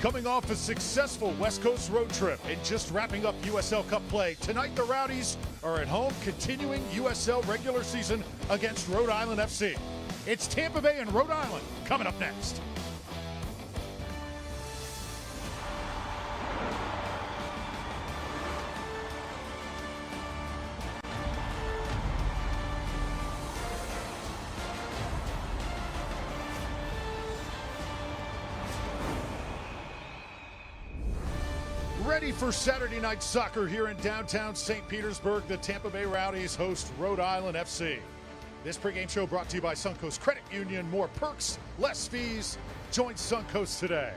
Coming off a successful West Coast road trip and just wrapping up USL Cup play, tonight the Rowdies are at home continuing USL regular season against Rhode Island FC. It's Tampa Bay and Rhode Island coming up next. Ready for Saturday night soccer here in downtown St. Petersburg. The Tampa Bay Rowdies host Rhode Island FC. This pregame show brought to you by Suncoast Credit Union. More perks, less fees. Join Suncoast today.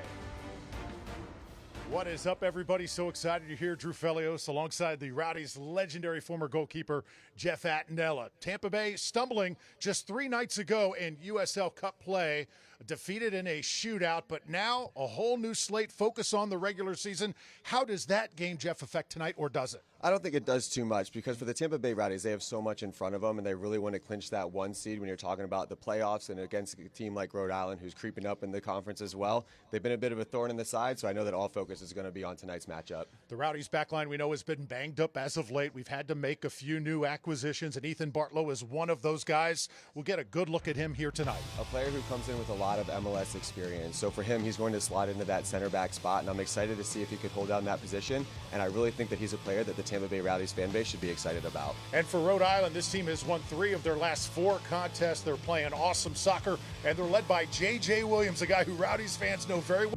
What is up, everybody? So excited to hear Drew Felios alongside the Rowdies' legendary former goalkeeper, Jeff Attinella. Tampa Bay stumbling just 3 nights ago in USL Cup play, defeated in a shootout, but now a whole new slate, focus on the regular season. How does that game, Jeff, affect tonight, or does it? I don't think it does too much, because for the Tampa Bay Rowdies, they have so much in front of them, and they really want to clinch that 1 seed when you're talking about the playoffs and against a team like Rhode Island, who's creeping up in the conference as well. They've been a bit of a thorn in the side, so I know that all focus is going to be on tonight's matchup. The Rowdies backline we know has been banged up as of late. We've had to make a few new acquisitions, and Ethan Bartlow is one of those guys. We'll get a good look at him here tonight. A player who comes in with a lot of MLS experience. So for him, he's going to slide into that center back spot, and I'm excited to see if he could hold down that position. And I really think that he's a player that the Tampa Bay Rowdies fan base should be excited about. And for Rhode Island, this team has won 3 of their last 4 contests. They're playing awesome soccer, and they're led by J.J. Williams, a guy who Rowdies fans know very well.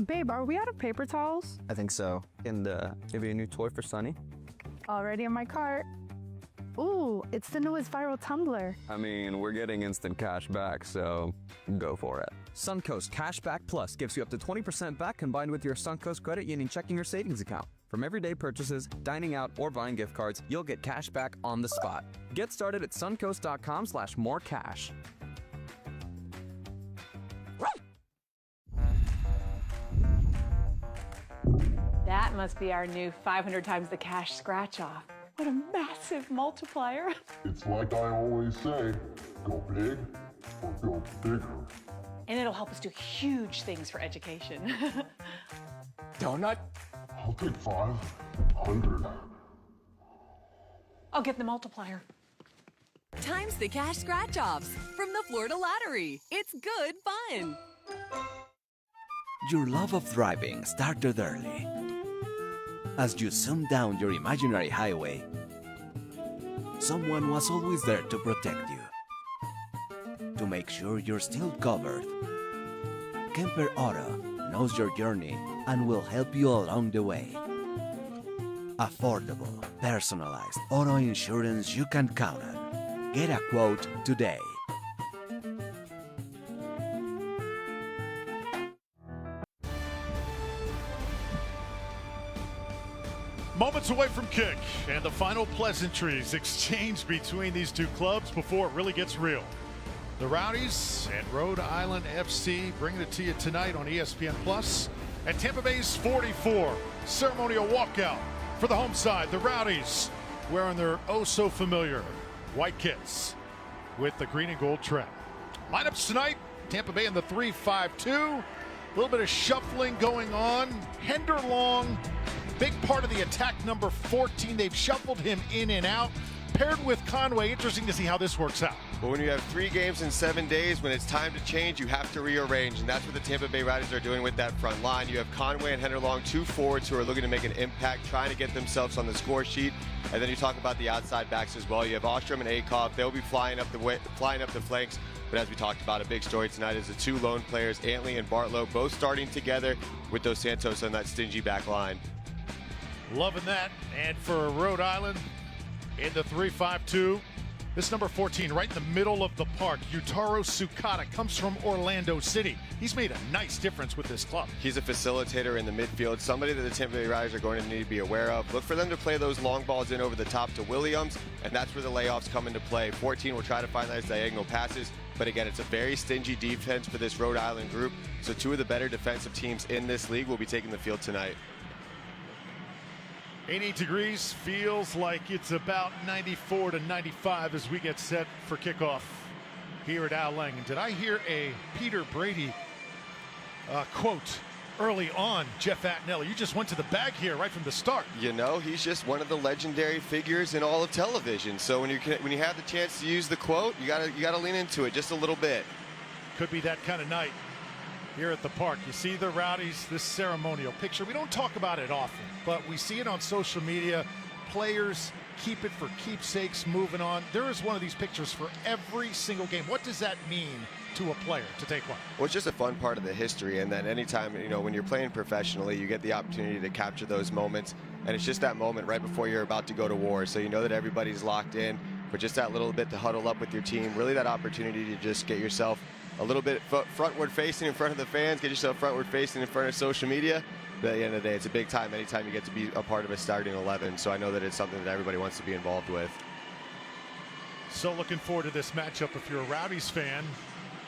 Babe, are we out of paper towels? I think so. And maybe a new toy for Sunny? Already in my cart. Ooh, it's the newest viral tumbler. I mean, we're getting instant cash back, so go for it. Suncoast Cashback Plus gives you up to 20% back combined with your Suncoast Credit Union checking or savings account. From everyday purchases, dining out, or buying gift cards, you'll get cash back on the spot. Get started at suncoast.com/morecash. That must be our new 500 times the cash scratch off. What a massive multiplier. It's like I always say, go big or go bigger. And it'll help us do huge things for education. Donut? I'll take 500. I'll get the multiplier. Times the cash scratch-offs from the Florida Lottery. It's good fun. Your love of driving started early. As you zoomed down your imaginary highway, someone was always there to protect you, to make sure you're still covered. Kemper Auto knows your journey and will help you along the way. Affordable, personalized auto insurance you can count on. Get a quote today. Moments away from kick, and the final pleasantries exchanged between these two clubs before it really gets real. The Rowdies and Rhode Island FC bringing it to you tonight on ESPN Plus. At Tampa Bay's 44, ceremonial walkout for the home side. The Rowdies wearing their oh-so-familiar white kits with the green and gold trim. Lineups tonight, Tampa Bay in the 3-5-2. A little bit of shuffling going on. Hender Long, big part of the attack, number 14. They've shuffled him in and out. Paired with Conway. Interesting to see how this works out. Well, when you have 3 games in 7 days, when it's time to change, you have to rearrange, and that's what the Tampa Bay Rowdies are doing with that front line. You have Conway and Hender Long, 2 forwards who are looking to make an impact, trying to get themselves on the score sheet. And then you talk about the outside backs as well. You have Ostrom and Akoff. They'll be flying up the flanks. But as we talked about, a big story tonight is the 2 lone players, Antley and Bartlow, both starting together with Dos Santos on that stingy back line. Loving that. And for Rhode Island in the 3-5-2, this number 14 right in the middle of the park, Yutaro Sukata, comes from Orlando City. He's made a nice difference with this club. He's a facilitator in the midfield, somebody that the Tampa Bay Rowdies are going to need to be aware of. Look for them to play those long balls in over the top to Williams, and that's where the layoffs come into play. 14 will try to find those diagonal passes, but again, it's a very stingy defense for this Rhode Island group. So 2 of the better defensive teams in this league will be taking the field tonight. 88 degrees, feels like it's about 94 to 95 as we get set for kickoff here at Al Lang. And did I hear a Peter Brady quote early on, Jeff Attinelli. You just went to the bag here right from the start. You know, he's just one of the legendary figures in all of television. So when you have the chance to use the quote, you gotta lean into it just a little bit. Could be that kind of night here at the park. You see the Rowdies, this ceremonial picture. We don't talk about it often, but we see it on social media. Players keep it for keepsakes, moving on. There is one of these pictures for every single game. What does that mean to a player to take one? Well, it's just a fun part of the history, and then anytime, you know, when you're playing professionally, you get the opportunity to capture those moments, and it's just that moment right before you're about to go to war. So you know that everybody's locked in, but just that little bit to huddle up with your team, really that opportunity to just get yourself a little bit frontward facing in front of the fans, get yourself frontward facing in front of social media. But at the end of the day, it's a big time anytime you get to be a part of a starting 11. So I know that it's something that everybody wants to be involved with. So looking forward to this matchup if you're a Rowdies fan.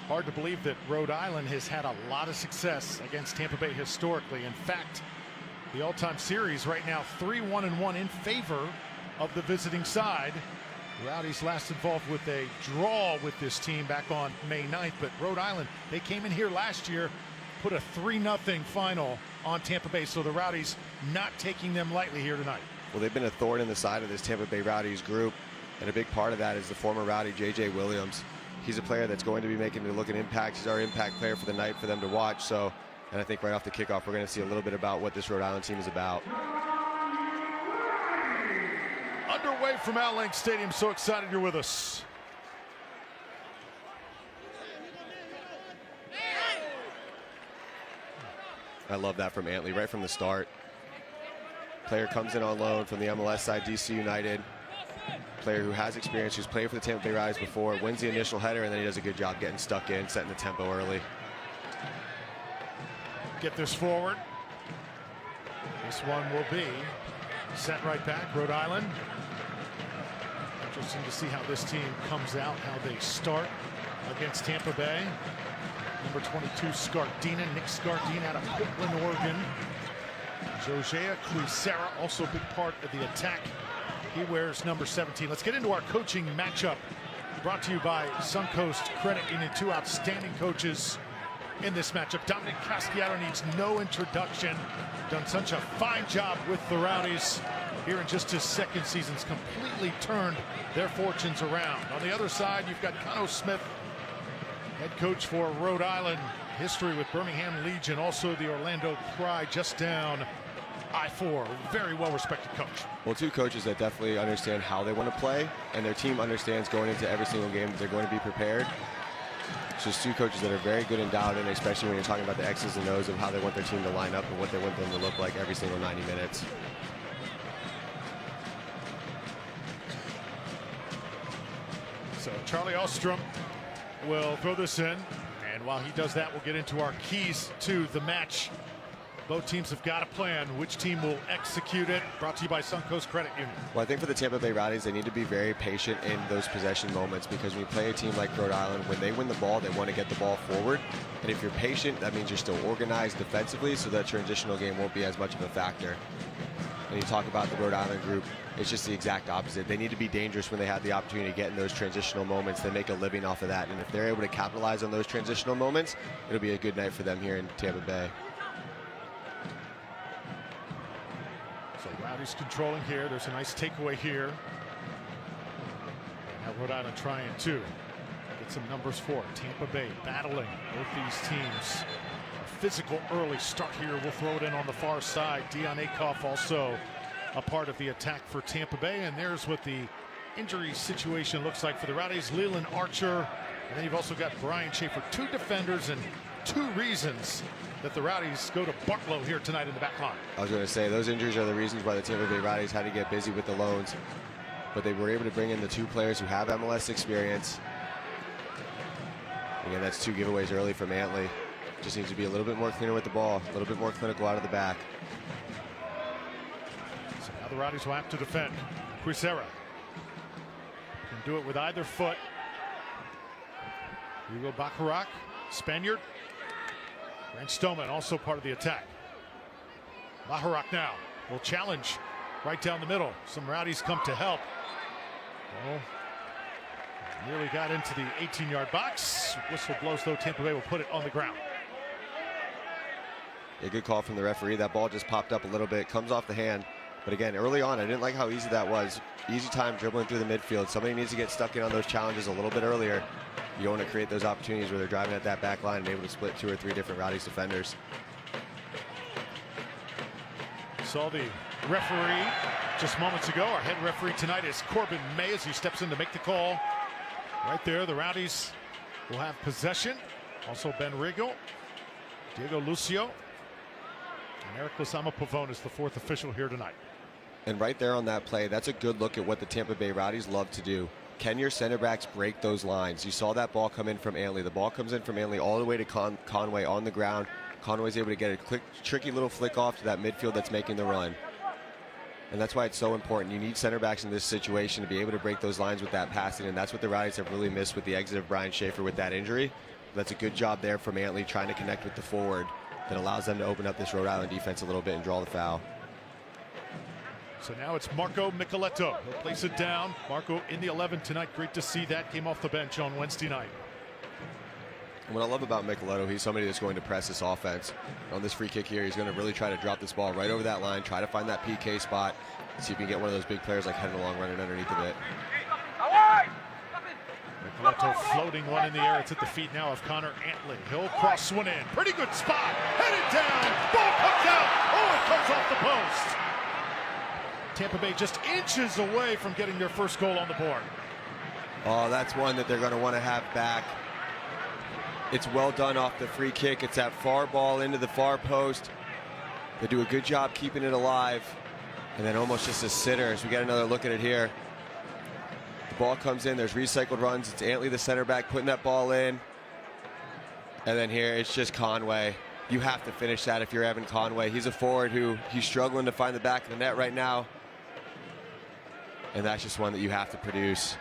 Hard to believe that Rhode Island has had a lot of success against Tampa Bay historically. In fact, the all-time series right now 3-1-1 in favor of the visiting side. Rowdies last involved with a draw with this team back on May 9th, but Rhode Island, they came in here last year, put a 3-0 final on Tampa Bay, so the Rowdies not taking them lightly here tonight. Well, they've been a thorn in the side of this Tampa Bay Rowdies group, and a big part of that is the former Rowdy J.J. Williams. He's a player that's going to be making an impact. He's our impact player for the night for them to watch. So, and I think right off the kickoff, we're going to see a little bit about what this Rhode Island team is about. Underway from Al Link Stadium. So excited you're with us. I love that from Antley right from the start. Player comes in on loan from the MLS side, DC United. Player who has experience, who's played for the Tampa Bay Rowdies before, wins the initial header, and then he does a good job getting stuck in, setting the tempo early. Get this forward. This one will be set right back, Rhode Island. Interesting to see how this team comes out, how they start against Tampa Bay. Number 22, Scardina, Nick Scardina out of Portland, Oregon. Josiah Crucera, also a big part of the attack. He wears number 17. Let's get into our coaching matchup. Brought to you by Suncoast Credit Union. Two outstanding coaches in this matchup. Dominic Casciato needs no introduction. Done such a fine job with the Rowdies here in just his second season. He's completely turned their fortunes around. On the other side, you've got Cano Smith, head coach for Rhode Island. History with Birmingham Legion, also the Orlando Pride, just down I-4. Very well-respected coach. Well, two coaches that definitely understand how they want to play, and their team understands going into every single game that they're going to be prepared. It's just two coaches that are very good and dialed in, especially when you're talking about the X's and O's of how they want their team to line up and what they want them to look like every single 90 minutes. So Charlie Ostrom will throw this in, and while he does that, we'll get into our keys to the match. Both teams have got a plan. Which team will execute it? Brought to you by Suncoast Credit Union. Well, I think for the Tampa Bay Rowdies, they need to be very patient in those possession moments, because when you play a team like Rhode Island, when they win the ball, they want to get the ball forward. And if you're patient, that means you're still organized defensively, so that transitional game won't be as much of a factor. When you talk about the Rhode Island group, it's just the exact opposite. They need to be dangerous when they have the opportunity to get in those transitional moments. They make a living off of that. And if they're able to capitalize on those transitional moments, it'll be a good night for them here in Tampa Bay. So Rowdies controlling here. There's a nice takeaway here. Now Rhode Island trying to get some numbers for it. Tampa Bay battling both these teams. A physical early start here. We'll throw it in on the far side. Dion Akoff also a part of the attack for Tampa Bay. And there's what the injury situation looks like for the Rowdies. Leland Archer. And then you've also got Brian Schaefer. Two defenders and two reasons that the Rowdies go to Bartlow here tonight in the back line. I was going to say, those injuries are the reasons why the Tampa Bay Rowdies had to get busy with the loans. But they were able to bring in the two players who have MLS experience. Again, that's two giveaways early from Antley. Just needs to be a little bit more cleaner with the ball, a little bit more clinical out of the back. So now the Rowdies will have to defend. Crucera can do it with either foot. Hugo Bacharach, Spaniard. Grant Stoneman also part of the attack. Bacharach now will challenge right down the middle. Some Rowdies come to help. Oh, nearly got into the 18-yard box. Whistle blows though. Tampa Bay will put it on the ground. A good call from the referee. That ball just popped up a little bit, comes off the hand. But again, early on, I didn't like how easy that was. Easy time dribbling through the midfield. Somebody needs to get stuck in on those challenges a little bit earlier. You don't want to create those opportunities where they're driving at that back line and able to split 2 or 3 different Rowdies defenders. Saw the referee just moments ago. Our head referee tonight is Corbin May as he steps in to make the call. Right there, the Rowdies will have possession. Also Ben Rigo, Diego Lucio, and Eric Lasama Pavone is the 4th official here tonight. And right there on that play, that's a good look at what the Tampa Bay Rowdies love to do. Can your center backs break those lines? You saw that ball come in from Antley. The ball comes in from Antley all the way to Conway on the ground. Conway's able to get a quick, tricky little flick off to that midfield that's making the run. And that's why it's so important. You need center backs in this situation to be able to break those lines with that passing, and that's what the Rowdies have really missed with the exit of Brian Schaefer with that injury. That's a good job there from Antley trying to connect with the forward that allows them to open up this Rhode Island defense a little bit and draw the foul. So now it's Marco Micheletto. He'll place it down. Marco in the 11 tonight. Great to see that. Came off the bench on Wednesday night. And what I love about Micheletto, he's somebody that's going to press this offense. On this free kick here, he's going to really try to drop this ball right over that line, try to find that PK spot, see if you can get one of those big players like heading along running underneath of it. Micheletto floating one in the air. It's at the feet now of Connor Antley. He'll cross one in. Pretty good spot. Headed down. Ball comes out. Oh, it comes off the post. Tampa Bay just inches away from getting their first goal on the board. Oh, that's one that they're going to want to have back. It's well done off the free kick. It's that far ball into the far post. They do a good job keeping it alive. And then almost just a sitter as we get another look at it here. The ball comes in. There's recycled runs. It's Antley, the center back, putting that ball in. And then here, it's just Conway. You have to finish that if you're Evan Conway. He's a forward who he's struggling to find the back of the net right now. And that's just one that you have to produce.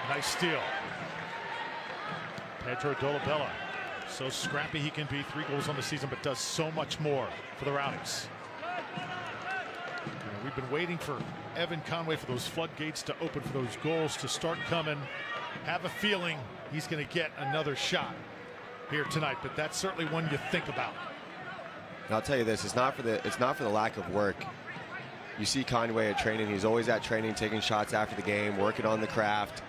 Nice steal. Pedro Dolabella. So scrappy he can be. 3 goals on the season, but does so much more for the Rowdies. We've been waiting for Evan Conway for those floodgates to open, for those goals to start coming. Have a feeling he's going to get another shot here tonight, but that's certainly one you think about. And I'll tell you this: it's not for the lack of work. You see Conway at training; he's always at training, taking shots after the game, working on the craft.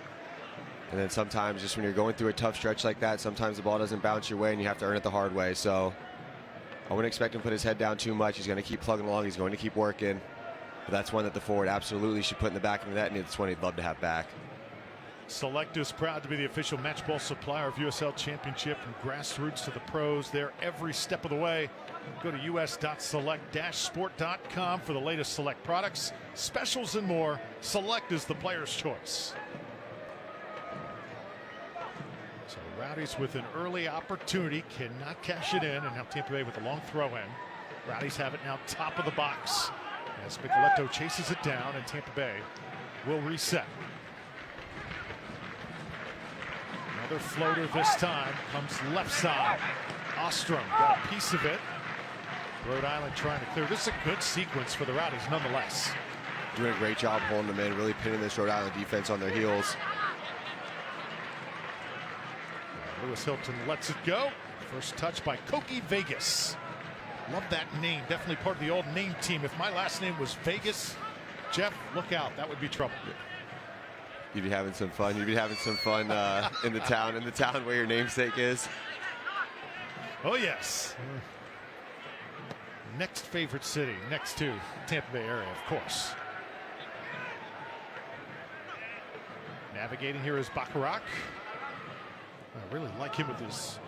And then sometimes, just when you're going through a tough stretch like that, sometimes the ball doesn't bounce your way, and you have to earn it the hard way. So I wouldn't expect him to put his head down too much. He's going to keep plugging along. He's going to keep working. But that's one that the forward absolutely should put in the back of the net, and it's one he'd love to have back. Select is proud to be the official match ball supplier of USL Championship, from grassroots to the pros. They're every step of the way. Go to us.select-sport.com for the latest Select products, specials, and more. Select is the player's choice. So Rowdies with an early opportunity, cannot cash it in, and now Tampa Bay with a long throw in. Rowdies have it now top of the box as Micheletto chases it down, and Tampa Bay will reset. Another floater this time, comes left side. Ostrom got a piece of it. Rhode Island trying to clear. This is a good sequence for the Rowdies nonetheless. Doing a great job holding them in, really pinning this Rhode Island defense on their heels. Lewis Hilton lets it go. First touch by Koki Vegas. Love that name. Definitely part of the old name team. If my last name was Vegas, Jeff, look out. That would be trouble. You'd be having some fun. You'd be having some fun in the town where your namesake is. Oh yes. Next favorite city, next to Tampa Bay area, of course. Navigating here is Bacharach. I really like him with his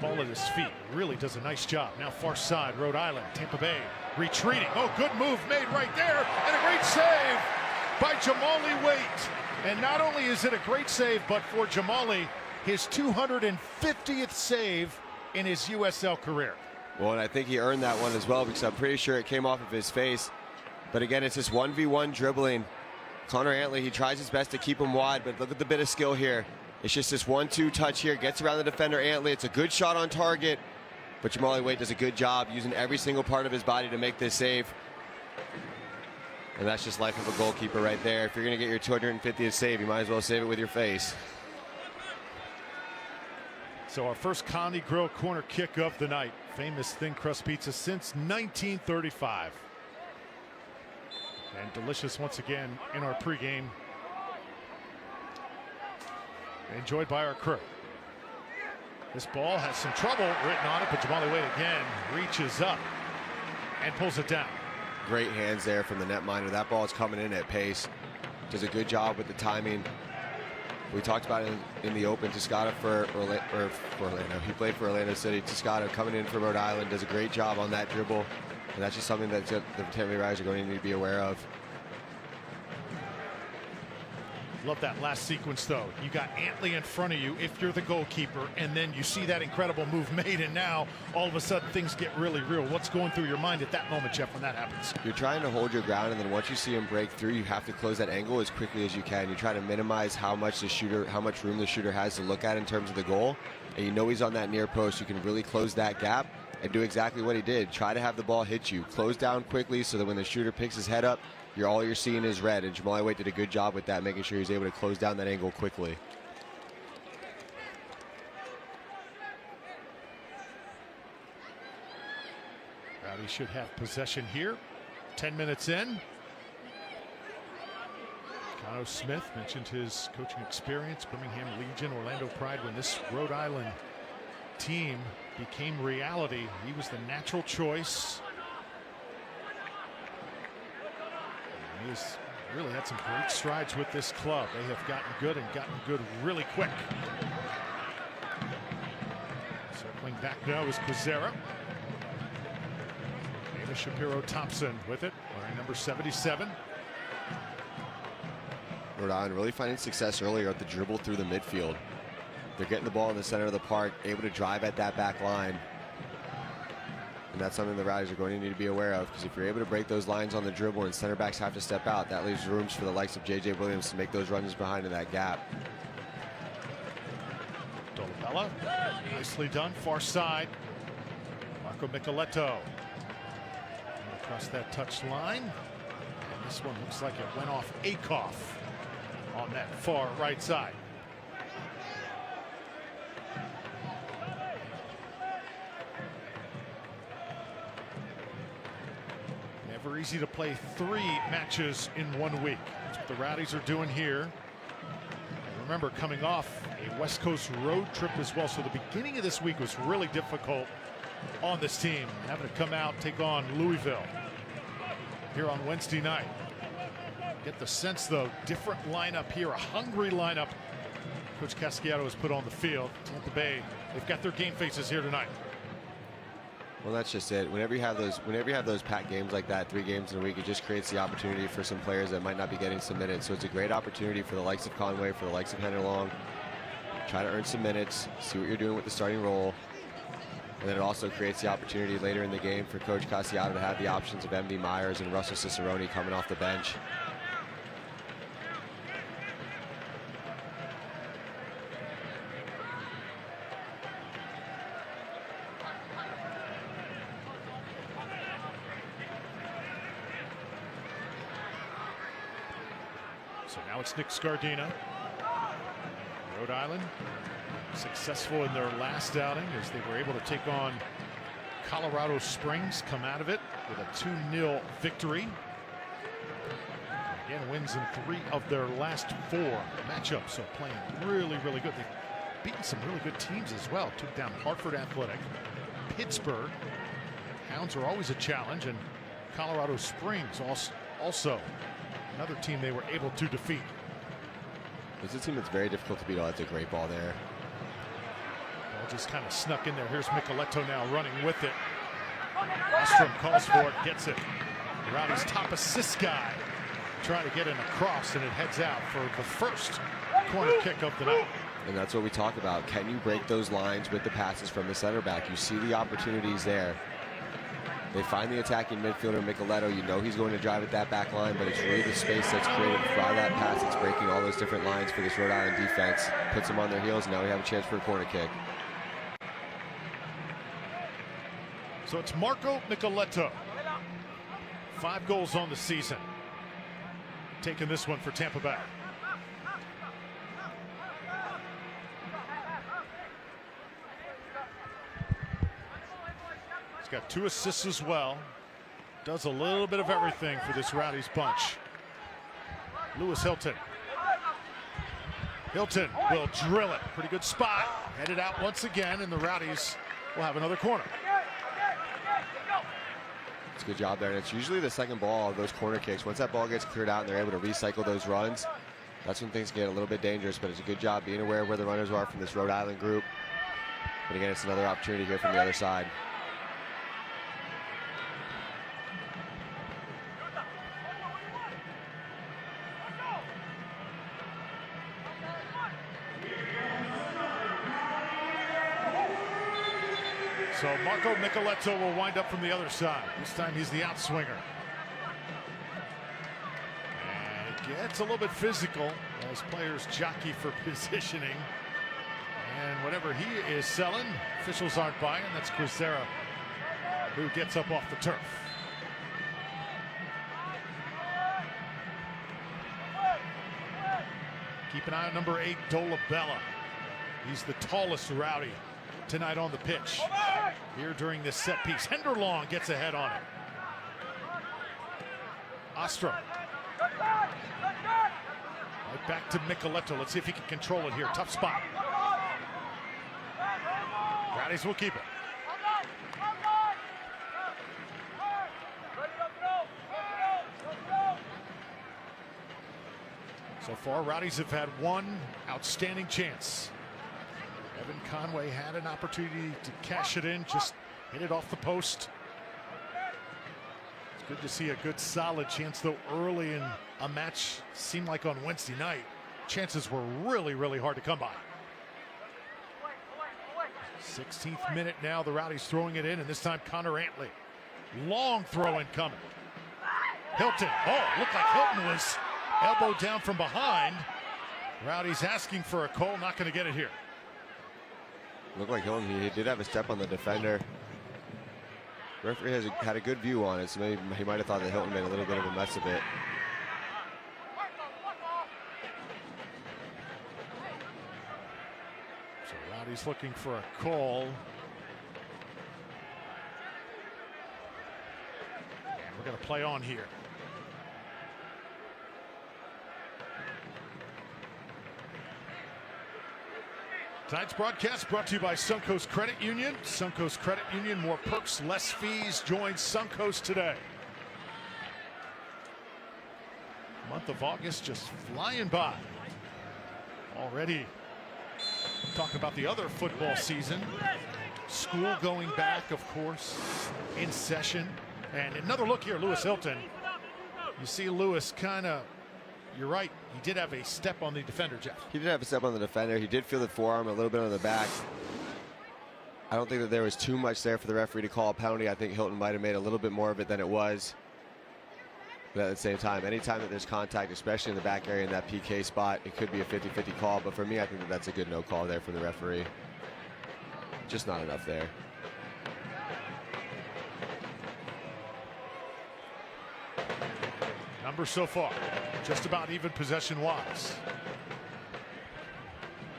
ball at his feet. Really does a nice job. Now far side, Rhode Island, Tampa Bay retreating. Oh, good move made right there, and a great save by Jamali Waite. And not only is it a great save, but for Jamali, his 250th save in his USL career. Well, and I think he earned that one as well, because I'm pretty sure it came off of his face. But again, it's this 1v1 dribbling. Connor Antley, he tries his best to keep him wide, but look at the bit of skill here. It's just this 1-2 touch here, gets around the defender Antley. It's a good shot on target, but Jamali Waite does a good job using every single part of his body to make this save. And that's just life of a goalkeeper right there. If you're going to get your 250th save, you might as well save it with your face. So our first Connie Grill corner kick of the night. Famous thin crust pizza since 1935. And delicious once again in our pregame. Enjoyed by our crew. This ball has some trouble written on it, but Jamali Wade again reaches up and pulls it down. Great hands there from the netminder. That ball is coming in at pace. Does a good job with the timing. We talked about it in the open. Toscata for Orlando. He played for Orlando City. Toscata coming in for Rhode Island does a great job on that dribble. And that's just something that the Tampa Bay Riders are going to need to be aware of. Love that last sequence, though. You got Antley in front of you if you're the goalkeeper, and then you see that incredible move made, and now all of a sudden things get really real. What's going through your mind at that moment, Jeff, when that happens? You're trying to hold your ground, and then once you see him break through, you have to close that angle as quickly as you can. You try to minimize how much room the shooter has to look at in terms of the goal, and you know he's on that near post. You can really close that gap and do exactly what he did. Try to have the ball hit you. Close down quickly so that when the shooter picks his head up, all you're seeing is red, and Jamali Wade did a good job with that, making sure he was able to close down that angle quickly. Rowdy should have possession here. 10 minutes in. Connor Smith mentioned his coaching experience, Birmingham Legion, Orlando Pride. When this Rhode Island team became reality, he was the natural choice. He has really had some great strides with this club. They have gotten good really quick. Circling back now is Pizzera. Ava Shapiro Thompson with it, wearing number 77. Rhode Island really finding success earlier at the dribble through the midfield. They're getting the ball in the center of the park, able to drive at that back line. And that's something the Rowdies are going to need to be aware of, because if you're able to break those lines on the dribble and center backs have to step out, that leaves rooms for the likes of J.J. Williams to make those runs behind in that gap. Dolabella, nicely done, far side. Marco Micheletto across that touch line. And this one looks like it went off Akoff on that far right side. Never easy to play 3 matches in 1 week. That's what the Rowdies are doing here. And remember, coming off a West Coast road trip as well. So the beginning of this week was really difficult on this team. Having to come out, take on Louisville here on Wednesday night. Get the sense, though, different lineup here, a hungry lineup Coach Casciato has put on the field. Tampa Bay, they've got their game faces here tonight. Well, that's just it. Whenever you have those packed games like that, 3 games in a week, it just creates the opportunity for some players that might not be getting some minutes. So it's a great opportunity for the likes of Conway, for the likes of Henry Long. Try to earn some minutes, see what you're doing with the starting role. And then it also creates the opportunity later in the game for Coach Casciato to have the options of MD Myers and Russell Cicerone coming off the bench. So now it's Nick Scardina. Rhode Island successful in their last outing as they were able to take on Colorado Springs, come out of it with a 2-0 victory. Again, wins in 3 of their last 4 matchups, so playing really good. They've beaten some really good teams as well. Took down Hartford Athletic, Pittsburgh. Hounds are always a challenge, and Colorado Springs also another team they were able to defeat. It's a team that's very difficult to beat. Oh, that's a great ball there. Ball just kind of snuck in there. Here's Micheletto now running with it. Ostrom calls for it, gets it. Rowdy's top assist guy trying to get in across, and it heads out for the first corner kick of the night. And that's what we talk about. Can you break those lines with the passes from the center back? You see the opportunities there. They find the attacking midfielder, Micheletto. You know he's going to drive at that back line, but it's really the space that's created by that pass. It's breaking all those different lines for this Rhode Island defense. Puts them on their heels. Now we have a chance for a corner kick. So it's Marco Micheletto. 5 goals on the season. taking this one for Tampa Bay. He's got 2 assists as well. Does a little bit of everything for this Rowdies bunch. Lewis Hilton. Hilton will drill it. Pretty good spot. Headed out once again, and the Rowdies will have another corner. It's a good job there, and it's usually the second ball of those corner kicks. Once that ball gets cleared out and they're able to recycle those runs, that's when things get a little bit dangerous, but it's a good job being aware of where the runners are from this Rhode Island group. But again, it's another opportunity here from the other side. So Marco Micheletto will wind up from the other side. This time he's the outswinger. And it gets a little bit physical as players jockey for positioning. And whatever he is selling, officials aren't buying. That's Crucera who gets up off the turf. Keep an eye on number 8, Dolabella. He's the tallest Rowdy tonight on the pitch. Here during this set piece, Henderlong gets ahead on it. Ostrom. Right back to Micheletto. Let's see if he can control it here. Tough spot. Rowdies will keep it. So far, Rowdies have had one outstanding chance. Evan Conway had an opportunity to cash it in, just hit it off the post. It's good to see a good solid chance, though early in a match. Seemed like on Wednesday night, chances were really, really hard to come by. 16th minute now, the Rowdies throwing it in, and this time Connor Antley. Long throw in coming. Hilton, oh, looked like Hilton was elbowed down from behind. Rowdies asking for a call, not going to get it here. Looked like Hilton, he did have a step on the defender. Referee had a good view on it, so maybe he might have thought that Hilton made a little bit of a mess of it. So Rowdies looking for a call. And we're going to play on here. Tonight's broadcast brought to you by Suncoast Credit Union. Suncoast Credit Union, more perks, less fees. Join Suncoast today. Month of August just flying by. Already talking about the other football season. School going back, of course, in session. And another look here, Lewis Hilton. You see Lewis kind of, you're right, he did have a step on the defender, Jeff. He did have a step on the defender. He did feel the forearm a little bit on the back. I don't think that there was too much there for the referee to call a penalty. I think Hilton might have made a little bit more of it than it was. But at the same time, anytime that there's contact, especially in the back area in that PK spot, it could be a 50-50 call. But for me, I think that that's a good no call there from the referee. Just not enough there. Numbers so far, just about even possession-wise.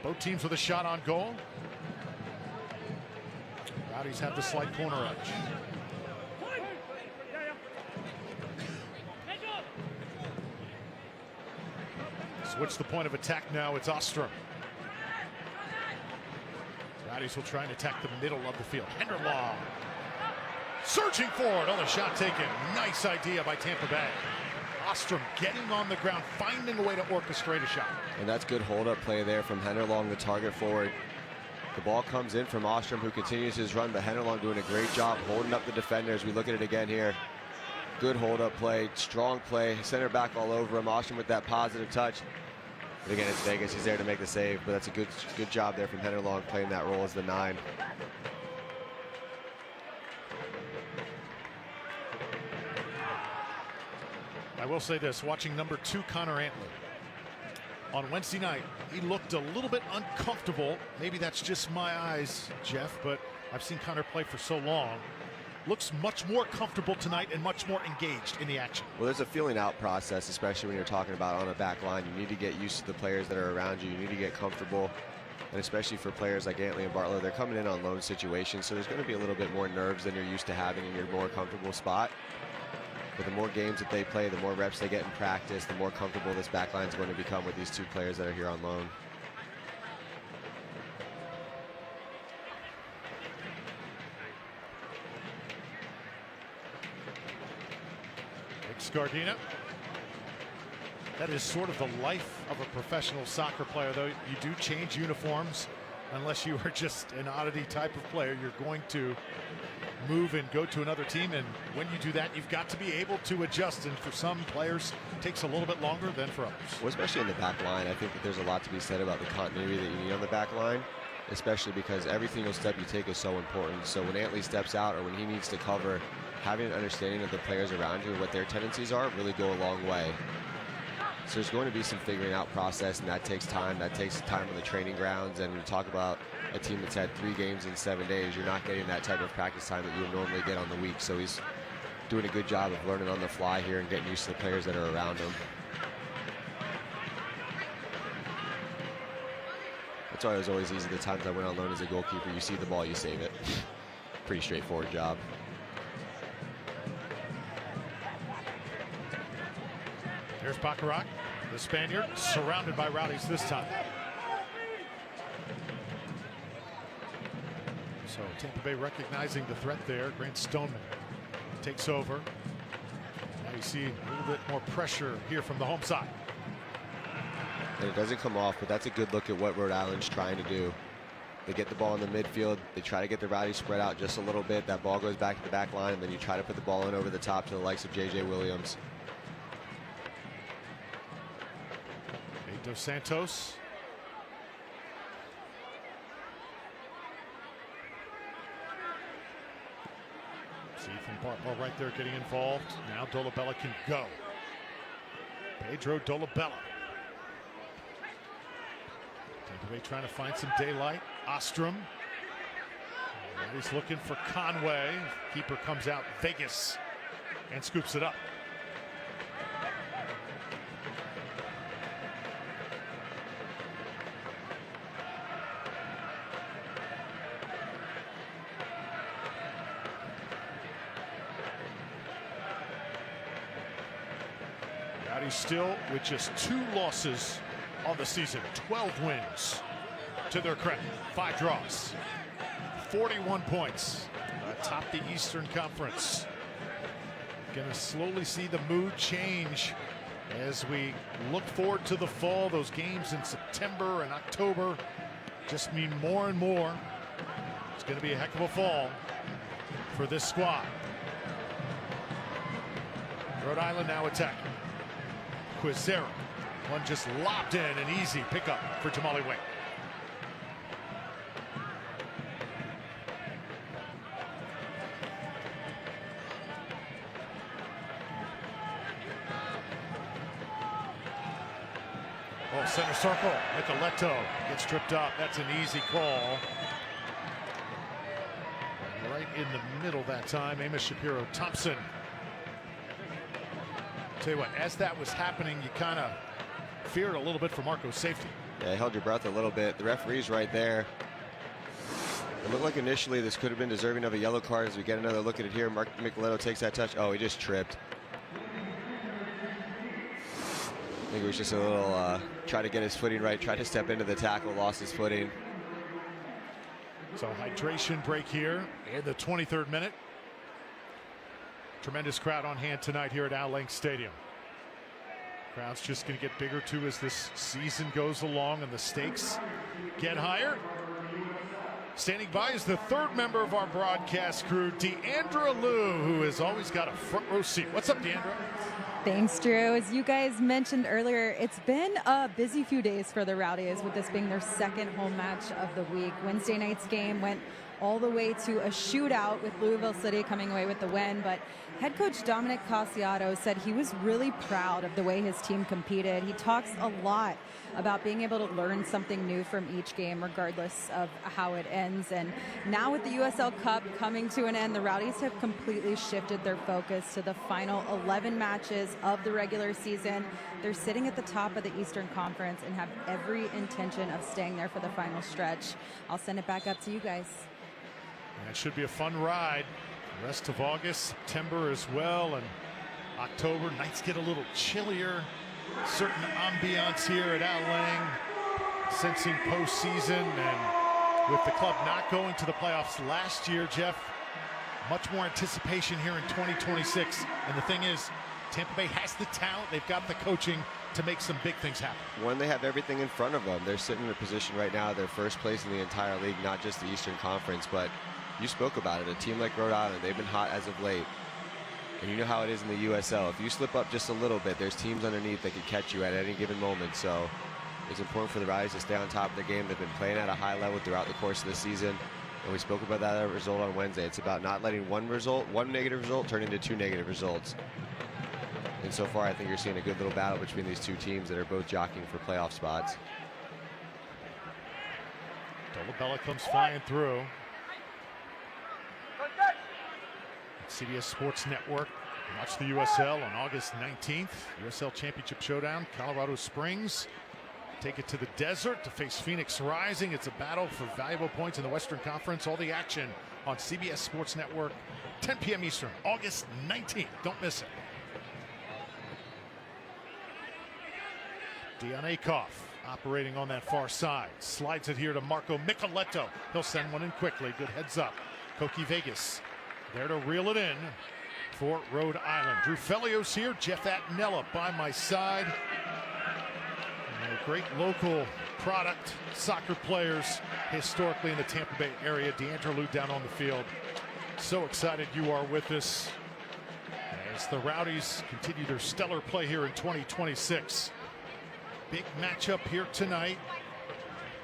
Both teams with a shot on goal. Rowdies have the slight corner edge. Switch the point of attack now. It's Ostrom. Rowdies will try and attack the middle of the field. Henderlong surging forward. Another shot taken. Nice idea by Tampa Bay. Ostrom getting on the ground, finding a way to orchestrate a shot. And that's good hold-up play there from Henderlong, the target forward. The ball comes in from Ostrom, who continues his run, but Henderlong doing a great job holding up the defenders. We look at it again here. Good hold-up play, strong play, center back all over him. Ostrom with that positive touch. But again, it's Vegas. He's there to make the save, but that's a good job there from Henderlong playing that role as the 9. I will say this, watching number 2, Connor Antley. On Wednesday night, he looked a little bit uncomfortable. Maybe that's just my eyes, Jeff, but I've seen Connor play for so long. looks much more comfortable tonight and much more engaged in the action. Well, there's a feeling out process, especially when you're talking about on a back line. You need to get used to the players that are around you. You need to get comfortable. And especially for players like Antley and Bartlow, they're coming in on loan situations, so there's going to be a little bit more nerves than you're used to having in your more comfortable spot. But the more games that they play, the more reps they get in practice, the more comfortable this back line is going to become with these two players that are here on loan. Scardina. That is sort of the life of a professional soccer player, though. You do change uniforms unless you are just an oddity type of player. You're going to move and go to another team, and when you do that, you've got to be able to adjust, and for some players it takes a little bit longer than for others. Well, especially in the back line, I think that there's a lot to be said about the continuity that you need on the back line, especially because every single step you take is so important. So when Antley steps out or when he needs to cover, having an understanding of the players around you and what their tendencies are really go a long way. So there's going to be some figuring out process, and that takes time. That takes time on the training grounds. And when you talk about a team that's had 3 games in 7 days, you're not getting that type of practice time that you would normally get on the week. So he's doing a good job of learning on the fly here and getting used to the players that are around him. That's why it was always easy the times I went on loan as a goalkeeper. You see the ball, you save it. Pretty straightforward job. Here's Baccarat, the Spaniard, surrounded by Rowdies this time. So Tampa Bay recognizing the threat there. Grant Stoneman takes over. Now you see a little bit more pressure here from the home side. And it doesn't come off, but that's a good look at what Rhode Island's trying to do. They get the ball in the midfield. They try to get the Rowdies spread out just a little bit. That ball goes back to the back line, and then you try to put the ball in over the top to the likes of J.J. Williams. Dos Santos. See Ethan Bartlow right there getting involved. Now Dolabella can go. Pedro Dolabella. Tampa Bay trying to find some daylight. Ostrom. And he's looking for Conway. Keeper comes out. Vegas and scoops it up. Still with just 2 losses on the season, 12 wins to their credit, 5 draws, 41 points, atop the Eastern Conference. Gonna slowly see the mood change as we look forward to the fall. Those games in September and October just mean more and more. It's gonna be a heck of a fall for this squad. Rhode Island now attacking. Quizera, one just lobbed in, an easy pickup for Jamali Wayne. Oh, center circle, Nicoletto gets tripped up. That's an easy call. Right in the middle that time, Amos Shapiro Thompson. Tell you what, as that was happening, you kind of feared a little bit for Marco's safety. Yeah, held your breath a little bit. The referee's right there. It looked like initially this could have been deserving of a yellow card. As we get another look at it here, Mark Nicoletto takes that touch. Oh, he just tripped. I think it was just a little try to get his footing right, tried to step into the tackle, lost his footing. So hydration break here in the 23rd minute. Tremendous crowd on hand tonight here at Al Lang Stadium. Crowd's just going to get bigger too as this season goes along and the stakes get higher. Standing by is the 3rd member of our broadcast crew, Deandra Liu, who has always got a front row seat. What's up, Deandra? Thanks, Drew. As you guys mentioned earlier, it's been a busy few days for the Rowdies, with this being their 2nd home match of the week. Wednesday night's game went all the way to a shootout with Louisville City coming away with the win. But head coach Dominic Casiato said he was really proud of the way his team competed. He talks a lot about being able to learn something new from each game, regardless of how it ends. And now with the USL Cup coming to an end, the Rowdies have completely shifted their focus to the final 11 matches of the regular season. They're sitting at the top of the Eastern Conference and have every intention of staying there for the final stretch. I'll send it back up to you guys. That should be a fun ride. The rest of August, September as well, and October. Nights get a little chillier. Certain ambiance here at Al Lang, sensing postseason, and with the club not going to the playoffs last year, Jeff, much more anticipation here in 2026. And the thing is, Tampa Bay has the talent, they've got the coaching to make some big things happen. When they have everything in front of them, they're sitting in a position right now, they're first place in the entire league, not just the Eastern Conference, but you spoke about it, a team like Rhode Island, they've been hot as of late. And you know how it is in the USL. If you slip up just a little bit, there's teams underneath that could catch you at any given moment. So it's important for the Rowdies to stay on top of their game. They've been playing at a high level throughout the course of the season. And we spoke about that result on Wednesday. It's about not letting one negative result turn into two negative results. And so far, I think you're seeing a good little battle between these two teams that are both jockeying for playoff spots. Dolabella comes flying through. CBS Sports Network. Watch the USL on August 19th. USL Championship Showdown, Colorado Springs. Take it to the desert to face Phoenix Rising. It's a battle for valuable points in the Western Conference. All the action on CBS Sports Network, 10 p.m. Eastern, August 19th. Don't miss it. Dion Akoff operating on that far side. Slides it here to Marco Micheletto. He'll send one in quickly. Good heads up. Koki Vegas there to reel it in for Rhode Island. Drew Felios here, Jeff Attinella by my side. And a great local product, soccer players historically in the Tampa Bay area. Deandra Lou down on the field. So excited you are with us as the Rowdies continue their stellar play here in 2026. Big matchup here tonight.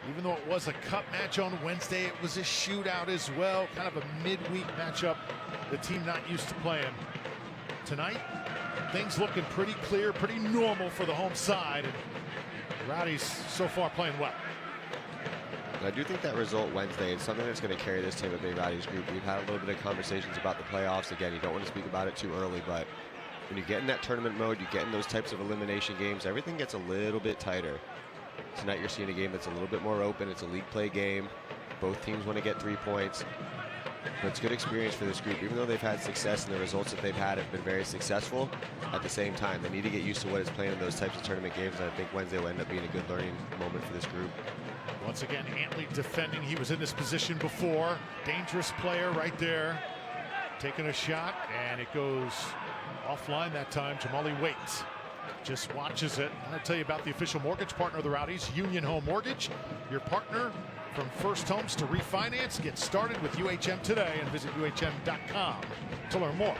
Even though it was a cup match on Wednesday, it was a shootout as well. Kind of a midweek matchup. The team not used to playing. Tonight, things looking pretty clear, pretty normal for the home side. And the Rowdies so far playing well. I do think that result Wednesday is something that's going to carry this Tampa Bay Rowdies group. We've had a little bit of conversations about the playoffs. Again, you don't want to speak about it too early, but when you get in that tournament mode, you get in those types of elimination games, everything gets a little bit tighter. Tonight you're seeing a game that's a little bit more open. It's a league play game. Both teams want to get 3 points. But it's good experience for this group. Even though they've had success and the results that they've had have been very successful, at the same time, they need to get used to what it's playing in those types of tournament games. And I think Wednesday will end up being a good learning moment for this group. Once again, Antley defending. He was in this position before. Dangerous player right there. Taking a shot, and it goes offline that time. Jamali Waits just watches it. I'm going to tell you about the official mortgage partner of the Rowdies, Union Home Mortgage. Your partner from first homes to refinance. Get started with UHM today and visit UHM.com to learn more.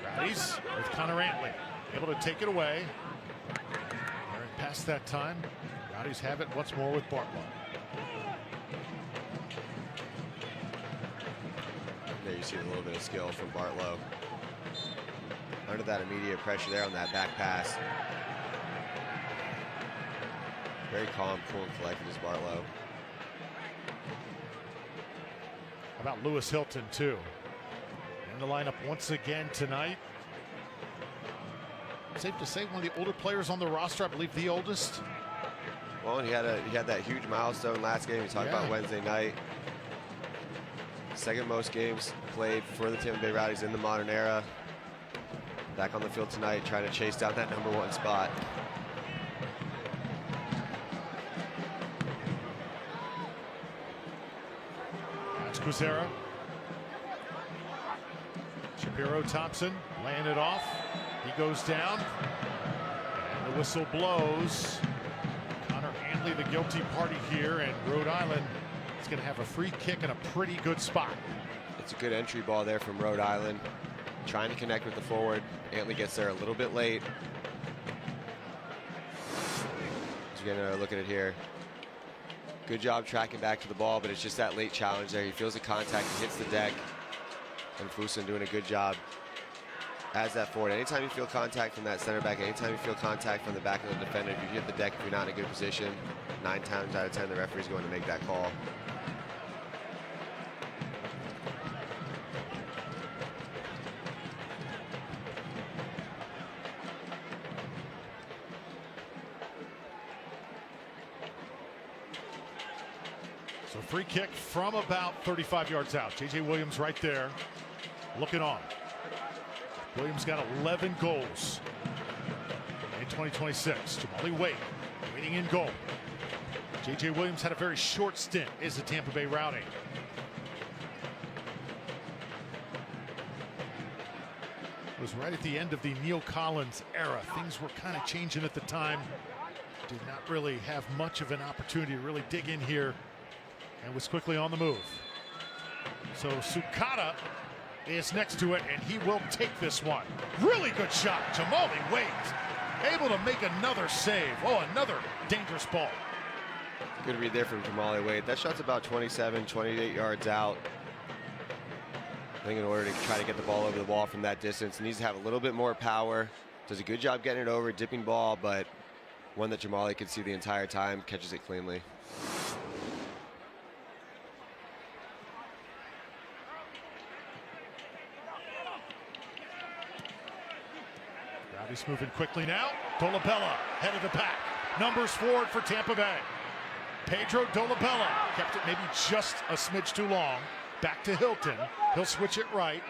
Rowdies with Connor Antley able to take it away. Past that time, Rowdies have it once more with Bartlow. There you see a little bit of skill from Bartlow. Under that immediate pressure there on that back pass. Very calm, cool, and collected is Bartlow. How about Lewis Hilton, too? In the lineup once again tonight. Safe to say one of the older players on the roster, I believe the oldest. Well, he had that huge milestone last game. We talked about Wednesday night. Second most games played for the Tampa Bay Rowdies in the modern era. Back on the field tonight, trying to chase down that #1 spot. That's Quizera. Shapiro Thompson laying it off. He goes down, and the whistle blows. Connor Antley, the guilty party here, and Rhode Island He's going to have a free kick in a pretty good spot. It's a good entry ball there from Rhode Island. Trying to connect with the forward. Antley gets there a little bit late. He's going to look at it here. Good job tracking back to the ball, but it's just that late challenge there. He feels the contact, he hits the deck. And Fuson doing a good job as that forward. Anytime you feel contact from that center back, anytime you feel contact from the back of the defender, if you hit the deck, if you're not in a good position, 9 times out of 10, the referee's going to make that call. So free kick from about 35 yards out. J.J. Williams right there, looking on. Williams got 11 goals in 2026. Jamali Wade waiting in goal. J.J. Williams had a very short stint as a Tampa Bay Rowdy. It was right at the end of the Neil Collins era. Things were kind of changing at the time. Did not really have much of an opportunity to really dig in here, and was quickly on the move. So Sukata is next to it, and he will take this one. Really good shot. Jamali Wade able to make another save. Oh, another dangerous ball. Good read there from Jamali Wade. That shot's about 27, 28 yards out. I think in order to try to get the ball over the wall from that distance, needs to have a little bit more power. Does a good job getting it over, dipping ball, but one that Jamali could see the entire time, catches it cleanly. Rowdies moving quickly now. Dolabella, head of the pack. Numbers forward for Tampa Bay. Pedro Dolabella kept it maybe just a smidge too long. Back to Hilton. He'll switch it right.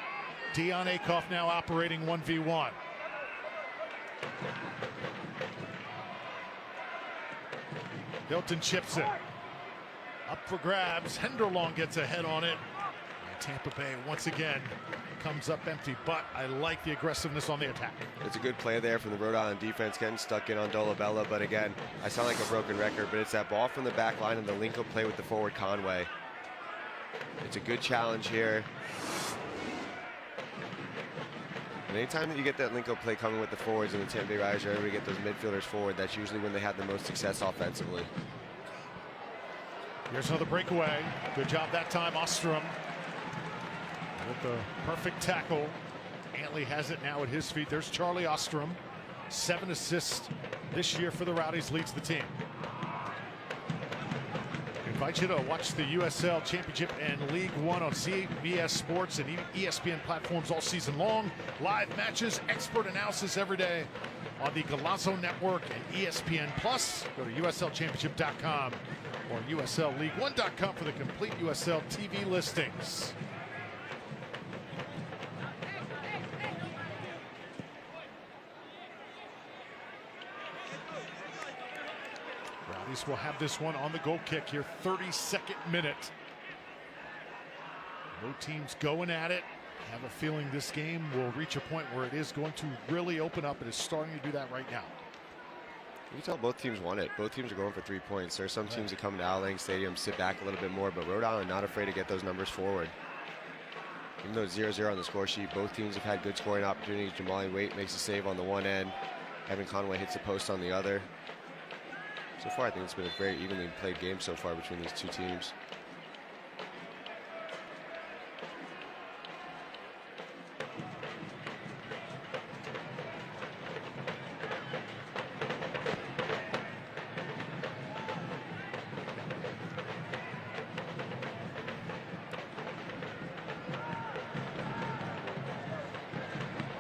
Dion Akoff now operating 1v1. Hilton chips it. Up for grabs. Henderlong gets a head on it. And Tampa Bay once again comes up empty, but I like the aggressiveness on the attack. It's a good play there from the Rhode Island defense, getting stuck in on Dolabella, but again, I sound like a broken record, but it's that ball from the back line and the link-up play with the forward Conway. It's a good challenge here. And anytime that you get that link-up play coming with the forwards and the Tampa Bay Riders are able to get those midfielders forward, that's usually when they have the most success offensively. Here's another breakaway. Good job that time, Ostrom. With the perfect tackle. Antley has it now at his feet. There's Charlie Ostrom. 7 assists this year for the Rowdies, leads the team. I invite you to watch the USL Championship and League One on CBS Sports and ESPN platforms all season long. Live matches, expert analysis every day on the Golazo Network and ESPN Plus. Go to USLChampionship.com or USLLeague1.com for the complete USL TV listings. Rowdies will have this one on the goal kick here, 32nd minute. Both teams going at it. I have a feeling this game will reach a point where it is going to really open up. It is starting to do that right now. You can tell both teams want it. Both teams are going for 3 points. There are some teams that come to Al Lang Stadium, sit back a little bit more, but Rhode Island not afraid to get those numbers forward. Even though it's 0-0 on the score sheet, both teams have had good scoring opportunities. Jamali Wade makes a save on the one end. Evan Conway hits the post on the other. So far, I think it's been a very evenly played game so far between these two teams.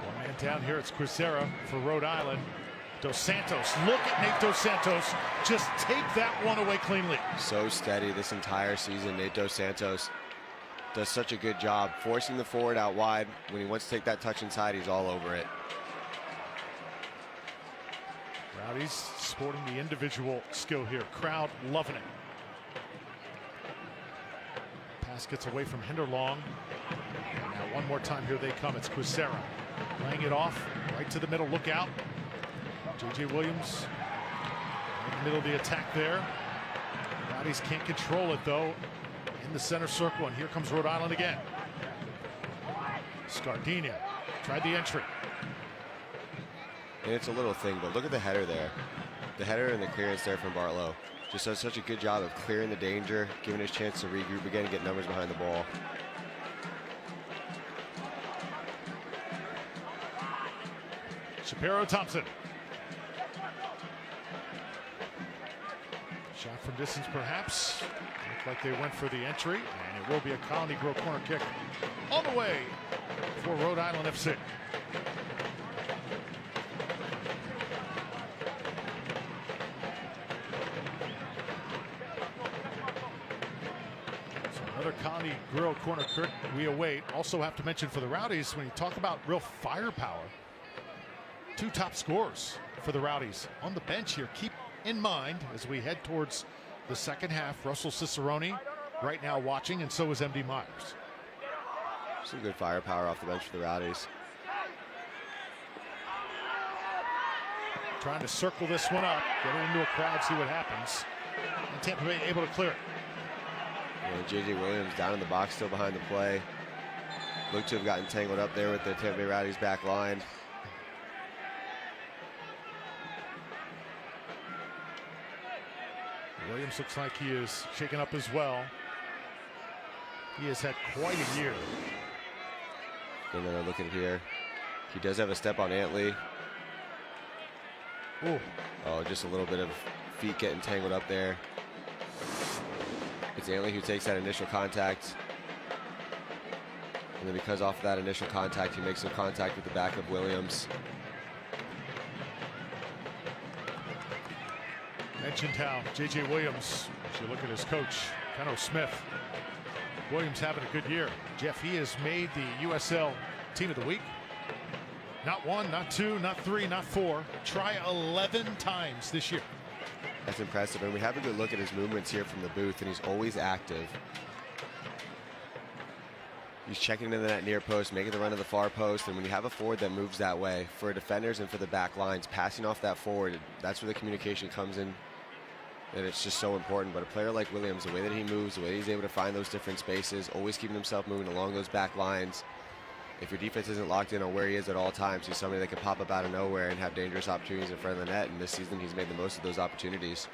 One man down here, it's Quisera for Rhode Island. Dos Santos, look at Nate Dos Santos, just take that one away cleanly. So steady this entire season. Nate Dos Santos does such a good job forcing the forward out wide. When he wants to take that touch inside, he's all over it. Rowdies sporting the individual skill here. Crowd loving it. Pass gets away from Henderlong. And now one more time here they come. It's Quisera laying it off right to the middle. Look out. J.J. Williams in the middle of the attack there. Rowdies can't control it though. in the center circle, and here comes Rhode Island again. Scardina tried the entry. And it's a little thing, but look at the header there. The header and the clearance there from Bartlow. Just does such a good job of clearing the danger, giving his chance to regroup again and get numbers behind the ball. Shapiro Thompson. Shot from distance perhaps. Looked like they went for the entry, and it will be a Colony Grove corner kick all the way for Rhode Island FC. So another Colony Grove corner kick we await. Also have to mention for the Rowdies, when you talk about real firepower, 2 top scorers for the Rowdies on the bench here. Keep in mind as we head towards the second half, Russell Cicerone right now watching, and so is MD Myers. Some good firepower off the bench for the Rowdies. Trying to circle this one up, get it into a crowd, see what happens. And Tampa Bay able to clear it. J.J. Williams down in the box, still behind the play. Looked to have gotten tangled up there with the Tampa Bay Rowdies back line. Williams looks like he is shaken up as well. He has had quite a year. And then looking here, he does have a step on Antley. Ooh. Oh, just a little bit of feet getting tangled up there. It's Antley who takes that initial contact. And then because off that initial contact, he makes some contact with the back of Williams. Mentioned how J.J. Williams, if you look at his coach, Keno Smith, Williams having a good year. Jeff, he has made the USL Team of the Week. Not 1, not 2, not 3, not 4. Try 11 times this year. That's impressive. And we have a good look at his movements here from the booth, and he's always active. He's checking into that near post, making the run to the far post, and when you have a forward that moves that way, for defenders and for the back lines, passing off that forward, that's where the communication comes in. And it's just so important. But a player like Williams, the way that he moves, the way he's able to find those different spaces, always keeping himself moving along those back lines. If your defense isn't locked in on where he is at all times, he's somebody that can pop up out of nowhere and have dangerous opportunities in front of the net. And this season, he's made the most of those opportunities.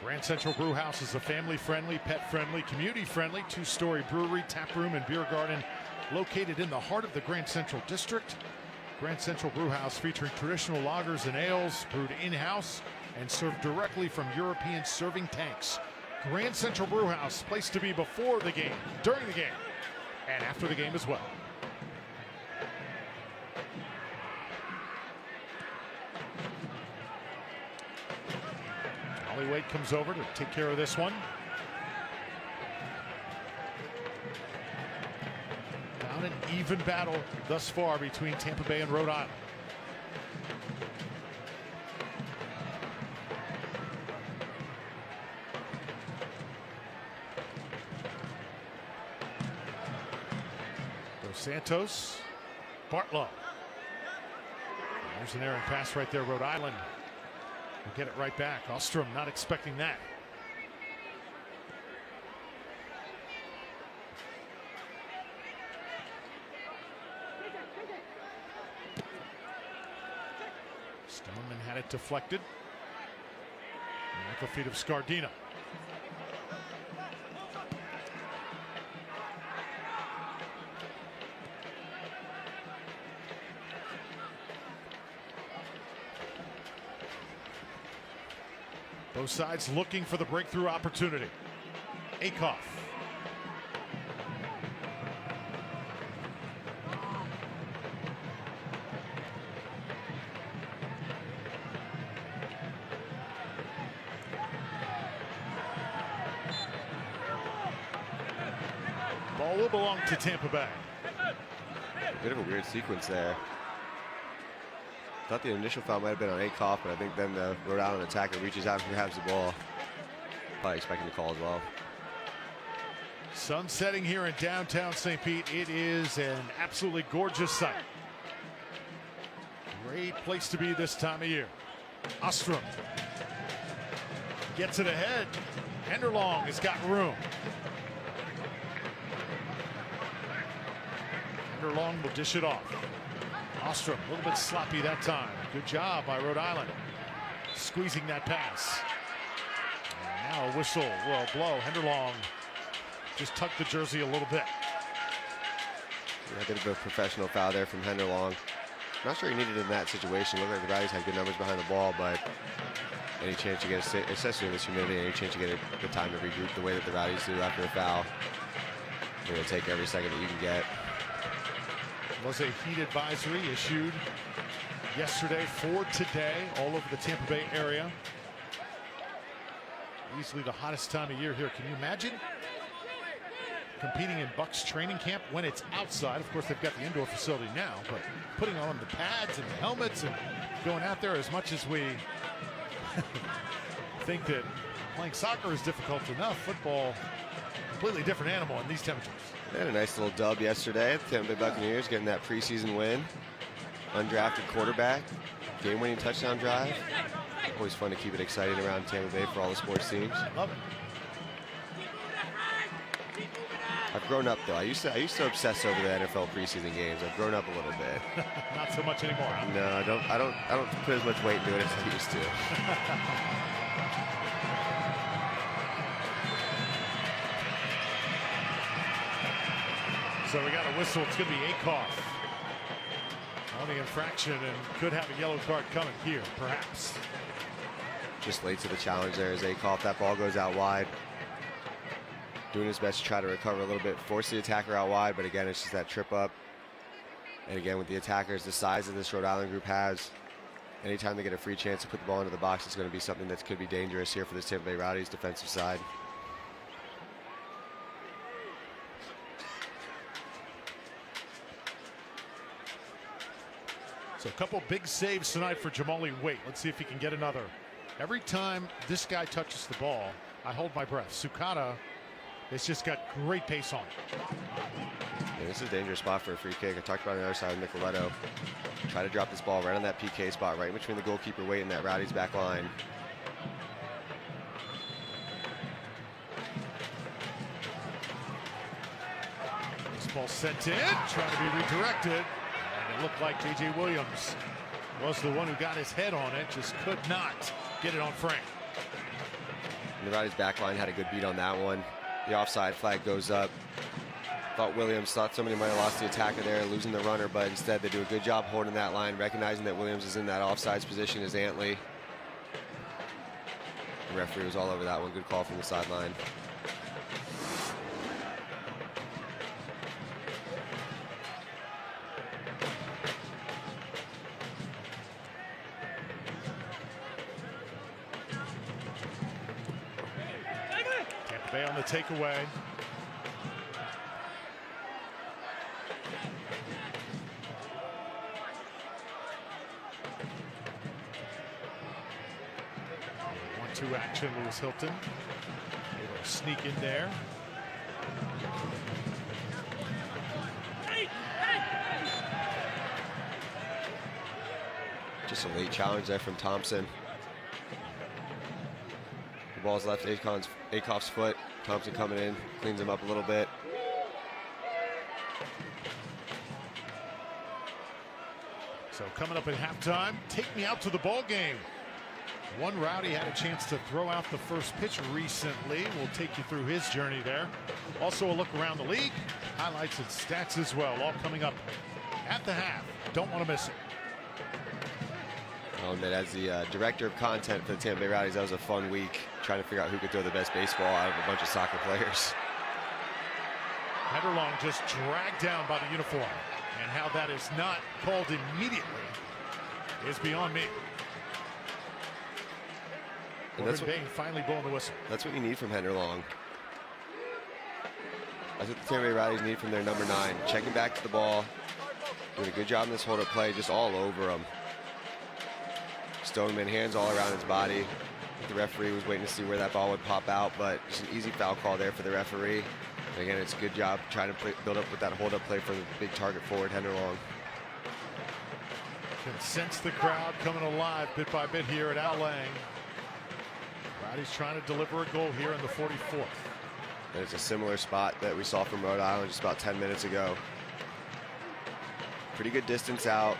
Grand Central Brew House is a family-friendly, pet-friendly, community-friendly, 2-story brewery, tap room, and beer garden located in the heart of the Grand Central District. Grand Central Brew House featuring traditional lagers and ales brewed in-house and served directly from European serving tanks. Grand Central Brew House, place to be before the game, during the game, and after the game as well. Ollie Wade comes over to take care of this one. Down an even battle thus far between Tampa Bay and Rhode Island. Dos Santos, Bartlow. There's an errant pass right there. Rhode Island will get it right back. Ostrom not expecting that. Stoneman had it deflected. At the feet of Scardina. Both sides looking for the breakthrough opportunity. Akoff. Ball will belong to Tampa Bay. Bit of a weird sequence there. Thought the initial foul might have been on Akoff, but I think then the Rhode Island attacker reaches out and grabs the ball. Probably expecting the call as well. Sun setting here in downtown St. Pete. It is an absolutely gorgeous sight. Great place to be this time of year. Ostrom. Gets it ahead. Henderlong has got room. Henderlong will dish it off. Ostrom a little bit sloppy that time. Good job by Rhode Island squeezing that pass. And now a whistle will blow. Henderlong just tucked the jersey a little bit. A bit of a professional foul there from Henderlong. Not sure he needed it in that situation. Looked like the Rowdies had good numbers behind the ball, but any chance you get, especially in this humidity, any chance you get the time to regroup the way that the Rowdies do after a foul, you're going to take every second that you can get. Was a heat advisory issued yesterday for today all over the Tampa Bay area. Easily the hottest time of year here. Can you imagine competing in Bucks training camp when it's outside? Of course, they've got the indoor facility now, but putting on the pads and the helmets and going out there, as much as we think that playing soccer is difficult enough, football, completely different animal in these temperatures. They had a nice little dub yesterday. The Tampa Bay Buccaneers getting that preseason win. Undrafted quarterback, game-winning touchdown drive. Always fun to keep it exciting around Tampa Bay for all the sports teams. Love it. I've grown up though. I used to obsess over the NFL preseason games. I've grown up a little bit. Not so much anymore. Huh? No, I don't put as much weight into it as I used to. So we got a whistle. It's going to be Akoff on the infraction and could have a yellow card coming here, perhaps. Just late to the challenge there is Akoff. That ball goes out wide. Doing his best to try to recover a little bit, force the attacker out wide, but again, it's just that trip up. And again, with the attackers, the size that this Rhode Island group has, anytime they get a free chance to put the ball into the box, it's going to be something that could be dangerous here for this Tampa Bay Rowdies defensive side. So a couple big saves tonight for Jamali Waite. Let's see if he can get another. Every time this guy touches the ball, I hold my breath. Sukata has just got great pace on it. Yeah, this is a dangerous spot for a free kick. I talked about on the other side of Nicoletto. Try to drop this ball right on that PK spot, right between the goalkeeper Waite and that Rowdies back line. This ball sent in, trying to be redirected. And it looked like J.J. Williams was the one who got his head on it, just could not get it on frame. And the Rowdies back line had a good beat on that one. The offside flag goes up. Thought somebody might have lost the attacker there, losing the runner, but instead they do a good job holding that line, recognizing that Williams is in that offsides position as Antley. The referee was all over that one. Good call from the sideline. Tampa Bay on the takeaway. One-two action, Lewis Hilton able to sneak in there. Just a late challenge there from Thompson. The ball's left Akoff's foot. Thompson coming in, cleans him up a little bit. So coming up at halftime, take me out to the ball game. One Rowdy had a chance to throw out the first pitch recently. We'll take you through his journey there. Also a look around the league, highlights and stats as well, all coming up at the half. Don't want to miss it. I'll admit, as the director of content for the Tampa Bay Rowdies, that was a fun week trying to figure out who could throw the best baseball out of a bunch of soccer players. Henderlong just dragged down by the uniform, and how that is not called immediately is beyond me. And that's Bain finally blowing the whistle. That's what you need from Henderlong. That's what the Tampa Bay Rowdies need from their number 9. Checking back to the ball, doing a good job in this hold-up play, just all over him. Stoneman, hands all around his body. The referee was waiting to see where that ball would pop out, but just an easy foul call there for the referee. And again, it's a good job trying to build up with that hold-up play for the big target forward, Henderlong. Can sense the crowd coming alive bit by bit here at Al Lang. Rowdies trying to deliver a goal here in the 44th. And it's a similar spot that we saw from Rhode Island just about 10 minutes ago. Pretty good distance out.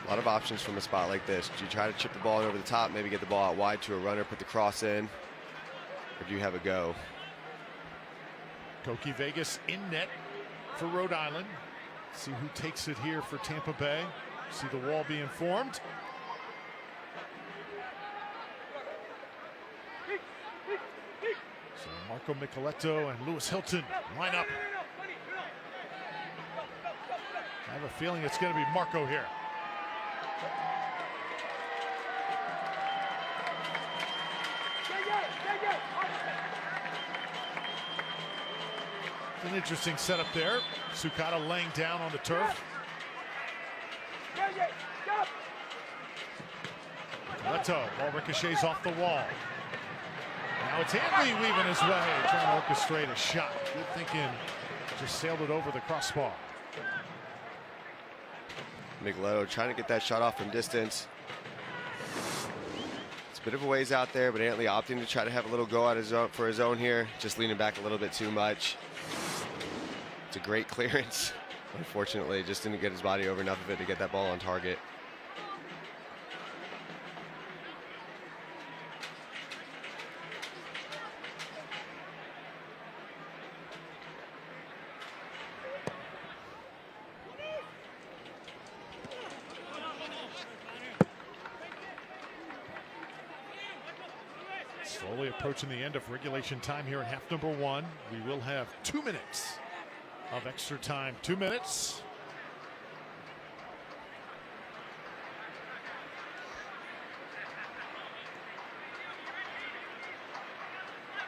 A lot of options from a spot like this. Do you try to chip the ball in over the top, maybe get the ball out wide to a runner, put the cross in, or do you have a go? Koki Vegas in net for Rhode Island. See who takes it here for Tampa Bay. See the wall being formed. So Marco Micheletto and Lewis Hilton line up. I have a feeling it's going to be Marco here. An interesting setup there. Sukata laying down on the turf. Leto, ball ricochets off the wall. Now it's Hanley weaving his way, trying to orchestrate a shot. Good thinking, just sailed it over the crossbar. Micheletto trying to get that shot off from distance. It's a bit of a ways out there, but Antley opting to try to have a little go out for his own here. Just leaning back a little bit too much. It's a great clearance. Unfortunately, just didn't get his body over enough of it to get that ball on target. Slowly approaching the end of regulation time here in half number 1. We will have 2 minutes of extra time. 2 minutes.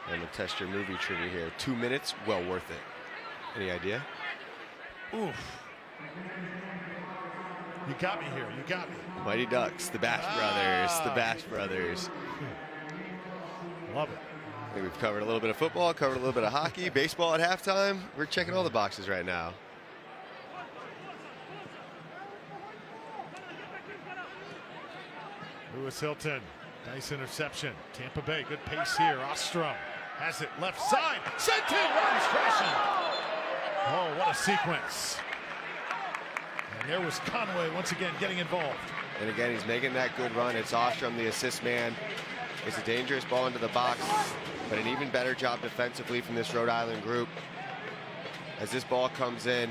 I'm gonna test your movie trivia here. 2 minutes, well worth it. Any idea? Oof. You got me here. You got me. Mighty Ducks, the Bash Brothers, the Bash Brothers. Love it. I think we've covered a little bit of football, covered a little bit of hockey, baseball at halftime. We're checking all the boxes right now. Lewis Hilton, nice interception. Tampa Bay, good pace here. Ostrom has it left side. Sent in, Rowdies crashing. Oh, what a sequence. And there was Conway once again getting involved. And again, he's making that good run. It's Ostrom, the assist man. It's a dangerous ball into the box, but an even better job defensively from this Rhode Island group. As this ball comes in,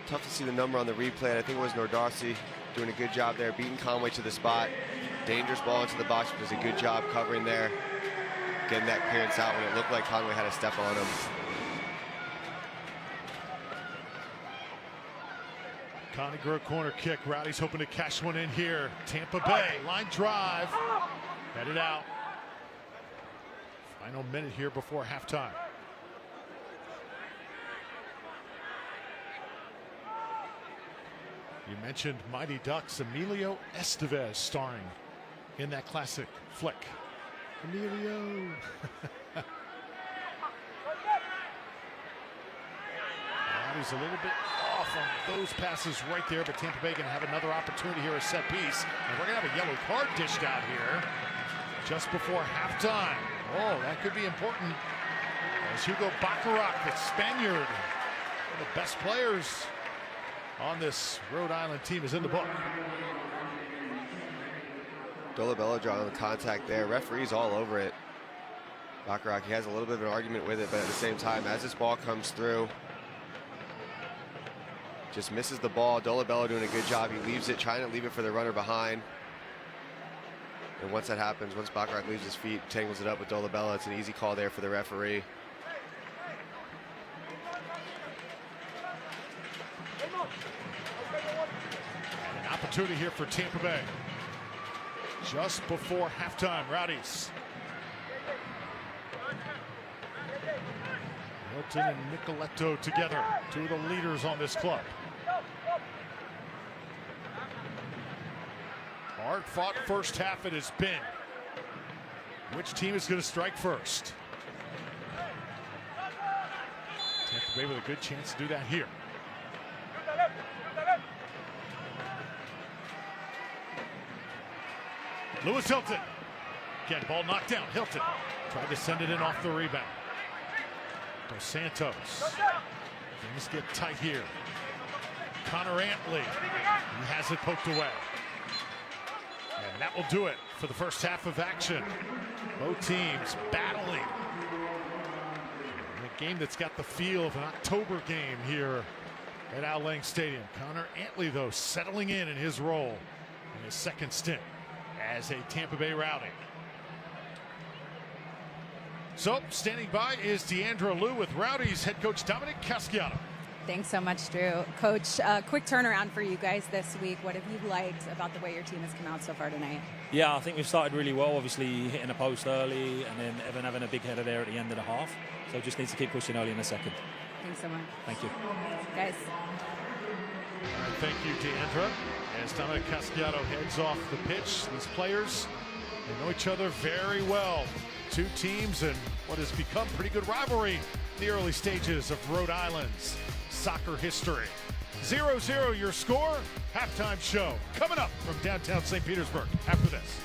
tough to see the number on the replay. I think it was Nordarcy doing a good job there, beating Conway to the spot. Dangerous ball into the box, but does a good job covering there, getting that clearance out when it looked like Conway had a step on him. Conagher corner kick. Rowdies hoping to cash one in here. Tampa Bay line drive. Headed out. Final minute here before halftime. You mentioned Mighty Ducks. Emilio Estevez starring in that classic flick. Emilio. Rowdies a little bit off on those passes right there, but Tampa Bay going to have another opportunity here, a set piece. And we're going to have a yellow card dished out here just before halftime. Oh, that could be important. As Hugo Bacharach, the Spaniard, one of the best players on this Rhode Island team, is in the book. Dolabella drawing the contact there. Referee's all over it. Bacharach, he has a little bit of an argument with it, but at the same time, as this ball comes through, just misses the ball. Dolabella doing a good job. He leaves it, trying to leave it for the runner behind. And once that happens, once Bacharach leaves his feet, tangles it up with Dolabella, it's an easy call there for the referee. An opportunity here for Tampa Bay. Just before halftime, Rowdies. Hilton and Micheletto together, two of the leaders on this club. Hard-fought first half it has been. Which team is going to strike first? Tampa Bay with a good chance to do that here. Lewis Hilton. Again, ball knocked down. Hilton tried to send it in off the rebound. Dos Santos. Things get tight here. Connor Antley. He has it poked away. And that will do it for the first half of action. Both teams battling. A game that's got the feel of an October game here at Al Lang Stadium. Connor Antley, though, settling in his role in his second stint as a Tampa Bay Rowdy. So, standing by is Deandra Liu with Rowdies head coach Dominic Casciano. Thanks so much, Drew. Coach, quick turnaround for you guys this week. What have you liked about the way your team has come out so far tonight? Yeah, I think we've started really well, obviously hitting a post early and then Evan having a big header there at the end of the half. So just needs to keep pushing early in the second. Thanks so much. Thank you. Guys. All right, thank you, Deandra. As Dominic Casciano heads off the pitch, these players, they know each other very well. Two teams and what has become pretty good rivalry in the early stages of Rhode Island's soccer history. 0-0 your score. Halftime show coming up from downtown St. Petersburg after this.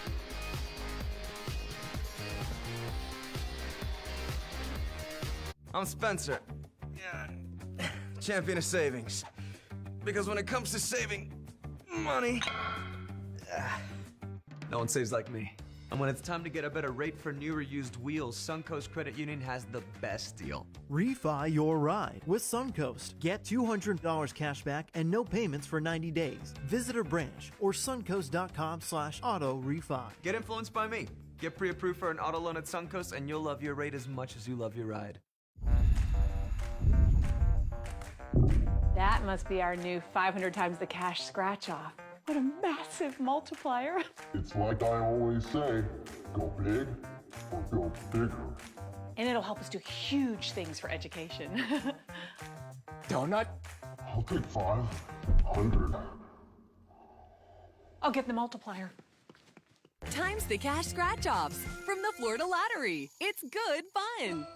I'm Spencer. Yeah. Champion of savings. Because when it comes to saving money, no one saves like me. And when it's time to get a better rate for new or used wheels, Suncoast Credit Union has the best deal. Refi your ride with Suncoast. Get $200 cash back and no payments for 90 days. Visit a branch or suncoast.com/auto refi. Get influenced by me. Get pre-approved for an auto loan at Suncoast and you'll love your rate as much as you love your ride. That must be our new 500 times the cash scratch off. What a massive multiplier. It's like I always say, go big or go bigger. And it'll help us do huge things for education. Donut? I'll take 500. I'll get the multiplier. Times the cash scratch-offs from the Florida Lottery. It's good fun.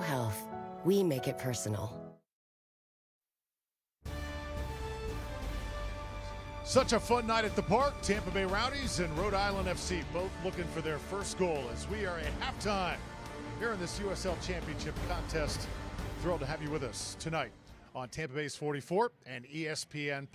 Health. We make it personal. Such a fun night at the park. Tampa Bay Rowdies and Rhode Island FC both looking for their first goal as we are at halftime here in this USL Championship contest. Thrilled to have you with us tonight on Tampa Bay's 44 and ESPN+.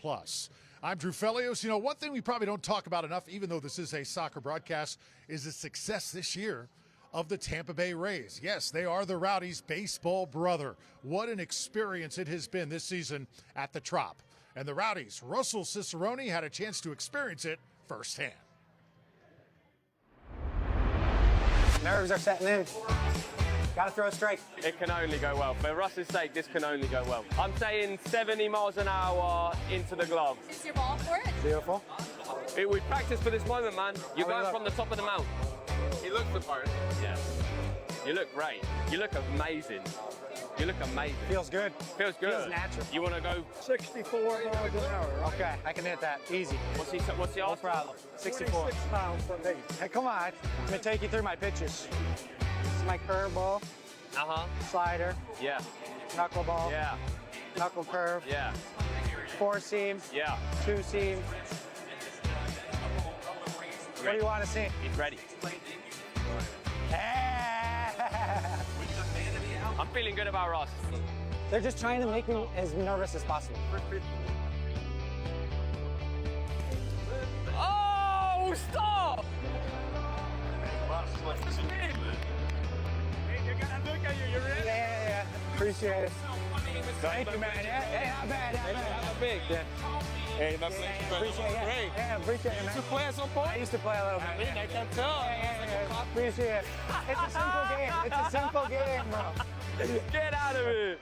I'm Drew Felios. You know, one thing we probably don't talk about enough, even though this is a soccer broadcast, is the success this year of the Tampa Bay Rays. Yes, they are the Rowdies' baseball brother. What an experience it has been this season at the Trop. And the Rowdies, Russell Cicerone, had a chance to experience it firsthand. Nerves are setting in. Gotta throw a strike. It can only go well. For Russ's sake, this can only go well. I'm saying 70 miles an hour into the glove. Is your ball for it? Beautiful. We practiced for this moment, man. You're going from the top of the mountain. He looks the part. Yeah. You look great. You look amazing. You look amazing. Feels good. Feels good. Feels natural. You want to go 64 miles an hour. Okay, I can hit that. Easy. What's the No problem. 64. 26 pounds per day. Hey, come on. I'm going to take you through my pitches. This is my curveball. Slider. Yeah. Knuckleball. Yeah. Knuckle curve. Yeah. Four seam. Yeah. Two seam. What do you want to see? He's ready. I'm feeling good about Ross. They're just trying to make me as nervous as possible. Oh, stop! You ready? Yeah. Appreciate it. Thank you, man. Yeah, not bad. Have a big. Yeah. Hey, Appreciate it. Great. Yeah, appreciate it, man. You play at some point? I used to play a little bit. I can tell. Yeah. Appreciate it. It's a simple game. It's a simple game, bro. Get out of it.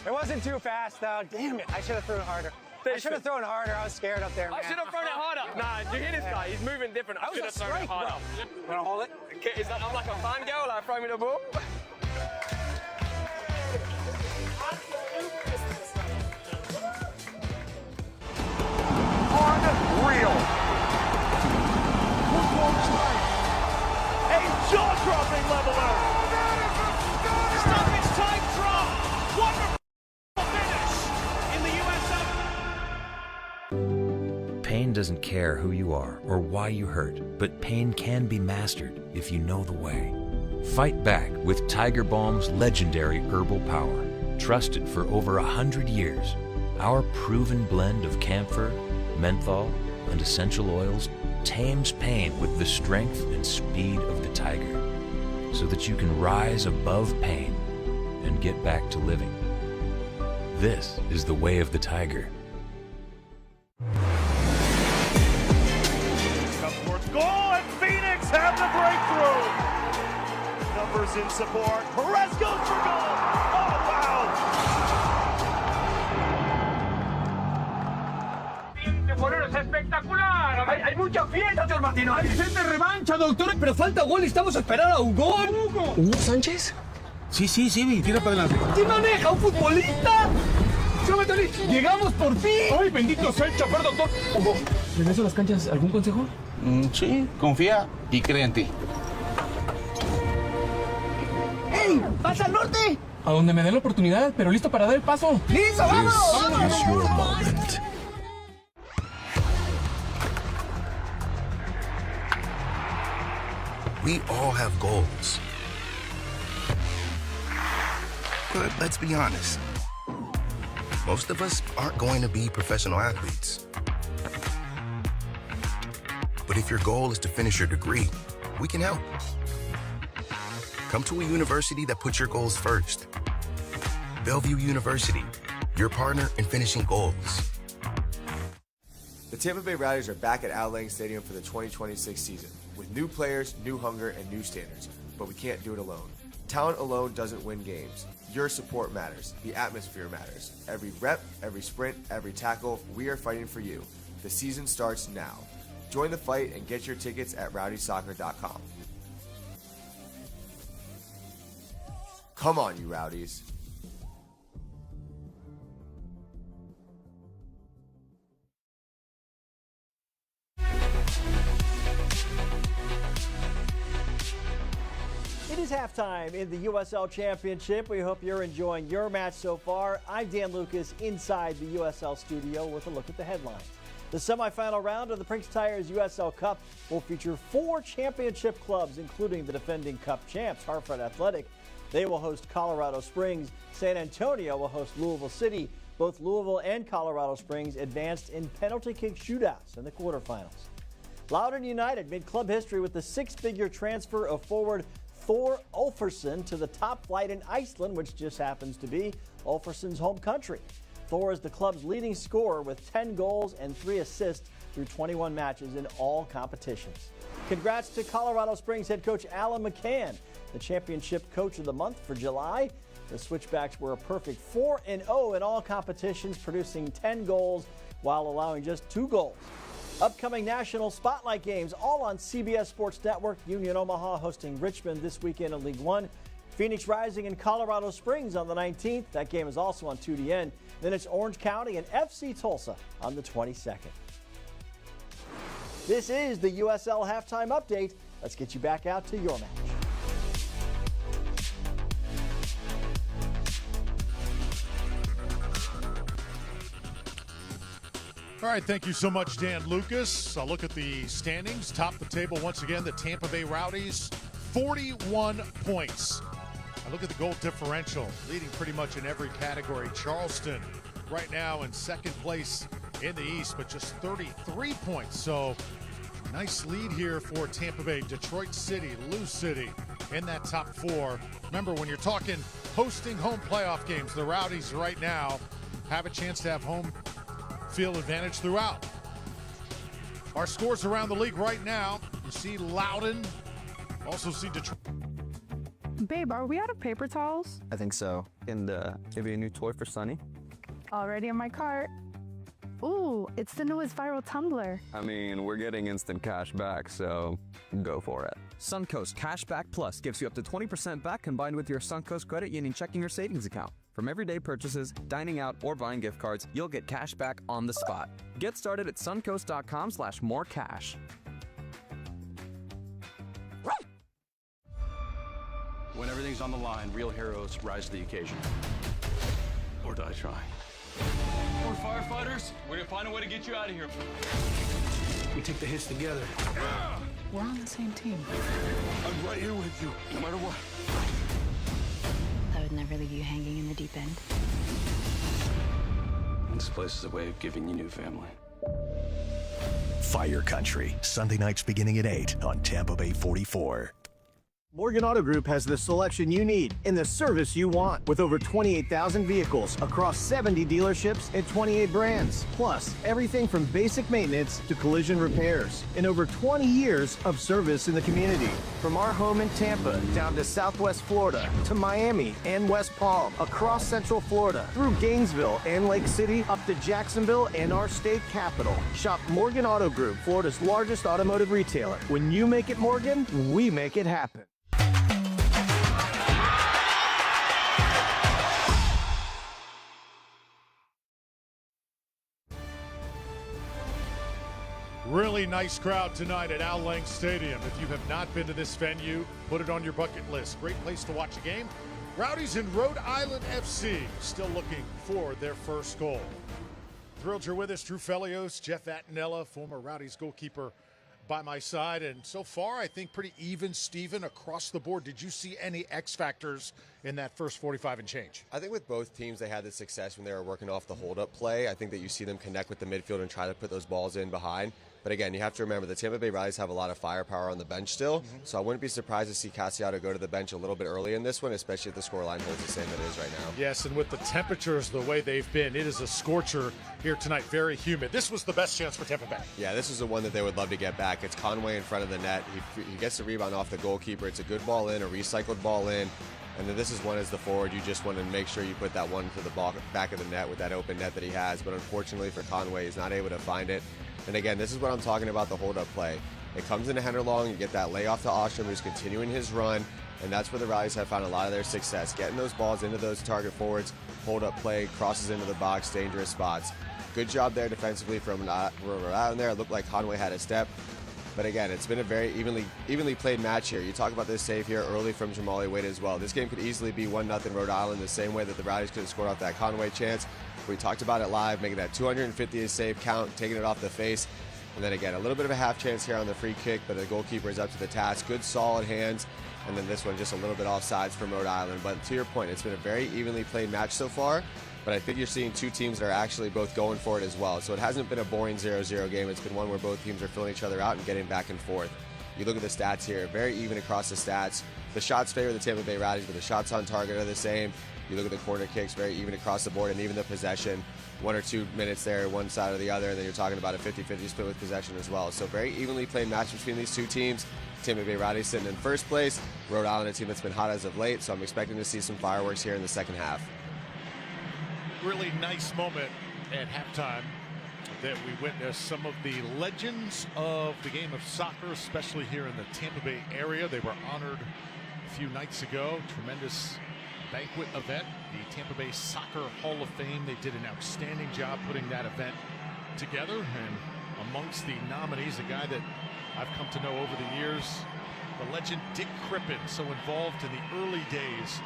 It wasn't too fast, though. Damn it. I should have thrown harder. I should have thrown harder. I was scared up there, man. I should have thrown it harder. Nah, you hear this guy? He's moving different. I should have thrown it harder. Want to hold it? Is that I'm like a fan girl? Like, throw me the ball? Unreal. A jaw-dropping leveler. doesn't care who you are or why you hurt, but pain can be mastered if you know the way. Fight back with Tiger Balm's legendary herbal power. Trusted for over 100 years, our proven blend of camphor, menthol, and essential oils tames pain with the strength and speed of the tiger, so that you can rise above pain and get back to living. This is the way of the tiger. Comes towards goal, and Phoenix have the breakthrough. Numbers in support. Perez goes for goal. Oh, wow. Es espectacular. Hay mucha fiesta, señor Martino. Hay gente revancha, doctor. Pero falta gol. Estamos a esperar a Hugo. ¿Hugo Sánchez? Sí, tira para adelante. ¿Quién maneja? ¿Un futbolista? ¡Llegamos por fin! ¡Ay, bendito sea el chofer, doctor! Hugo, ¿regreso a las canchas? ¿Algún consejo? Sí, confía y cree en ti. ¡Ey! ¡Vas al norte! A donde me dé la oportunidad, pero listo para dar el paso. ¡Listo, vamos! This is your moment. We all have goals. But let's be honest. Most of us aren't going to be professional athletes. But if your goal is to finish your degree, we can help. Come to a university that puts your goals first. Bellevue University, your partner in finishing goals. The Tampa Bay Rowdies are back at Al Lang Stadium for the 2026 season, with new players, new hunger, and new standards. But we can't do it alone. Talent alone doesn't win games. Your support matters. The atmosphere matters. Every rep, every sprint, every tackle, we are fighting for you. The season starts now. Join the fight and get your tickets at rowdysoccer.com. Come on, you Rowdies. It is halftime in the USL Championship. We hope you're enjoying your match so far. I'm Dan Lucas inside the USL studio with a look at the headlines. The semifinal round of the Prince Tires USL Cup will feature 4 championship clubs, including the defending Cup champs, Hartford Athletic. They will host Colorado Springs. San Antonio will host Louisville City. Both Louisville and Colorado Springs advanced in penalty kick shootouts in the quarterfinals. Loudoun United made club history with the 6-figure transfer of forward Thor Ulfarsson to the top flight in Iceland, which just happens to be Ulfarsson's home country. Thor is the club's leading scorer with 10 goals and 3 assists through 21 matches in all competitions. Congrats to Colorado Springs head coach Alan McCann, the championship coach of the month for July. The Switchbacks were a perfect 4-0 in all competitions, producing 10 goals while allowing just 2 goals. Upcoming national spotlight games, all on CBS Sports Network. Union Omaha hosting Richmond this weekend in League One. Phoenix Rising in Colorado Springs on the 19th. That game is also on 2DN. Then it's Orange County and FC Tulsa on the 22nd. This is the USL Halftime Update. Let's get you back out to your match. All right, thank you so much, Dan Lucas. I'll look at the standings. Top of the table once again, the Tampa Bay Rowdies, 41 points. I look at the goal differential, leading pretty much in every category. Charleston right now in second place in the East, but just 33 points. So nice lead here for Tampa Bay. Detroit City, Lou City in that top 4. Remember, when you're talking hosting home playoff games, the Rowdies right now have a chance to have home field advantage throughout. Our scores around the league right now, you see Loudoun, also see Detroit. Babe, are we out of paper towels? I think so. And maybe a new toy for Sunny. Already in my cart. Ooh, it's the newest viral tumbler. I mean, we're getting instant cash back, so go for it. Suncoast Cashback Plus gives you up to 20% back combined with your Suncoast credit union checking or savings account. From everyday purchases, dining out, or buying gift cards, you'll get cash back on the spot. Get started at suncoast.com/morecash. When everything's on the line, real heroes rise to the occasion. Or die trying. We're firefighters. We're gonna find a way to get you out of here. We take the hits together. We're on the same team. I'm right here with you, no matter what. I would never leave you hanging in the deep end. This place is a way of giving you new family. Fire Country, Sunday nights beginning at 8 on Tampa Bay 44. Morgan Auto Group has the selection you need and the service you want with over 28,000 vehicles across 70 dealerships and 28 brands. Plus, everything from basic maintenance to collision repairs and over 20 years of service in the community. From our home in Tampa down to Southwest Florida to Miami and West Palm, across Central Florida, through Gainesville and Lake City, up to Jacksonville and our state capital. Shop Morgan Auto Group, Florida's largest automotive retailer. When you make it Morgan, we make it happen. Really nice crowd tonight at Al Lang Stadium. If you have not been to this venue, put it on your bucket list. Great place to watch a game. Rowdies and Rhode Island FC still looking for their first goal. Thrilled you're with us. Drew Felios, Jeff Attinella, former Rowdies goalkeeper by my side. And so far, I think pretty even, Steven, across the board. Did you see any X factors in that first 45 and change? I think with both teams, they had the success when they were working off the hold-up play. I think that you see them connect with the midfield and try to put those balls in behind. But again, you have to remember the Tampa Bay Rowdies have a lot of firepower on the bench still, so I wouldn't be surprised to see Casiato go to the bench a little bit early in this one, especially if the scoreline holds the same it is right now. Yes, and with the temperatures the way they've been, it is a scorcher here tonight, very humid. This was the best chance for Tampa Bay. Yeah, this is the one that they would love to get back. It's Conway in front of the net. He gets the rebound off the goalkeeper. It's a good ball in, a recycled ball in. And then this is one as the forward. You just want to make sure you put that one to the back of the net with that open net that he has. But unfortunately for Conway, he's not able to find it. And again, this is what I'm talking about, the hold-up play. It comes into Henderlong, you get that layoff to Ostrom, who's continuing his run, and that's where the Rowdies have found a lot of their success, getting those balls into those target forwards, hold-up play, crosses into the box, dangerous spots. Good job there defensively from around there. It looked like Conway had a step. But again, it's been a very evenly played match here. You talk about this save here early from Jamali Wade as well. This game could easily be 1-0 Rhode Island, the same way that the Rowdies could have scored off that Conway chance. We talked about it live, making that 250th save count, taking it off the face. And then again, a little bit of a half chance here on the free kick, but the goalkeeper is up to the task. Good, solid hands. And then this one just a little bit offsides from Rhode Island. But to your point, it's been a very evenly played match so far. But I think you're seeing two teams that are actually both going for it as well. So it hasn't been a boring 0-0 game. It's been one where both teams are filling each other out and getting back and forth. You look at the stats here, very even across the stats. The shots favor the Tampa Bay Rowdies, but the shots on target are the same. You look at the corner kicks, very even across the board, and even the possession. 1 or 2 minutes there, one side or the other, and then you're talking about a 50-50 split with possession as well. So very evenly played match between these two teams. Tampa Bay Rowdies sitting in first place. Rhode Island, a team that's been hot as of late, so I'm expecting to see some fireworks here in the second half. Really nice moment at halftime that we witnessed some of the legends of the game of soccer, especially here in the Tampa Bay area. They were honored a few nights ago. Tremendous banquet event, the Tampa Bay Soccer Hall of Fame. They did an outstanding job putting that event together, and amongst the nominees, a guy that I've come to know over the years, the legend Dick Crippen, so involved in the early days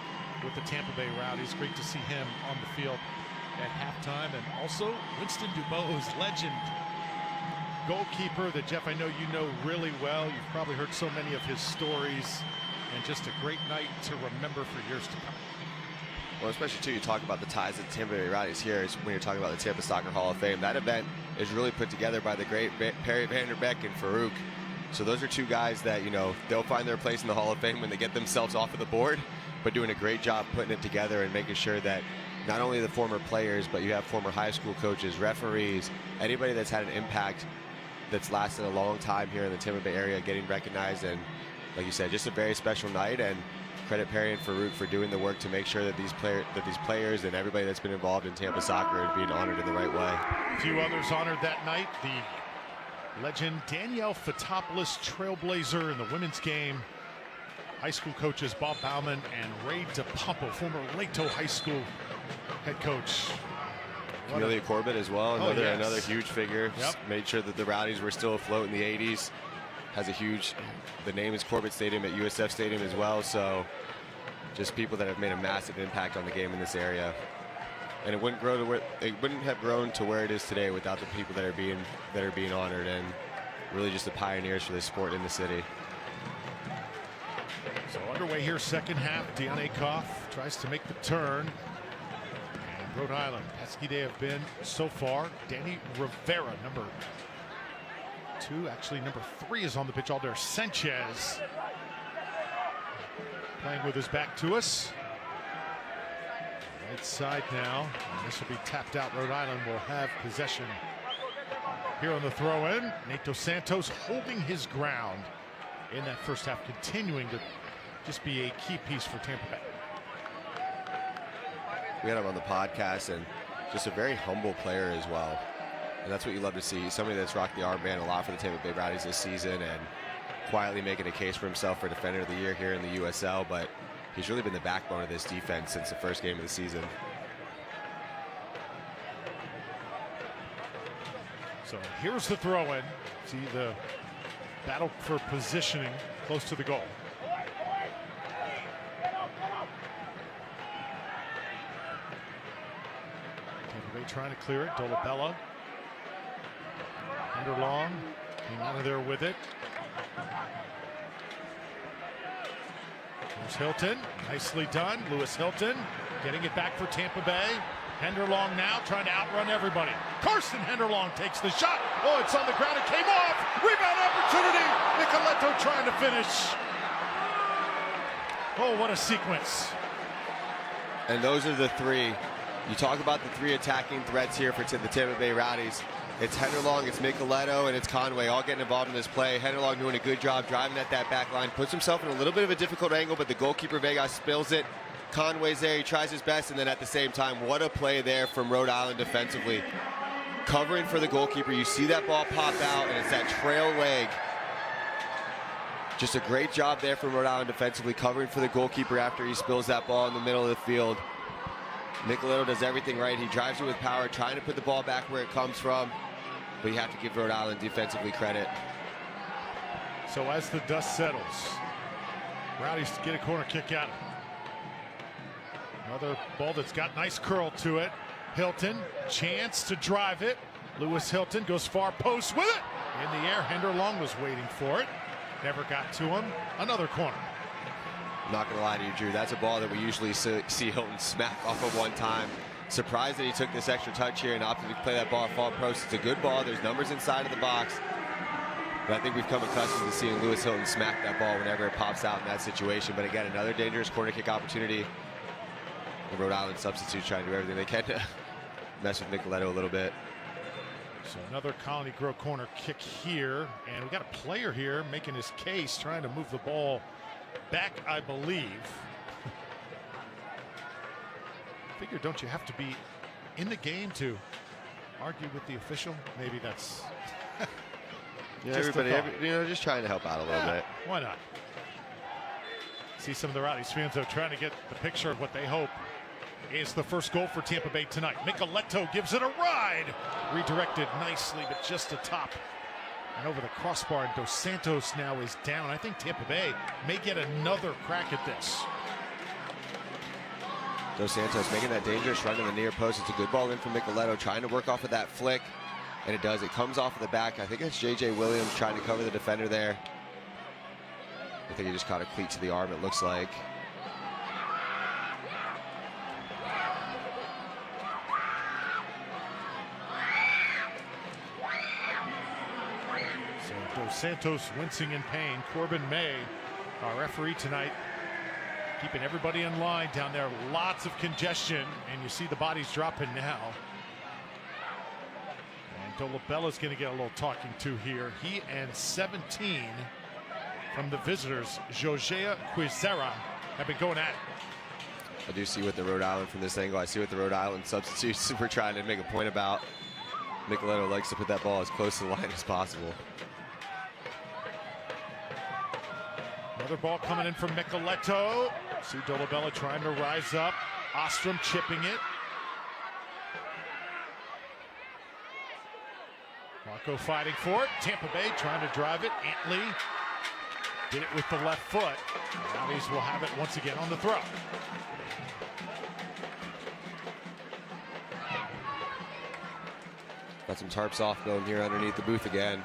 with the Tampa Bay Rowdies. Great to see him on the field at halftime. And also Winston Dubois, legend goalkeeper that, Jeff, I know you know really well. You've probably heard so many of his stories, and just a great night to remember for years to come. Well, especially too, you talk about the ties of the Tampa Bay Rowdies here is when you're talking about the Tampa Soccer Hall of Fame. That event is really put together by the great Perry Vanderbeek and Farouk. So those are two guys that, you know, they'll find their place in the Hall of Fame when they get themselves off of the board, but doing a great job putting it together and making sure that not only the former players, but you have former high school coaches, referees, anybody that's had an impact that's lasted a long time here in the Tampa Bay area getting recognized. And like you said, just a very special night, and credit Perry and Farouk for doing the work to make sure that these players and everybody that's been involved in Tampa soccer is being honored in the right way. A few others honored that night. The legend Danielle Fotopoulos, trailblazer in the women's game. High school coaches Bob Bauman and Ray DePompo, former Lato High School head coach. Amelia Corbett as well, another huge figure. Yep. Made sure that the Rowdies were still afloat in the 80s. Has a huge, the name is Corbett Stadium at USF Stadium as well. So just people that have made a massive impact on the game in this area. And it wouldn't have grown to where it is today without the people that are being honored. And really just the pioneers for this sport in the city. So underway here, second half. Deanne Koff tries to make the turn. And Rhode Island, pesky they have been so far. Danny Rivera, number 2, actually number 3 is on the pitch. Alder Sanchez playing with his back to us. Right side now. And this will be tapped out. Rhode Island will have possession here on the throw-in. Nate Dos Santos holding his ground in that first half, continuing to just be a key piece for Tampa Bay. We had him on the podcast, and just a very humble player as well. And that's what you love to see. Somebody that's rocked the armband a lot for the Tampa Bay Rowdies this season and quietly making a case for himself for Defender of the Year here in the USL. But he's really been the backbone of this defense since the first game of the season. So here's the throw-in. See the battle for positioning close to the goal. Tampa Bay trying to clear it. Dolabella. Underlong came out of there with it. There's Hilton. Nicely done. Lewis Hilton getting it back for Tampa Bay. Henderlong now trying to outrun everybody. Carson Henderlong takes the shot. Oh, it's on the ground. It came off. Rebound opportunity. Nicoletto trying to finish. Oh, what a sequence. And those are the 3. You talk about the 3 attacking threats here for the Tampa Bay Rowdies. It's Henderlong, it's Nicoletto, and it's Conway all getting involved in this play. Henderlong doing a good job driving at that back line. Puts himself in a little bit of a difficult angle, but the goalkeeper Vegas spills it. Conway's there, he tries his best, and then at the same time, what a play there from Rhode Island defensively. Covering for the goalkeeper, you see that ball pop out, and it's that trail leg. Just a great job there from Rhode Island defensively, covering for the goalkeeper after he spills that ball in the middle of the field. Nicoletto does everything right. He drives it with power, trying to put the ball back where it comes from, but you have to give Rhode Island defensively credit. So as the dust settles, Rowdies get a corner kick out. Another ball that's got nice curl to it. Hilton, chance to drive it. Lewis Hilton goes far post with it. In the air, Henderlong was waiting for it. Never got to him. Another corner. I'm not going to lie to you, Drew. That's a ball that we usually see Hilton smack off of one time. Surprised that he took this extra touch here and opted to play that ball at far post. It's a good ball. There's numbers inside of the box. But I think we've come accustomed to seeing Lewis Hilton smack that ball whenever it pops out in that situation. But again, another dangerous corner kick opportunity. The Rhode Island substitutes trying to do everything they can to mess with Nicoletto a little bit. So another Colony Grow corner kick here. And we got a player here making his case, trying to move the ball back, I believe. Figure, don't you have to be in the game to argue with the official? Maybe that's yeah, everybody, just trying to help out a little bit. Why not? See some of the Rowdies fans though trying to get the picture of what they hope is the first goal for Tampa Bay tonight. Nicoletto gives it a ride. Redirected nicely, but just a top and over the crossbar. And Dos Santos now is down. I think Tampa Bay may get another crack at this. Dos Santos making that dangerous run to the near post. It's a good ball in from Nicoletto, trying to work off of that flick. And it does. It comes off of the back. I think it's J.J. Williams trying to cover the defender there. I think he just caught a cleat to the arm, it looks like. So Dos Santos wincing in pain. Corbin May, our referee tonight, keeping everybody in line down there. Lots of congestion, and you see the bodies dropping now. And Dolabella's going to get a little talking to here. He and 17 from the visitors, Josea Quizera, have been going at it. I do see what the Rhode Island from this angle. I see what the Rhode Island substitutes we're trying to make a point about. Nicoletto likes to put that ball as close to the line as possible. Another ball coming in from Nicoletto. See Dolabella trying to rise up. Ostrom chipping it. Marco fighting for it. Tampa Bay trying to drive it. Antley did it with the left foot. Rowdies will have it once again on the throw. Got some tarps off going here underneath the booth again.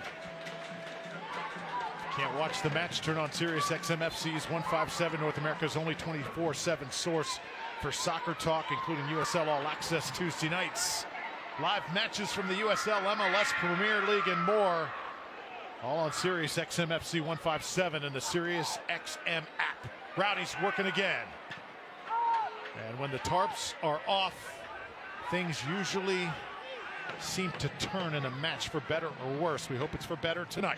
Can't watch the match? Turn on Sirius XM-FC's 157, North America's only 24/7 source for soccer talk, including USL All Access Tuesday nights. Live matches from the USL, MLS, Premier League, and more. All on Sirius XM-FC 157 and the Sirius XM app. Rowdies working again. And when the tarps are off, things usually seem to turn in a match for better or worse. We hope it's for better tonight.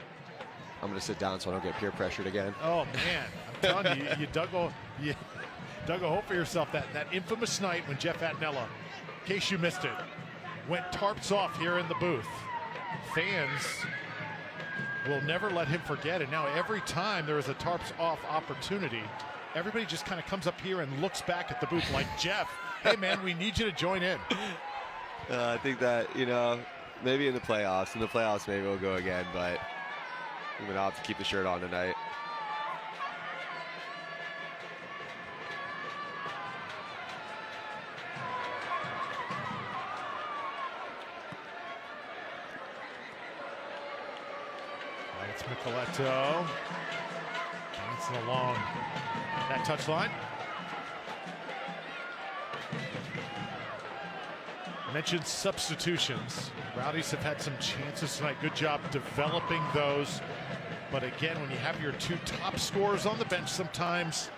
I'm going to sit down so I don't get peer pressured again. Oh, man. I'm telling you, you dug a hole for yourself. That infamous night when Jeff Atnella, in case you missed it, went tarps off here in the booth. Fans will never let him forget it. Now, every time there is a tarps off opportunity, everybody just kind of comes up here and looks back at the booth like, Jeff, hey, man, we need you to join in. I think that, maybe in the playoffs. In the playoffs, maybe we'll go again, but I'm going to have to keep the shirt on tonight. It's Micheletto dancing along that touchline. Mentioned substitutions. Rowdies have had some chances tonight. Good job developing those. But again, when you have your two top scorers on the bench, sometimes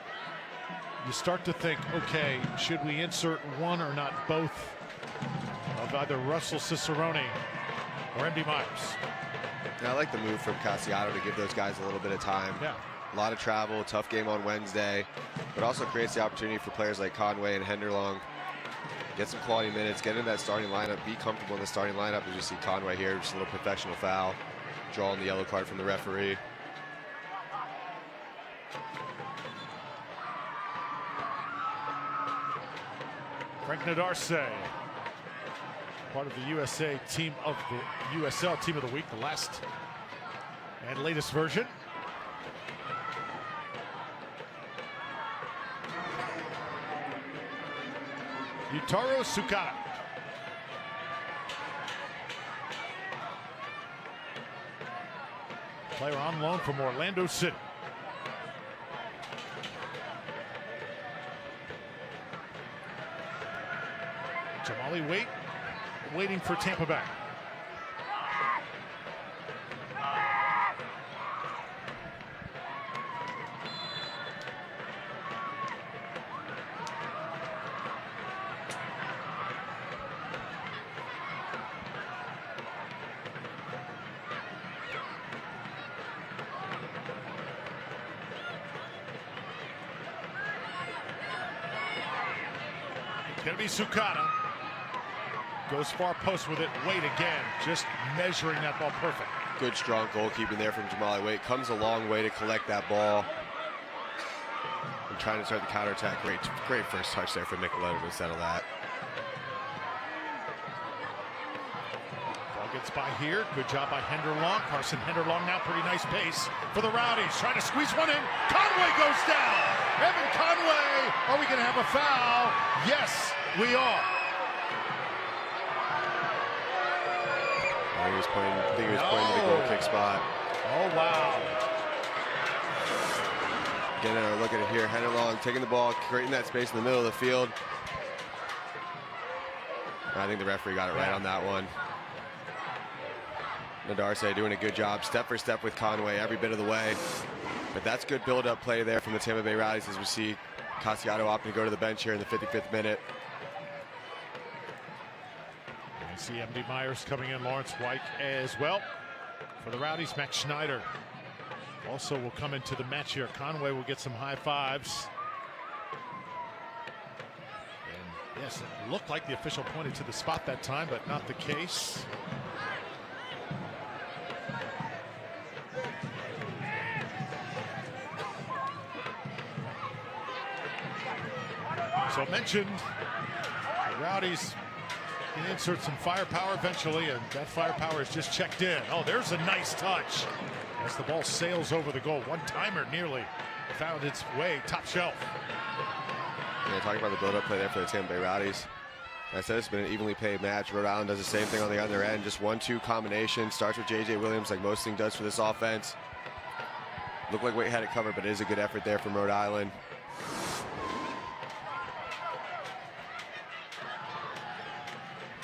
you start to think, okay, should we insert one or not both of either Russell Cicerone or MD Myers? I like the move from Cassiano to give those guys a little bit of time. Yeah. A lot of travel, tough game on Wednesday, but also creates the opportunity for players like Conway and Henderlong. Get some quality minutes, get in that starting lineup, be comfortable in the starting lineup. As you see Conway here, just a little professional foul, drawing the yellow card from the referee. Frank Nadarce, part of the USA team of the USL Team of the Week, the last and latest version. Yutaro Sukata. Player on loan from Orlando City. Jamali waiting for Tampa Bay. Gonna be Sukata. Goes far post with it. Wade again, just measuring that ball perfect. Good strong goalkeeping there from Jamali Wade. Comes a long way to collect that ball. And trying to start the counterattack. Great first touch there for Micheletto to settle that. Ball gets by here. Good job by Henderlong. Carson Henderlong now pretty nice pace for the Rowdies. Trying to squeeze one in. Conway goes down. Evan Conway. Are we going to have a foul? Yes, we are. I think he was pointing to the goal kick spot. Oh, wow. Again, a look at it here. Henderlong taking the ball, creating that space in the middle of the field. I think the referee got it right on that one. Nadarce doing a good job, step for step with Conway every bit of the way. But that's good build-up play there from the Tampa Bay Rowdies as we see Cassiano opting to go to the bench here in the 55th minute. You see MD Myers coming in, Lawrence White as well. For the Rowdies, Max Schneider also will come into the match here. Conway will get some high fives. And yes, it looked like the official pointed to the spot that time, but not the case. So mentioned, the Rowdies can insert some firepower eventually, and that firepower is just checked in. Oh, there's a nice touch as the ball sails over the goal. One-timer nearly found its way top shelf. Yeah, talking about the build-up play there for the Tampa Bay Rowdies. I said it's been an evenly played match. Rhode Island does the same thing on the other end. Just 1-2 combination. Starts with J.J. Williams like most things does for this offense. Looked like Wade had it covered, but it is a good effort there from Rhode Island.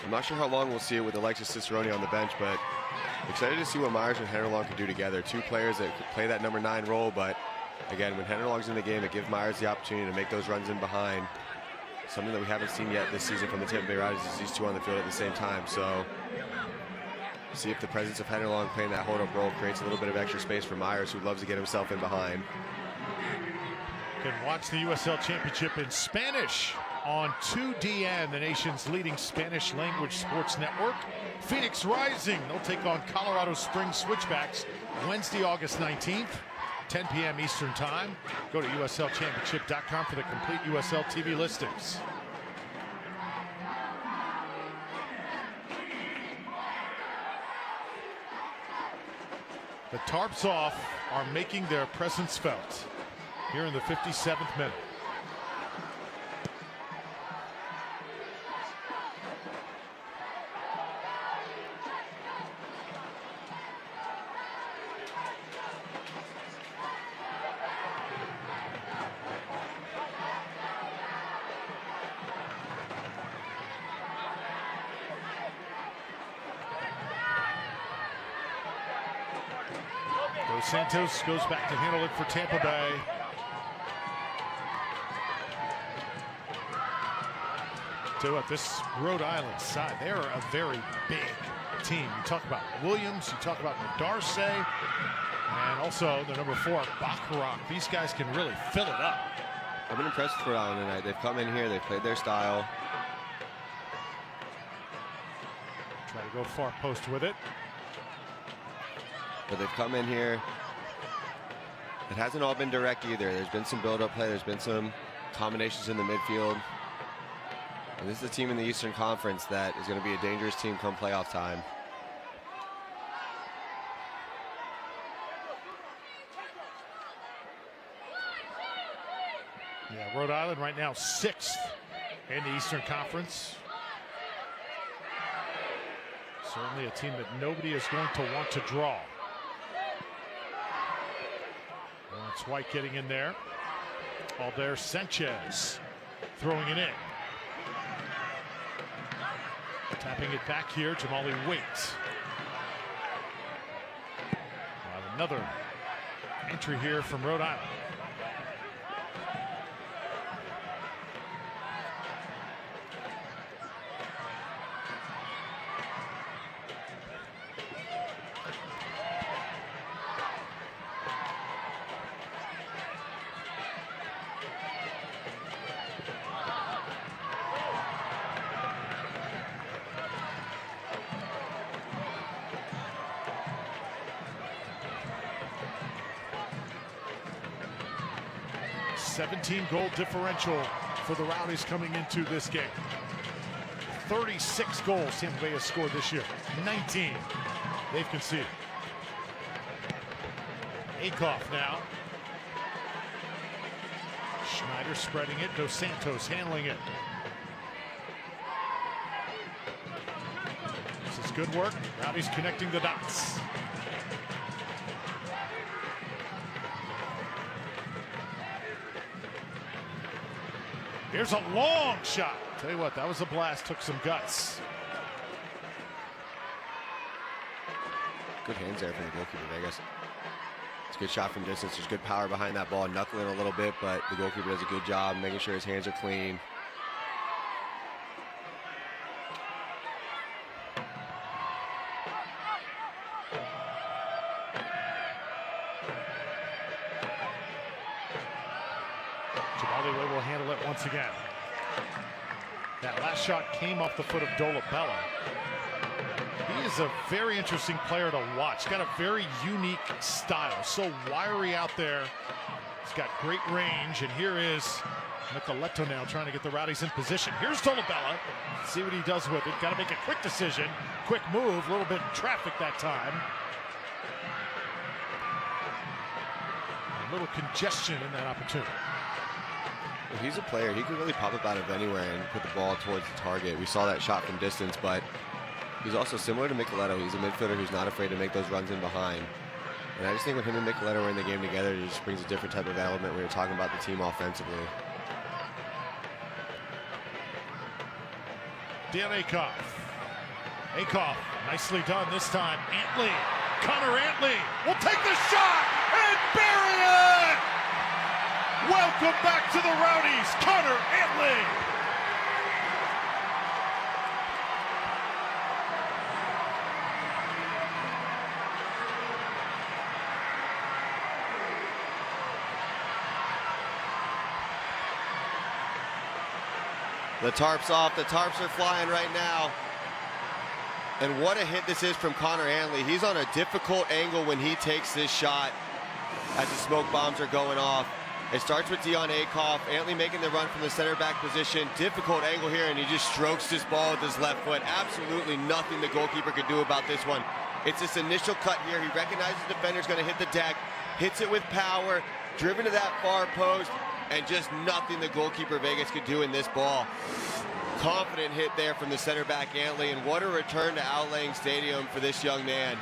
I'm not sure how long we'll see it with Alexis Cicerone on the bench, but excited to see what Myers and Henderlong can do together. Two players that could play that number 9 role, but again, when Henderlong's in the game, it gives Myers the opportunity to make those runs in behind. Something that we haven't seen yet this season from the Tampa Bay Rowdies is these two on the field at the same time. So see if the presence of Henderlong playing that hold-up role creates a little bit of extra space for Myers, who loves to get himself in behind. You can watch the USL Championship in Spanish on 2DN, the nation's leading Spanish language sports network. Phoenix Rising, they'll take on Colorado Springs Switchbacks Wednesday, August 19th, 10 p.m. Eastern Time. Go to USLChampionship.com for the complete USL TV listings. The Tarps off are making their presence felt here in the 57th minute. Dos Santos goes back to handle it for Tampa Bay. To what this Rhode Island side, they're a very big team. You talk about Williams, you talk about Darce, and also the number 4, Baccarat. These guys can really fill it up. I've been impressed with Rhode Island tonight. They've come in here, they've played their style. Try to go far post with it. But they've come in here. It hasn't all been direct either. There's been some build-up play. There's been some combinations in the midfield. And this is a team in the Eastern Conference that is going to be a dangerous team come playoff time. Yeah, Rhode Island right now 6th in the Eastern Conference. Certainly a team that nobody is going to want to draw. It's White getting in there. Alder Sanchez throwing it in. Tapping it back here, Jamali Waite. Another entry here from Rhode Island. Goal differential for the Rowdies coming into this game. 36 goals Tampa Bay has scored this year. 19 they've conceded. Akoff now. Schneider spreading it. Dos Santos handling it. This is good work. Rowdies connecting the dots. Here's a long shot. Tell you what, that was a blast. Took some guts. Good hands there from the goalkeeper, Vegas. It's a good shot from distance. There's good power behind that ball, knuckling a little bit, but the goalkeeper does a good job making sure his hands are clean. Once again. That last shot came off the foot of Dolabella. He is a very interesting player to watch. Got a very unique style. So wiry out there. He's got great range. And here is Nicoletto now trying to get the Rowdies in position. Here's Dolabella. See what he does with it. Got to make a quick decision. Quick move. A little bit of traffic that time. A little congestion in that opportunity. If he's a player, he can really pop up out of anywhere and put the ball towards the target. We saw that shot from distance, but he's also similar to Nicoletto. He's a midfielder who's not afraid to make those runs in behind. And I just think when him and Nicoletta were in the game together, it just brings a different type of element. We were talking about the team offensively. Dan Akoff. Akoff, nicely done this time. Antley, Connor Antley will take the shot and bury it! Welcome back to the Rowdies, Connor Antley! The tarp's off. The tarps are flying right now. And what a hit this is from Connor Antley. He's on a difficult angle when he takes this shot as the smoke bombs are going off. It starts with Dion Akoff. Antley making the run from the center back position. Difficult angle here, and he just strokes this ball with his left foot. Absolutely nothing the goalkeeper could do about this one. It's this initial cut here. He recognizes the defender's going to hit the deck, hits it with power, driven to that far post, and just nothing the goalkeeper Vegas could do in this ball. Confident hit there from the center back Antley, and what a return to Al Lang Stadium for this young man.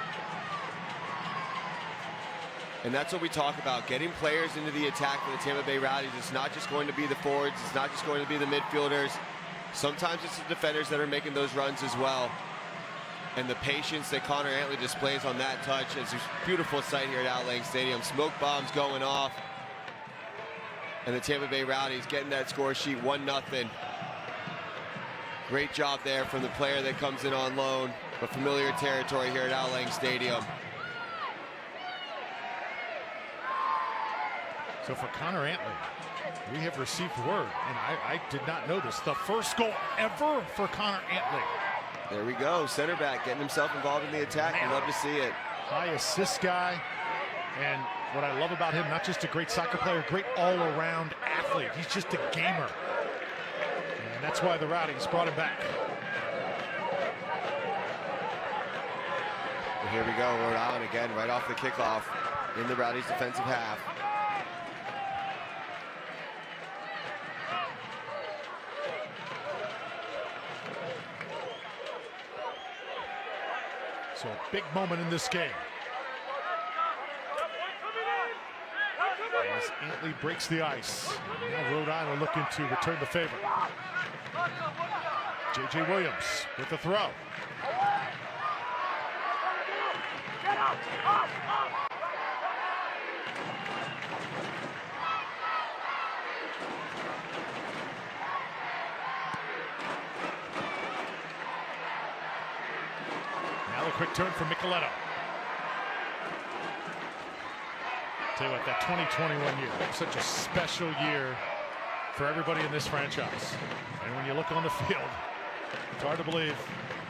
And that's what we talk about, getting players into the attack for the Tampa Bay Rowdies. It's not just going to be the forwards, it's not just going to be the midfielders. Sometimes it's the defenders that are making those runs as well. And the patience that Connor Antley displays on that touch is a beautiful sight here at Al Lang Stadium. Smoke bombs going off. And the Tampa Bay Rowdies getting that score sheet 1-0. Great job there from the player that comes in on loan, but familiar territory here at Al Lang Stadium. So for Connor Antley, we have received word, and I did not know this, the first goal ever for Connor Antley. There we go, center back getting himself involved in the attack. You love to see it. High assist guy, and what I love about him, not just a great soccer player, great all-around athlete. He's just a gamer. And that's why the Rowdies brought him back. And here we go, Rhode Island again, right off the kickoff in the Rowdies defensive half. So a big moment in this game. As Antley breaks the ice. Now Rhode Island looking to return the favor. J.J. Williams with the throw. Now a quick turn from Nicoletta. Tell you what, that 2021 year, such a special year for everybody in this franchise. And when you look on the field, it's hard to believe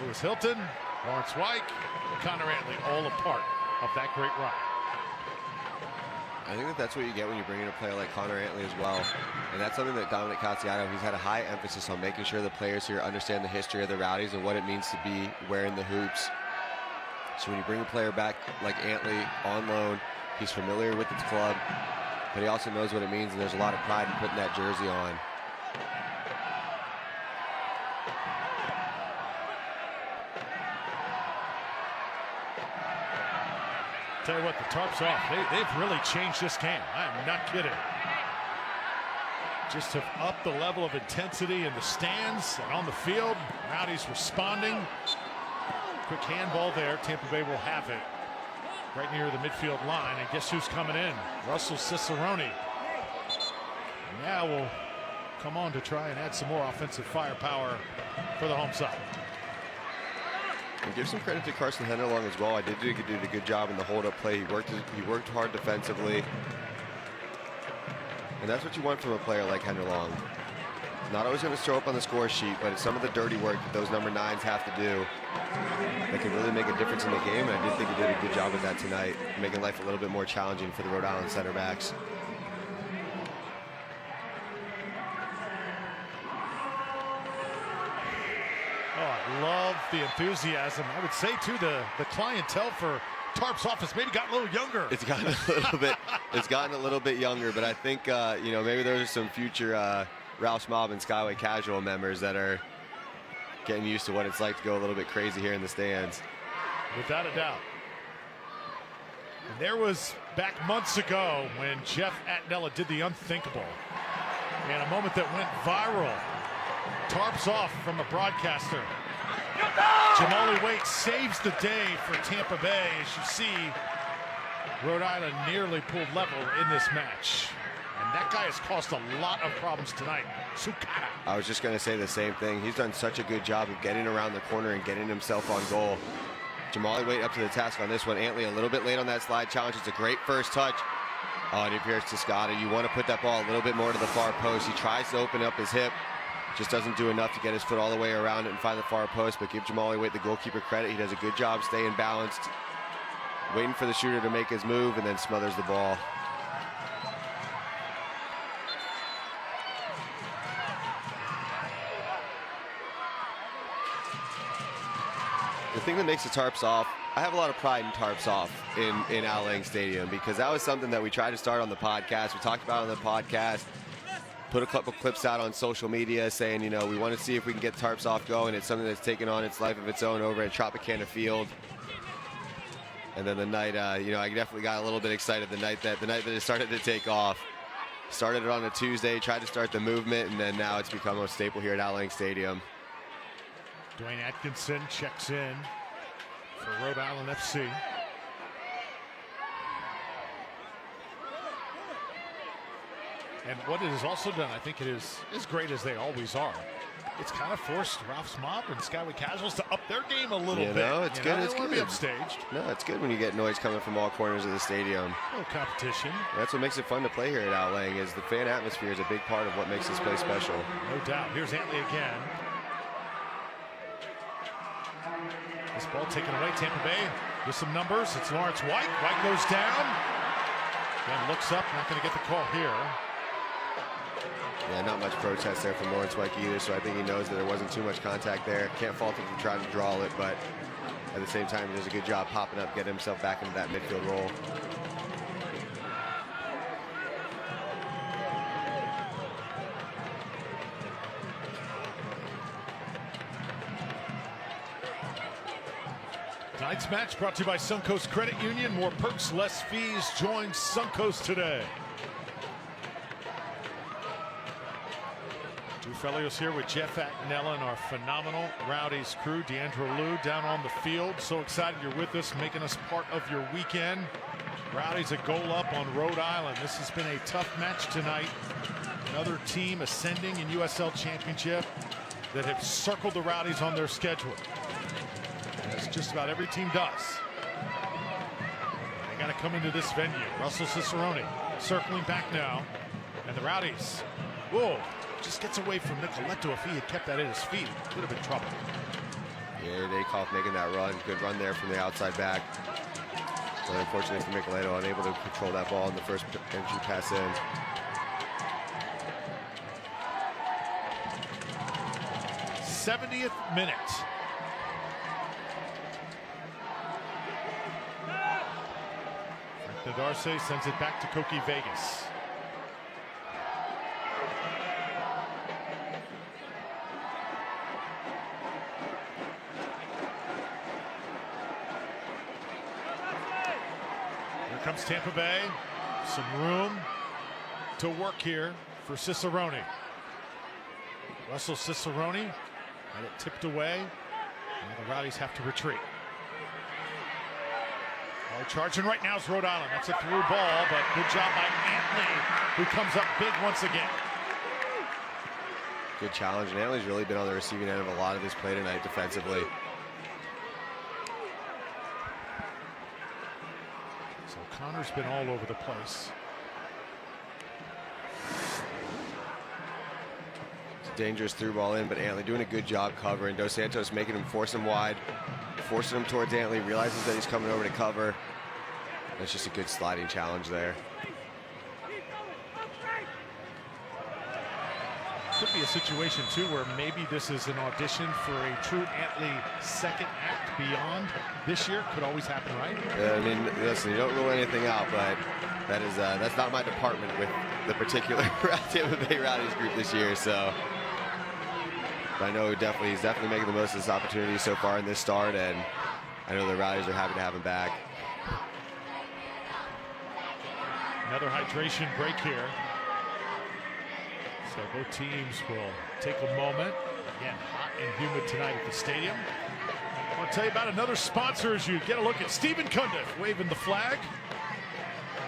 Lewis Hilton, Lawrence White, Connor Antley, all a part of that great run. I think that's what you get when you bring in a player like Connor Antley as well. And that's something that Dominic Casiano, he's had a high emphasis on making sure the players here understand the history of the Rowdies and what it means to be wearing the hoops. So when you bring a player back like Antley on loan, he's familiar with the club, but he also knows what it means, and there's a lot of pride in putting that jersey on. Tell you what, the tarp's off. They've really changed this game. I'm not kidding. Just have upped the level of intensity in the stands and on the field. Rowdies responding. Quick handball there. Tampa Bay will have it right near the midfield line. And guess who's coming in? Russell Cicerone. Now will come on to try and add some more offensive firepower for the home side. And give some credit to Carson Henderlong as well. I did do a good job in the hold-up play. He worked hard defensively. And that's what you want from a player like Henderlong. Not always going to show up on the score sheet, but it's some of the dirty work that those number 9s have to do that can really make a difference in the game. And I did think he did a good job of that tonight, making life a little bit more challenging for the Rhode Island center backs. Oh, I love the enthusiasm. I would say, too, the clientele for Tarp's office maybe got a little younger. It's gotten a little bit younger, but I think, you know, maybe there's some future Ralph's Mob and Skyway Casual members that are getting used to what it's like to go a little bit crazy here in the stands. Without a doubt. And there was back months ago when Jeff Atnella did the unthinkable. And a moment that went viral. Tarps off from a broadcaster. Jamali Waite saves the day for Tampa Bay. As you see, Rhode Island nearly pulled level in this match. And that guy has caused a lot of problems tonight. Sukara. I was just going to say the same thing. He's done such a good job of getting around the corner and getting himself on goal. Jamali Waite up to the task on this one. Antley a little bit late on that slide challenge. It's a great first touch. Oh, and here's Toscata. You want to put that ball a little bit more to the far post. He tries to open up his hip. Just doesn't do enough to get his foot all the way around it and find the far post. But give Jamali Waite, the goalkeeper, credit. He does a good job staying balanced. Waiting for the shooter to make his move and then smothers the ball. The thing that makes the tarps off, I have a lot of pride in tarps off in Al Lang Stadium, because that was something that we tried to start on the podcast. We talked about it on the podcast, put a couple clips out on social media saying, you know, we want to see if we can get tarps off going. It's something that's taken on its life of its own over at Tropicana Field. And then the night, you know, I definitely got a little bit excited the night that it started to take off. Started it on a Tuesday, tried to start the movement, and then now it's become a staple here at Al Lang Stadium. Dwayne Atkinson checks in for Rhode Island FC. And what it has also done, I think it is as great as they always are. It's kind of forced Ralph's Mob and Skyway Casuals to up their game a little bit. No, it's good. It's good. Be upstaged. No, it's good when you get noise coming from all corners of the stadium. No competition. That's what makes it fun to play here at Al Lang, is the fan atmosphere is a big part of what makes this place special. No doubt. Here's Antley again. This ball taken away. Tampa Bay with some numbers. It's Lawrence White. White goes down. Then looks up. Not going to get the call here. Yeah, not much protest there from Lawrence White either, so I think he knows that there wasn't too much contact there. Can't fault him for trying to draw it, but at the same time, he does a good job popping up, getting himself back into that midfield role. Tonight's match brought to you by Suncoast Credit Union. More perks, less fees. Join Suncoast today. Drew Felios here with Jeff Atnella and our phenomenal Rowdies crew. Deandra Liu down on the field. So excited you're with us, making us part of your weekend. Rowdies a goal up on Rhode Island. This has been a tough match tonight. Another team ascending in USL Championship that have circled the Rowdies on their schedule. As just about every team does. They got to come into this venue. Russell Cicerone circling back now. And the Rowdies, whoa, just gets away from Nicoletto. If he had kept that at his feet, it would have been trouble. Yeah, Dakoff making that run. Good run there from the outside back. But unfortunately for Nicoletto, unable to control that ball in the first entry pass in. '70th minute. Darce sends it back to Koki Vegas. Here comes Tampa Bay. Some room to work here for Cicerone. Russell Cicerone had it tipped away. And the Rowdies have to retreat. Charging right now is Rhode Island. That's a through ball, but good job by Antley, who comes up big once again. Good challenge, and Antley's really been on the receiving end of a lot of this play tonight defensively. So Connor's been all over the place. It's a dangerous through ball in, but Antley doing a good job covering. Dos Santos making him force him wide, forcing him towards Antley, realizes that he's coming over to cover. That's just a good sliding challenge there. Could be a situation too where maybe this is an audition for a true Antley second act beyond this year. Could always happen, right? Yeah, I mean, listen, you don't rule anything out, but that is that's not my department with the particular Tampa Bay Rowdies group this year. So, but I know he's definitely making the most of this opportunity so far in this start, and I know the Rowdies are happy to have him back. Another hydration break here. So both teams will take a moment. Again, hot and humid tonight at the stadium. I want to tell you about another sponsor as you get a look at Stephen Cundiff waving the flag.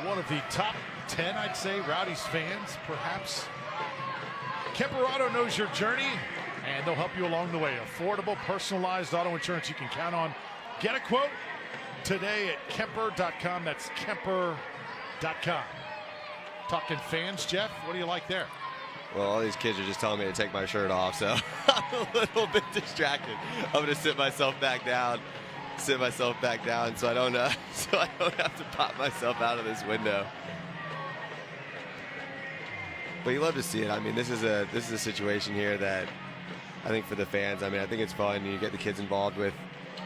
One of the top 10, I'd say, Rowdies fans, perhaps. Kemper Auto knows your journey, and they'll help you along the way. Affordable, personalized auto insurance you can count on. Get a quote today at Kemper.com. That's Kemper.com. Talking fans, Jeff, what do you like there? Well, all these kids are just telling me to take my shirt off, so I'm a little bit distracted. I'm going to sit myself back down so I don't have to pop myself out of this window. But you love to see it. I mean, this is a situation here that I think for the fans, I mean, I think it's fun. You get the kids involved with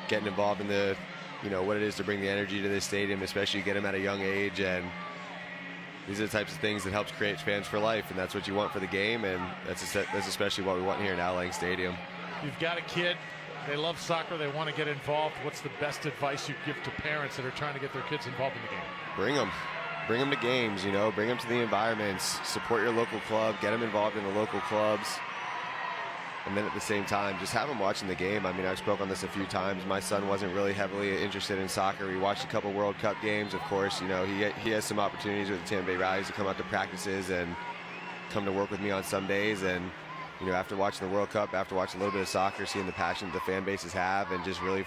getting involved in the, what it is to bring the energy to this stadium, especially get them at a young age. And these are the types of things that helps create fans for life, and that's what you want for the game, and that's especially what we want here in Al Lang Stadium. You've got a kid, they love soccer, they want to get involved. What's the best advice you give to parents that are trying to get their kids involved in the game? Bring them to games, bring them to the environments, support your local club, get them involved in the local clubs. And then at the same time, just have them watching the game. I mean, I've spoken on this a few times. My son wasn't really heavily interested in soccer. He watched a couple World Cup games. Of course, he has some opportunities with the Tampa Bay Rowdies to come out to practices and come to work with me on some days. And, after watching the World Cup, after watching a little bit of soccer, seeing the passion that the fan bases have, and just really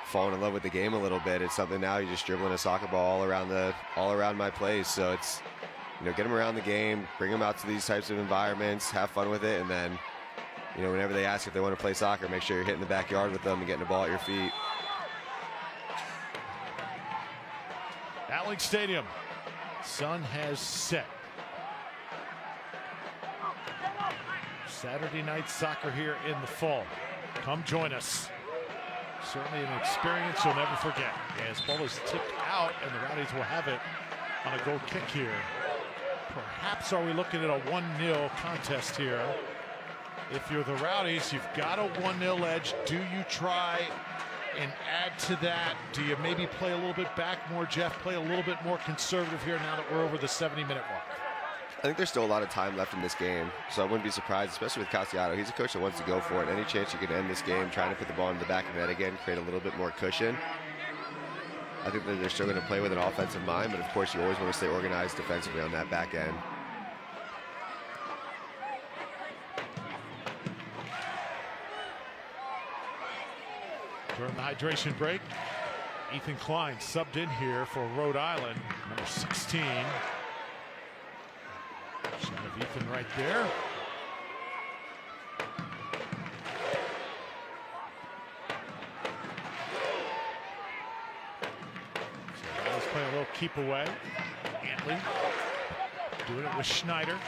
falling in love with the game a little bit, it's something now you're just dribbling a soccer ball all around my place. So it's, get them around the game, bring them out to these types of environments, have fun with it, and then, whenever they ask if they want to play soccer, make sure you're hitting the backyard with them and getting the ball at your feet. Al Lang Stadium, sun has set. Saturday night soccer here in the fall. Come join us. Certainly an experience you'll never forget. As ball is tipped out, and the Rowdies will have it on a goal kick here. Perhaps are we looking at a 1-0 contest here? If you're the Rowdies, you've got a 1-0 edge. Do you try and add to that? Do you maybe play a little bit back more, Jeff? Play a little bit more conservative here now that we're over the 70-minute mark? I think there's still a lot of time left in this game, so I wouldn't be surprised, especially with Cassiano. He's a coach that wants to go for it. Any chance you can end this game, trying to put the ball in the back of the net again, create a little bit more cushion. I think that they're still going to play with an offensive mind, but of course you always want to stay organized defensively on that back end. During the hydration break, Ethan Klein subbed in here for Rhode Island, number 16. Shot of Ethan right there. So Rowdies playing a little keep away. Antley doing it with Schneider.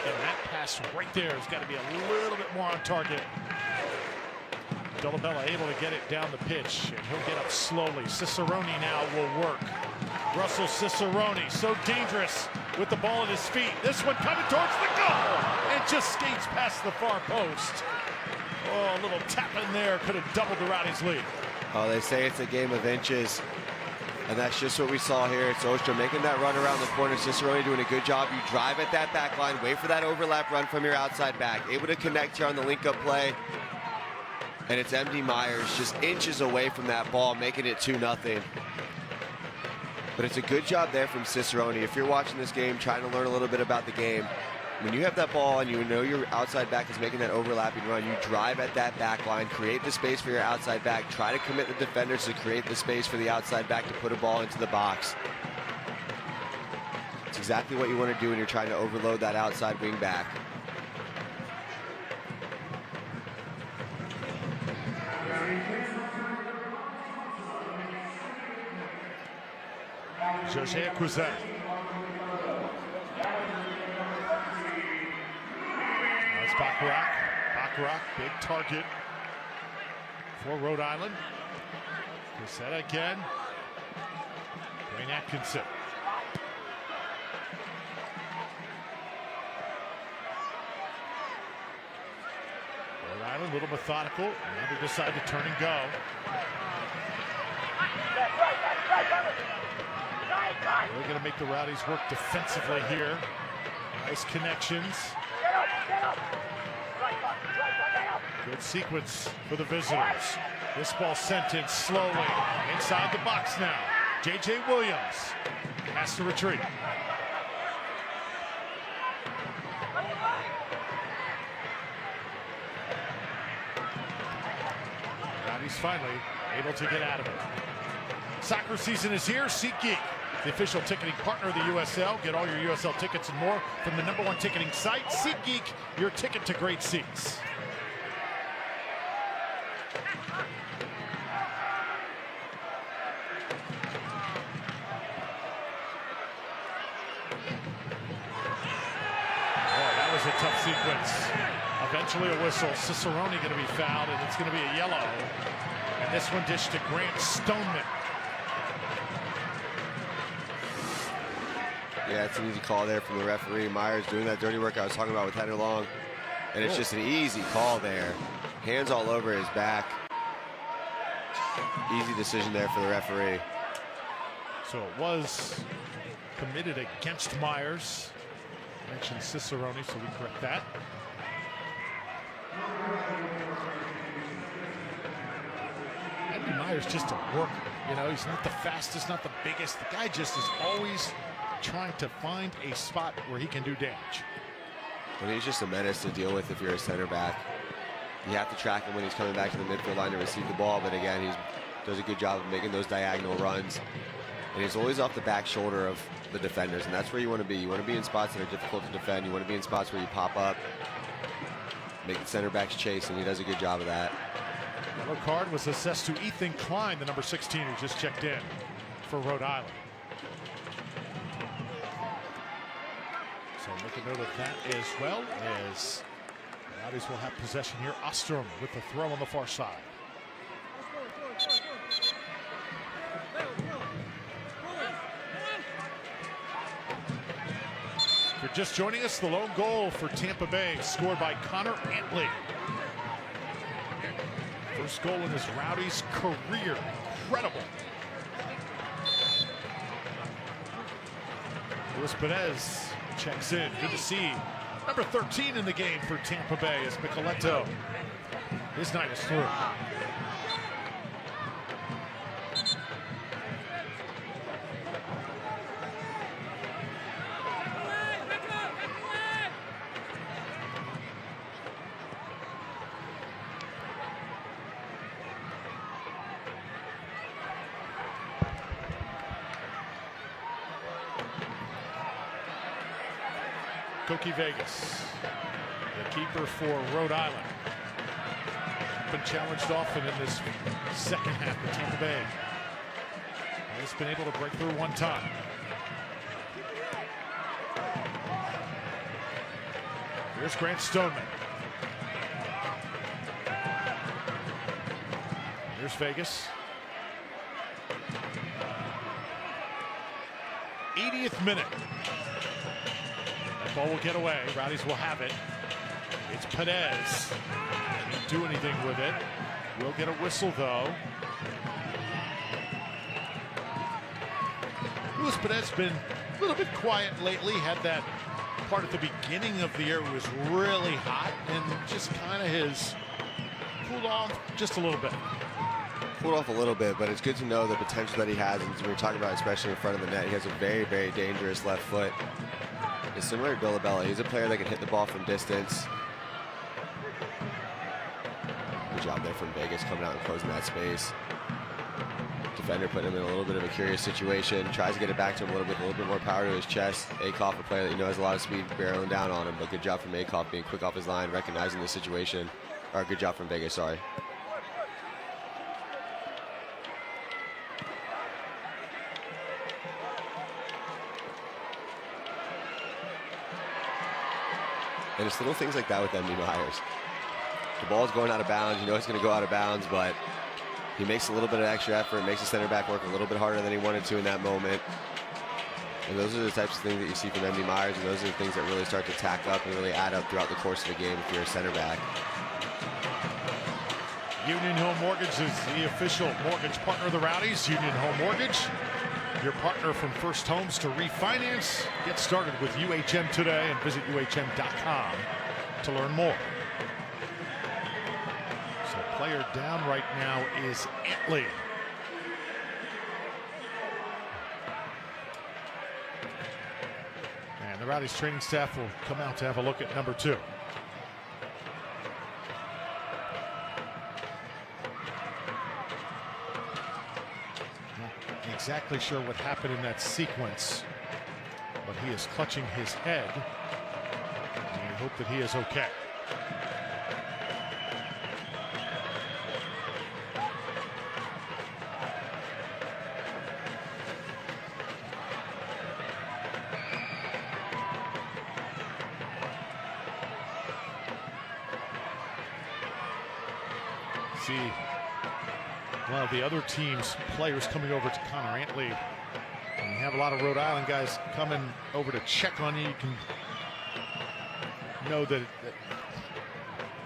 And that pass right there has got to be a little bit more on target. Dolabella able to get it down the pitch, and he'll get up slowly. Cicerone now will work. Russell Cicerone, so dangerous with the ball at his feet. This one coming towards the goal, and just skates past the far post. Oh, a little tap in there could have doubled the Rowdies' lead. Oh, they say it's a game of inches, and that's just what we saw here. It's Ostra making that run around the corner. Cicerone doing a good job. You drive at that back line, wait for that overlap run from your outside back. Able to connect here on the link-up play. And it's MD Myers just inches away from that ball, making it 2-0. But it's a good job there from Cicerone. If you're watching this game, trying to learn a little bit about the game, when you have that ball and you know your outside back is making that overlapping run, you drive at that back line, create the space for your outside back, try to commit the defenders to create the space for the outside back to put a ball into the box. It's exactly what you want to do when you're trying to overload that outside wing back. Jose Acquizet. That's Bacharach. Bacharach, big target for Rhode Island. Acquizet again. Dwayne Atkinson. Rhode Island, a little methodical. Now they decide to turn and go. They're going to make the Rowdies work defensively here. Nice connections. Good sequence for the visitors. This ball sent in slowly inside the box now. J.J. Williams has to retreat. Rowdies finally able to get out of it. Soccer season is here. SeatGeek, the official ticketing partner of the USL. Get all your USL tickets and more from the #1 ticketing site. SeatGeek, your ticket to great seats. A tough sequence. Eventually a whistle. Cicerone going to be fouled, and it's going to be a yellow. And this one dished to Grant Stoneman. Yeah, it's an easy call there from the referee. Myers doing that dirty work I was talking about with Header Long. And it's just an easy call there. Hands all over his back. Easy decision there for the referee. So it was committed against Myers. Mentioned Cicerone, so we correct that. Andy Myers just a worker. You know, he's not the fastest, not the biggest. The guy just is always trying to find a spot where he can do damage. And he's just a menace to deal with if you're a center back. You have to track him when he's coming back to the midfield line to receive the ball, but again, he does a good job of making those diagonal runs. And he's always off the back shoulder of the defenders, and that's where you want to be. You want to be in spots that are difficult to defend. You want to be in spots where you pop up, make the center backs chase, and he does a good job of that. Yellow card was assessed to Ethan Klein, the #16, who just checked in for Rhode Island. So make a note of that as well, as the Rowdies will have possession here. Ostrom with the throw on the far side. If you're just joining us, the lone goal for Tampa Bay scored by Connor Antley. First goal in his Rowdies career. Incredible. Luis Perez checks in. Good to see number 13 in the game for Tampa Bay as Micheletto. His night is through. Koki Vegas, the keeper for Rhode Island. Been challenged often in this second half of Tampa Bay. Has been able to break through one time. Here's Grant Stoneman. Here's Vegas. 80th minute. Ball will get away. Rowdies will have it. It's Perez. Can't do anything with it. Will get a whistle though. Luis Perez been a little bit quiet lately. Had that part at the beginning of the year was really hot and just kind of has cooled off just a little bit. Cooled off a little bit, but it's good to know the potential that he has. And we were talking about, especially in front of the net, he has a very, very dangerous left foot. It's similar to Bilabella. He's a player that can hit the ball from distance. Good job there from Vegas coming out and closing that space. Defender putting him in a little bit of a curious situation. Tries to get it back to him a little bit more power to his chest. Akoff, a player that you know has a lot of speed, barreling down on him, but good job from Akoff being quick off his line, recognizing the situation. Or good job from Vegas, sorry. And it's little things like that with Andy Myers. The ball's going out of bounds. You know it's going to go out of bounds, but he makes a little bit of extra effort, makes the center back work a little bit harder than he wanted to in that moment. And those are the types of things that you see from Andy Myers, and those are the things that really start to tack up and really add up throughout the course of the game if you're a center back. Union Home Mortgage is the official mortgage partner of the Rowdies. Union Home Mortgage. your partner from First Homes to refinance. Get started with UHM today and visit UHM.com to learn more. So player down right now is Antley. And the Rowdies training staff will come out to have a look at number 2. Not exactly sure what happened in that sequence, but he is clutching his head, and we hope that he is okay. See one of the other team's players coming over to Connor Antley. And you have a lot of Rhode Island guys coming over to check on you. You can know that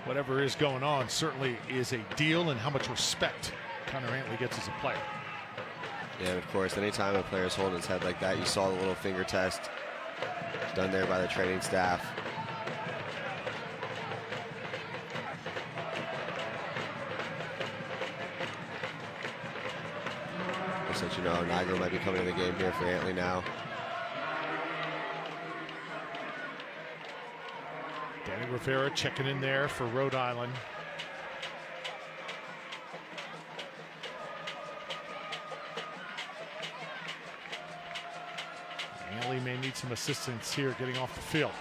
whatever is going on certainly is a deal, and how much respect Connor Antley gets as a player. Yeah, and of course, anytime a player is holding his head like that, you saw the little finger test done there by the training staff. Since you know, Nigro might be coming in the game here for Antley now. Danny Rivera checking in there for Rhode Island. Antley may need some assistance here getting off the field.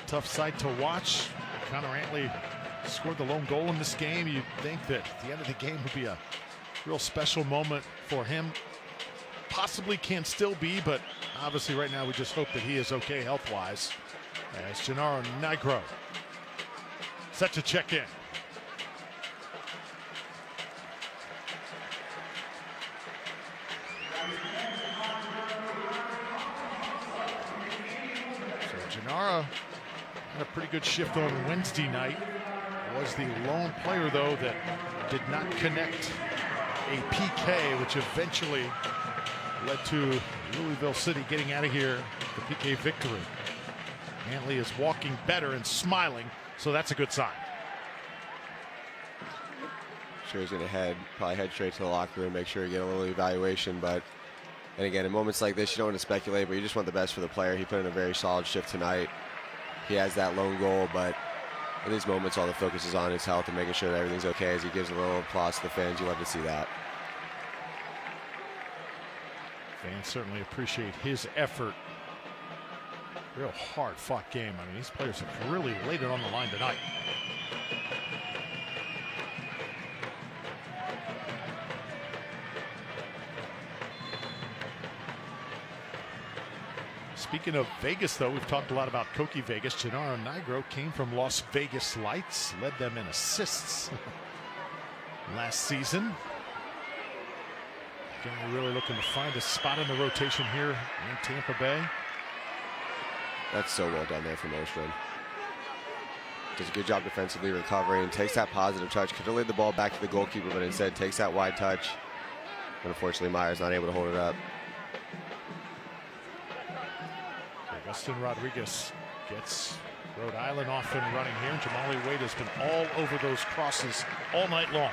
Tough sight to watch. Connor Antley scored the lone goal in this game. You'd think that at the end of the game would be a real special moment for him. Possibly can still be, but obviously right now we just hope that he is okay health-wise. As Gennaro Nigro set to check in. So Gennaro had a pretty good shift on Wednesday night. Was the lone player, though, that did not connect a PK, which eventually led to Louisville City getting out of here, the PK victory. Antley is walking better and smiling, so that's a good sign. Sure, he's going to probably head straight to the locker room, make sure you get a little evaluation. But, and again, in moments like this, you don't want to speculate, but you just want the best for the player. He put in a very solid shift tonight. He has that lone goal, but in these moments, all the focus is on his health and making sure that everything's okay as he gives a little applause to the fans. You love to see that. Fans certainly appreciate his effort. Real hard-fought game. I mean, these players have really laid it on the line tonight. Speaking of Vegas, though, we've talked a lot about Koki Vegas. Gennaro Nigro came from Las Vegas Lights, led them in assists last season. Again, really looking to find a spot in the rotation here in Tampa Bay. That's so well done there from Ostrom. Does a good job defensively recovering, takes that positive touch, could have laid the ball back to the goalkeeper, but instead takes that wide touch. But unfortunately, Myers not able to hold it up. Augustin Rodriguez gets Rhode Island off and running here. Jamali Wade has been all over those crosses all night long.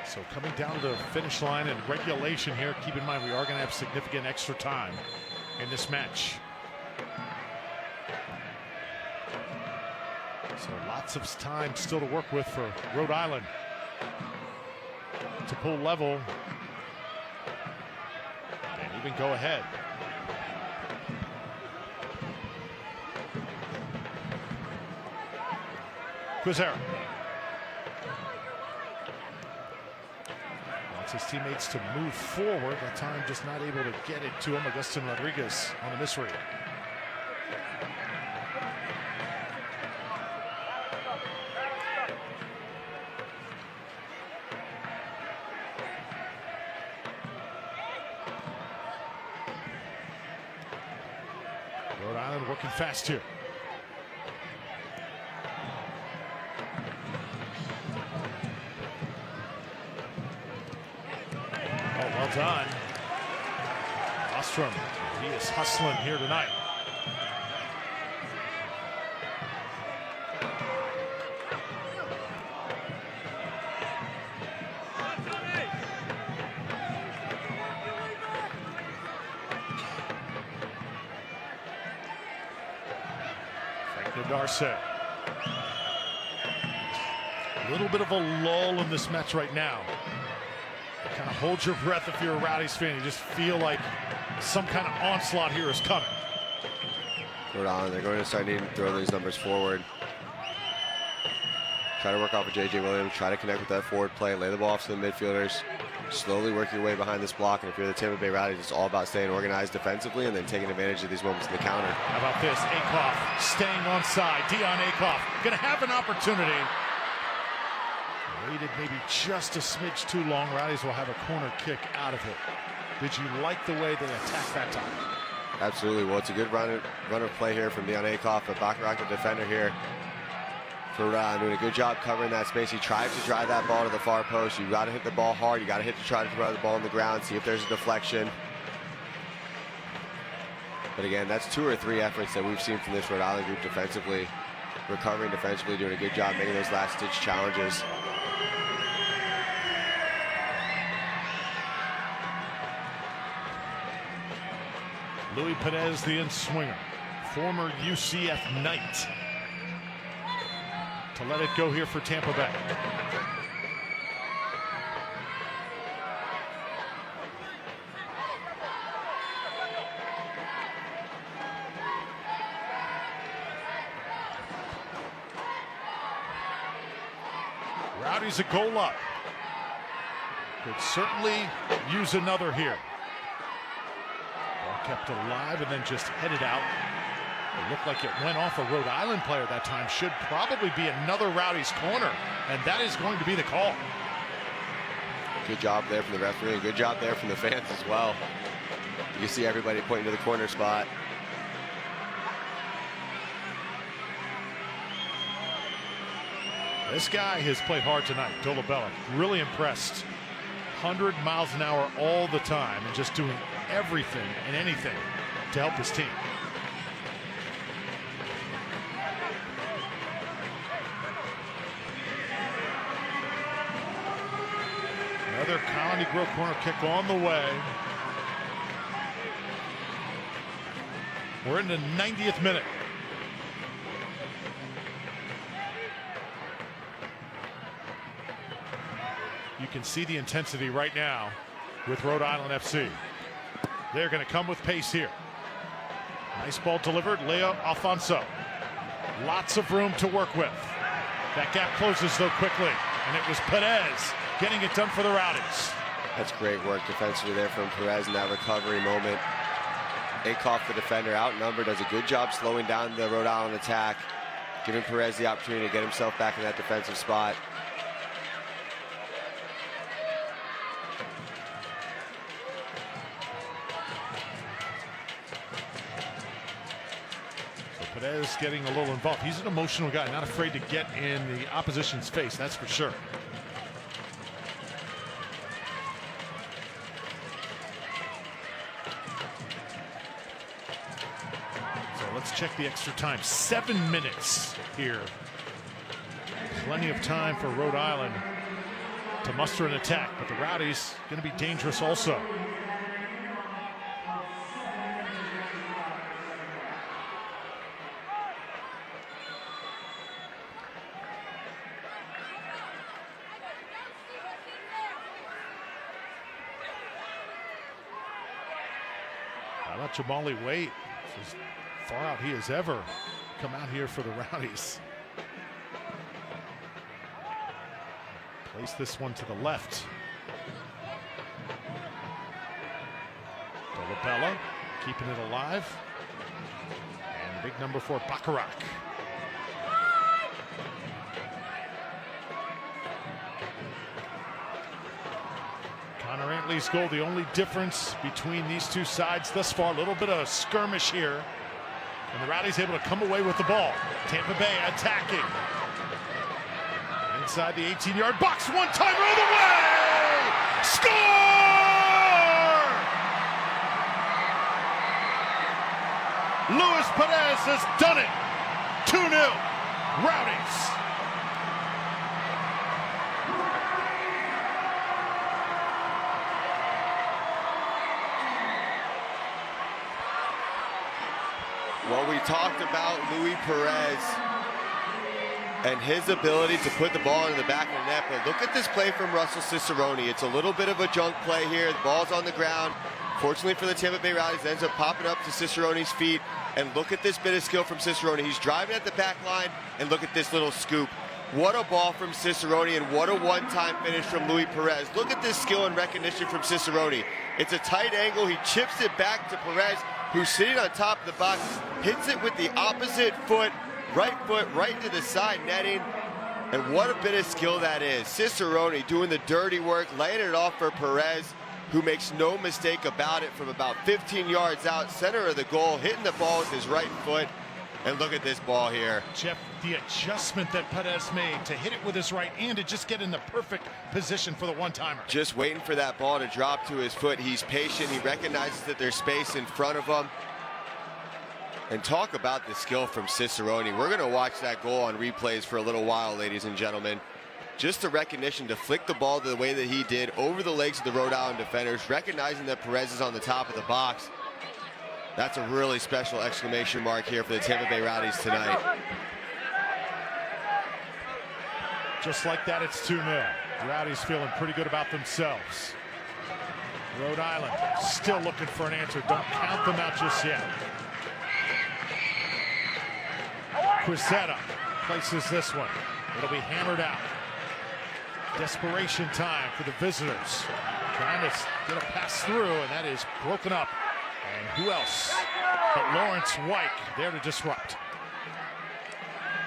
So coming down to the finish line and regulation here. Keep in mind we are going to have significant extra time in this match. So lots of time still to work with for Rhode Island to pull level and even go ahead. Quizera. Gets his teammates to move forward. That time just not able to get it to him. Augustin Rodriguez on a misread. Rhode Island working fast here. Oh, well done. Ostrom, he is hustling here tonight. Darcy. A little bit of a lull in this match right now. Kind of hold your breath if you're a Rowdies fan. You just feel like some kind of onslaught here is coming. Rhode Island, they're going to start needing to throw these numbers forward. Try to work off of J.J. Williams. Try to connect with that forward play. Lay the ball off to the midfielders. Slowly work your way behind this block. And if you're the Tampa Bay Rowdies, it's all about staying organized defensively and then taking advantage of these moments in the counter. How about this? Akoff staying on side. Dion Akoff going to have an opportunity. Waited maybe just a smidge too long. Rowdies will have a corner kick out of it. Did you like the way they attacked that time? Absolutely. Well, it's a good run of play here from Dion Akoff, a back-rock defender here. For doing a good job covering that space. He tries to drive that ball to the far post. You got to hit the ball hard. You got to try to throw the ball on the ground. See if there's a deflection. But again, that's 2 or 3 efforts that we've seen from this Rhode Island group defensively, recovering defensively, doing a good job making those last-ditch challenges. Louis Perez, the in-swinger, former UCF Knight, to let it go here for Tampa Bay. Rowdies a goal up. Could certainly use another here. Ball kept alive and then just headed out. It looked like it went off a Rhode Island player that time. Should probably be another Rowdies corner, and that is going to be the call. Good job there from the referee, and good job there from the fans as well. You see everybody pointing to the corner spot. This guy has played hard tonight, Dolabella. Really impressed. 100 miles an hour all the time and just doing everything and anything to help his team. Another Colony Grove corner kick on the way. We're in the 90th minute. You can see the intensity right now with Rhode Island FC. They're going to come with pace here. Nice ball delivered, Leo Alfonso. Lots of room to work with. That gap closes though quickly, and it was Perez getting it done for the Rowdies. That's great work defensively there from Perez in that recovery moment. Akoff, the defender, outnumbered, does a good job slowing down the Rhode Island attack, giving Perez the opportunity to get himself back in that defensive spot. So Perez getting a little involved. He's an emotional guy, not afraid to get in the opposition's face, that's for sure. Let's check the extra time. 7 minutes here. Plenty of time for Rhode Island to muster an attack, but the Rowdies going to be dangerous also. How about Jamali Wade? As far out he has ever come out here for the Rowdies. Place this one to the left. Bella keeping it alive. And big number 4, Bacharach. Connor Antley's goal, the only difference between these two sides thus far. A little bit of skirmish here. And the Rowdies able to come away with the ball. Tampa Bay attacking. Inside the 18-yard box, one-timer all the way! Score! Luis Perez has done it. 2-0, Rowdies. Well, we talked about Luis Perez and his ability to put the ball in the back of the net, but look at this play from Russell Cicerone. It's a little bit of a junk play here. The ball's on the ground. Fortunately for the Tampa Bay Rowdies, it ends up popping up to Cicerone's feet. And look at this bit of skill from Cicerone. He's driving at the back line, and look at this little scoop. What a ball from Cicerone, and what a one-time finish from Luis Perez. Look at this skill and recognition from Cicerone. It's a tight angle. He chips it back to Perez, who's sitting on top of the box, hits it with the opposite foot, right to the side netting. And what a bit of skill that is. Cicerone doing the dirty work, laying it off for Perez, who makes no mistake about it from about 15 yards out, center of the goal, hitting the ball with his right foot. And look at this ball here. Jeff, the adjustment that Perez made to hit it with his right and to just get in the perfect position for the one-timer. Just waiting for that ball to drop to his foot. He's patient. He recognizes that there's space in front of him. And talk about the skill from Cicerone. We're going to watch that goal on replays for a little while, ladies and gentlemen. Just the recognition to flick the ball the way that he did over the legs of the Rhode Island defenders, recognizing that Perez is on the top of the box. That's a really special exclamation mark here for the Tampa Bay Rowdies tonight. Just like that, it's 2-0. The Rowdies feeling pretty good about themselves. Rhode Island still looking for an answer. Don't count them out just yet. Quisetta places this one. It'll be hammered out. Desperation time for the visitors. Trying to get a pass through, and that is broken up. And who else but Lawrence White there to disrupt.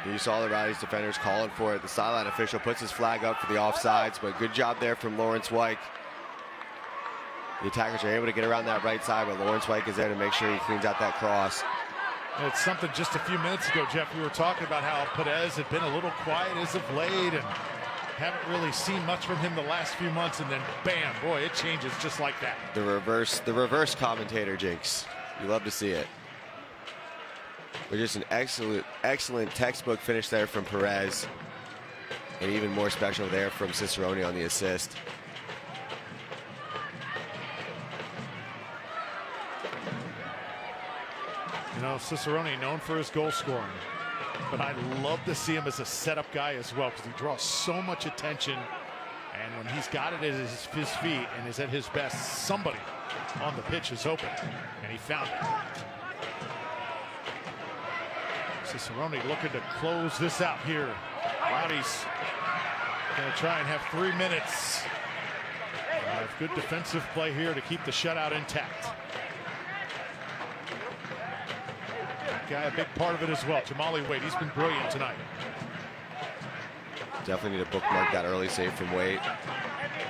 You saw the Rowdies defenders calling for it. The sideline official puts his flag up for the offsides, but good job there from Lawrence White. The attackers are able to get around that right side, but Lawrence White is there to make sure he cleans out that cross. It's something just a few minutes ago, Jeff, we were talking about how Perez had been a little quiet as of late and haven't really seen much from him the last few months, and then bam, boy, it changes just like that. The reverse commentator jinx. You love to see it. But just an excellent textbook finish there from Perez. And even more special there from Cicerone on the assist. You know, Cicerone known for his goal scoring, but I love to see him as a setup guy as well, because he draws so much attention, and when he's got it at his feet and is at his best, somebody on the pitch is open, and he found it. Cicerone looking to close this out here. Rowdies going to try and have 3 minutes of good defensive play here to keep the shutout intact. Guy, a big part of it as well. Jamali Wade, he's been brilliant tonight. Definitely need to bookmark that early save from Wade.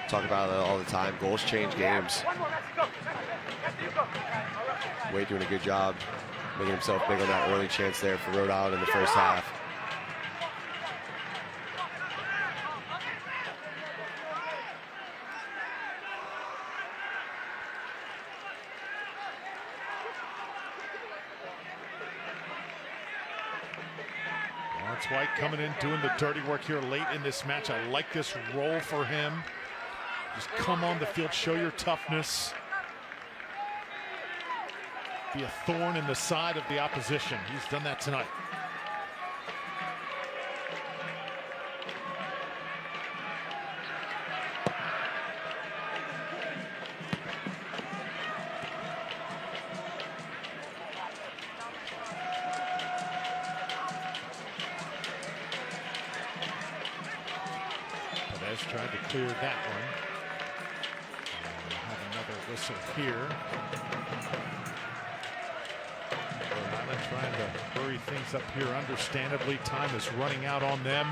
Talk about it all the time. Goals change games. Wade doing a good job making himself big on that early chance there for Rhode Island in the first half. Lawrence White coming in, doing the dirty work here late in this match. I like this role for him. Just come on the field, show your toughness. Be a thorn in the side of the opposition. He's done that tonight. Perez tried to clear that one. And we'll have another Whistle here. Rhode Island trying to hurry things up here. Understandably, time is running out on them.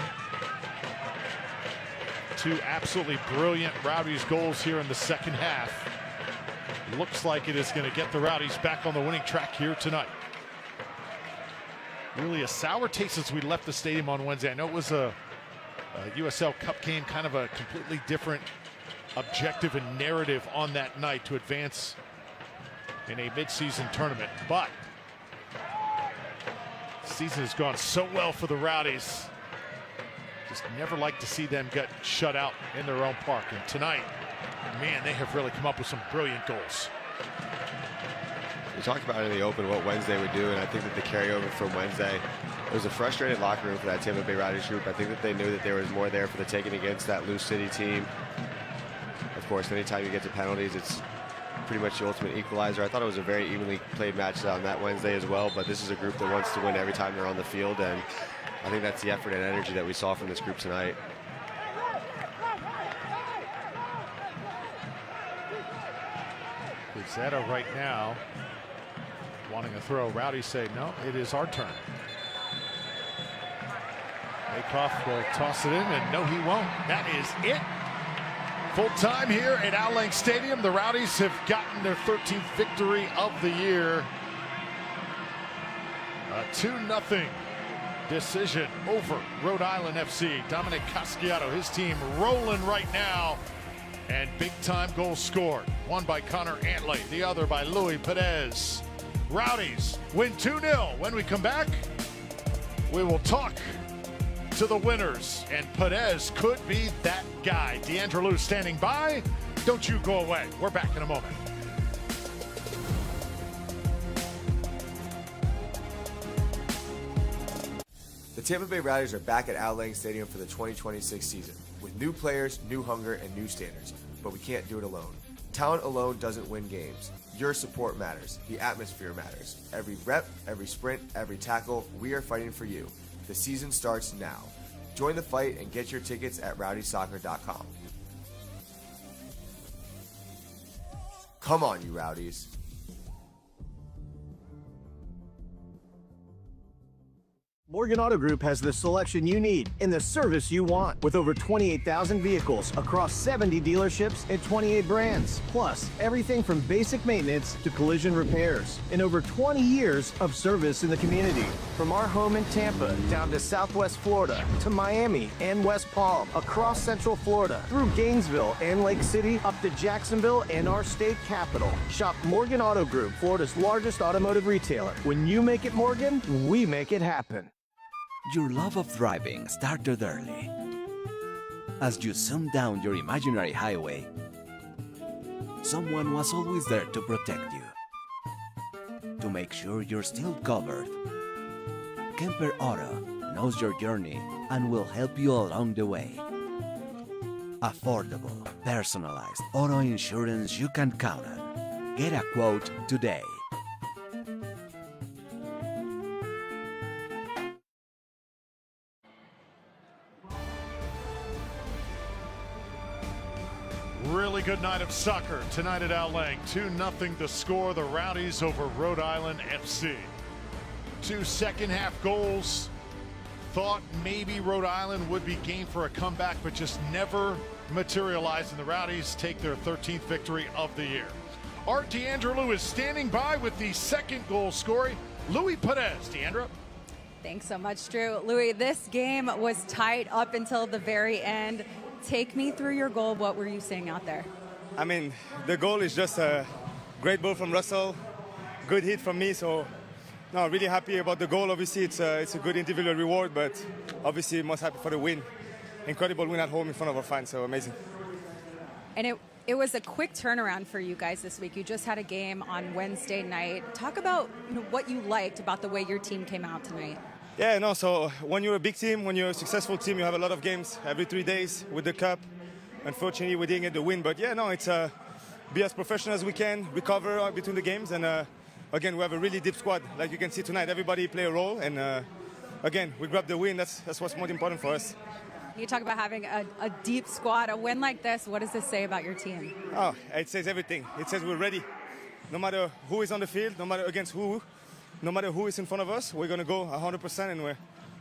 Two absolutely brilliant Rowdies goals here in the second half. Looks like it is going to get the Rowdies back on the winning track here tonight. Really a sour taste as we left the stadium on Wednesday. I know it was a USL Cup game, kind of a completely different objective and narrative on that night to advance in a mid-season tournament, but the season has gone so well for the Rowdies. Just never like to see them get shut out in their own park, and tonight, man, they have really come up with some brilliant goals. We talked about it in the open what Wednesday would do, and I think that the carryover from Wednesday, it was a frustrated locker room for that Tampa Bay Rowdies group. I think that they knew that there was more there for the taking against that Lou City team. Of course, anytime you get to penalties, it's pretty much the ultimate equalizer. I thought it was a very evenly played match on that Wednesday as well, but this is a group that wants to win every time they're on the field, and I think that's the effort and energy that we saw from this group tonight. Pizzetta right now wanting a throw. Rowdies say, no, it is our turn. Akoff will toss it in, and no, he won't. That is it. Full time here at Al Lang Stadium. The Rowdies have gotten their 13th victory of the year. A 2-0 decision over Rhode Island FC. Dominic Casciato, his team rolling right now. And big time goals scored. One by Connor Antley, the other by Louis Perez. Rowdies win 2-0. When we come back, we will talk to the winners, and Perez could be that guy. Deandra Lou standing by. Don't you go away. We're back in a moment. The Tampa Bay Rowdies are back at Al Lang Stadium for the 2026 season with new players, new hunger, and new standards. But we can't do it alone. Talent alone doesn't win games. Your support matters. The atmosphere matters. Every rep, every sprint, every tackle, we are fighting for you. The season starts now. Join the fight and get your tickets at rowdysoccer.com. Come on, you Rowdies. Morgan Auto Group has the selection you need in the service you want, with over 28,000 vehicles across 70 dealerships and 28 brands. Plus, everything from basic maintenance to collision repairs, and over 20 years of service in the community. From our home in Tampa down to Southwest Florida to Miami and West Palm, across Central Florida, through Gainesville and Lake City, up to Jacksonville and our state capital. Shop Morgan Auto Group, Florida's largest automotive retailer. When you make it Morgan, we make it happen. Your love of driving started early. As you zoomed down your imaginary highway, someone was always there to protect you, to make sure you're still covered. Kemper Auto knows your journey and will help you along the way. Affordable, personalized auto insurance you can count on. Get a quote today. Really good night of soccer tonight at Al Lang. 2-0 to score. The Rowdies over Rhode Island FC. 2 second-half goals. Thought maybe Rhode Island would be game for a comeback, but just never materialized, and the Rowdies take their 13th victory of the year. Art Deandra Lou is standing by with the second goal scoring. Louis Perez. Deandra. Thanks so much, Drew. Louis, this game was tight up until the very end. Take me through your goal. What were you seeing out there? I mean, the goal is just a great ball from Russell, good hit from me. So, no, really happy about the goal. Obviously, it's a good individual reward, but obviously most happy for the win. Incredible win at home in front of our fans, so amazing. And it was a quick turnaround for you guys this week. You just had a game on Wednesday night. Talk about what you liked about the way your team came out tonight. Yeah, no, so when you're a big team, when you're a successful team, you have a lot of games every 3 days with the Cup. Unfortunately, we didn't get the win, but yeah, no, it's be as professional as we can, recover between the games, and again, we have a really deep squad. Like you can see tonight, everybody play a role, and again, we grabbed the win. That's what's most important for us. You talk about having a deep squad. A win like this, what does this say about your team? Oh, it says everything. It says we're ready. No matter who is on the field, no matter against who, no matter who is in front of us, we're going to go 100% and we're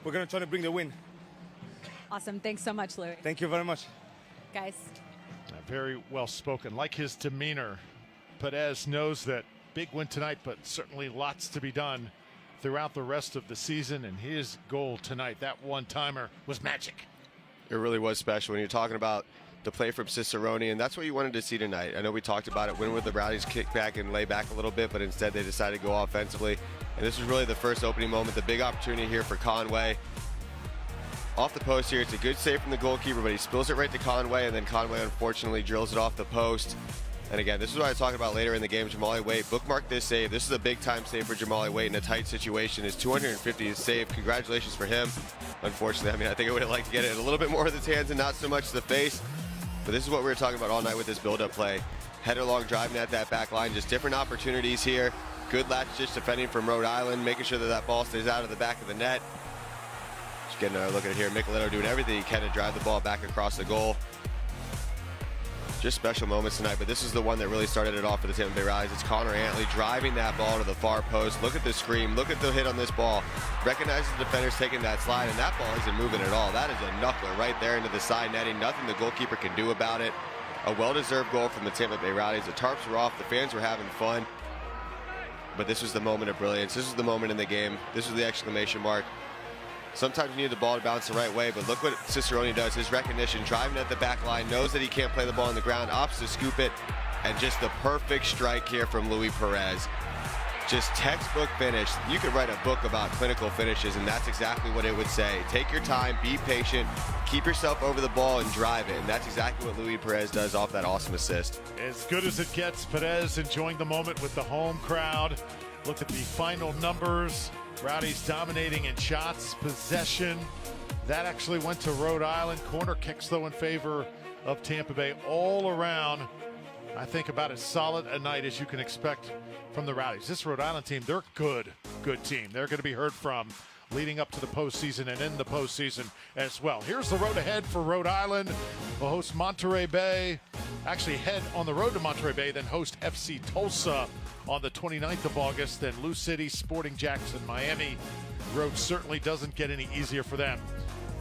going to try to bring the win. Awesome. Thanks so much, Louis. Thank you very much. Guys. Very well spoken. Like his demeanor, Perez knows that big win tonight, but certainly lots to be done throughout the rest of the season. And his goal tonight, that one-timer, was magic. It really was special when you're talking about the play from Cicerone, and that's what you wanted to see tonight. I know we talked about it, win with the Rowdies, kick back and lay back a little bit, but instead they decided to go offensively. And this was really the first opening moment, the big opportunity here for Conway. Off the post here, it's a good save from the goalkeeper, but he spills it right to Conway, and then Conway unfortunately drills it off the post. And again, this is what I was talking about later in the game. Jamali Waite, bookmark this save. This is a big-time save for Jamali Waite in a tight situation. His 250th save. Congratulations for him. Unfortunately, I mean, I think I would have liked to get it a little bit more with his hands and not so much the face. But this is what we were talking about all night with this build-up play. Header long driving at that back line. Just different opportunities here. Good latch-stitch defending from Rhode Island, making sure that that ball stays out of the back of the net. Just getting a look at it here. Micheletto doing everything he can to drive the ball back across the goal. Just special moments tonight, but this is the one that really started it off for the Tampa Bay Rowdies. It's Connor Antley driving that ball to the far post. Look at the scream. Look at the hit on this ball. Recognizes the defender's taking that slide, and that ball isn't moving at all. That is a knuckler right there into the side netting. Nothing the goalkeeper can do about it. A well-deserved goal from the Tampa Bay Rowdies. The tarps were off. The fans were having fun. But this was the moment of brilliance. This was the moment in the game. This was the exclamation mark. Sometimes you need the ball to bounce the right way, but look what Cicerone does. His recognition, driving at the back line, knows that he can't play the ball on the ground, opts to scoop it, and just the perfect strike here from Louis Perez. Just textbook finish. You could write a book about clinical finishes, and that's exactly what it would say. Take your time, be patient, keep yourself over the ball, and drive it. And that's exactly what Louis Perez does off that awesome assist. As good as it gets, Perez enjoying the moment with the home crowd. Look at the final numbers. Rowdies dominating in shots, possession. That actually went to Rhode Island. Corner kicks, though, in favor of Tampa Bay. All around, I think about as solid a night as you can expect from the Rowdies. This Rhode Island team, they're good team. They're going to be heard from leading up to the postseason and in the postseason as well. Here's the road ahead for Rhode Island. We'll host Monterey Bay. Actually head on the road to Monterey Bay, then host FC Tulsa on the 29th of August, then Lou City, Sporting Jackson, Miami. Road certainly doesn't get any easier for them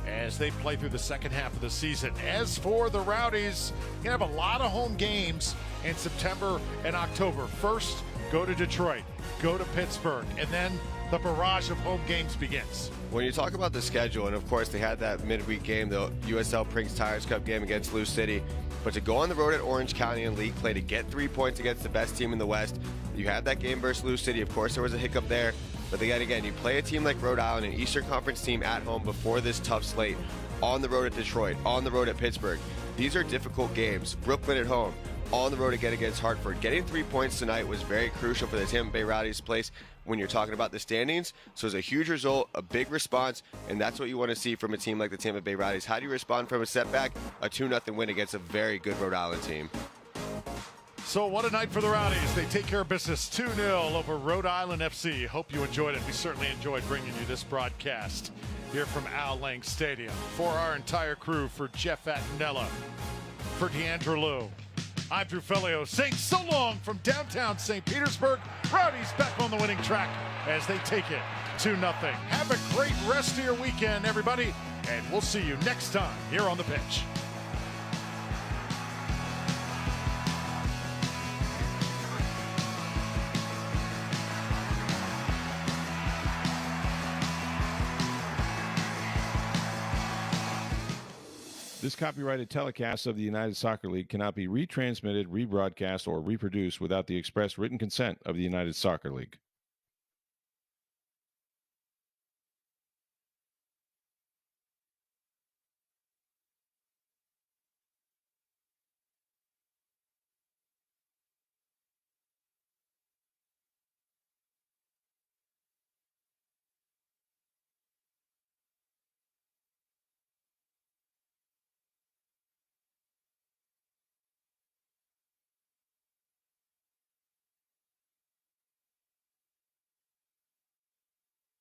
as they play through the second half of the season. As for the Rowdies, you have a lot of home games in September and October. First, go to Detroit, go to Pittsburgh, and then the barrage of home games begins. When you talk about the schedule, and of course they had that midweek game, the USL Prince Tires Cup game against Lou City, but to go on the road at Orange County in league play to get 3 points against the best team in the West, you had that game versus Lou City. Of course, there was a hiccup there, but again, you play a team like Rhode Island, an Eastern Conference team at home before this tough slate, on the road at Detroit, on the road at Pittsburgh. These are difficult games. Brooklyn at home, on the road again against Hartford. Getting 3 points tonight was very crucial for the Tampa Bay Rowdies' place when you're talking about the standings. So it's a huge result, a big response, and that's what you want to see from a team like the Tampa Bay Rowdies. How do you respond from a setback? A 2-0 win against a very good Rhode Island team. So what a night for the Rowdies. They take care of business 2-0 over Rhode Island FC. Hope you enjoyed it. We certainly enjoyed bringing you this broadcast here from Al Lang Stadium. For our entire crew, for Jeff Attinella, for Deandra Lou, I'm Drew Felio saying so long from downtown St. Petersburg. Rowdies back on the winning track as they take it 2-0. Have a great rest of your weekend, everybody, and we'll see you next time here on the pitch. This copyrighted telecast of the United Soccer League cannot be retransmitted, rebroadcast, or reproduced without the express written consent of the United Soccer League.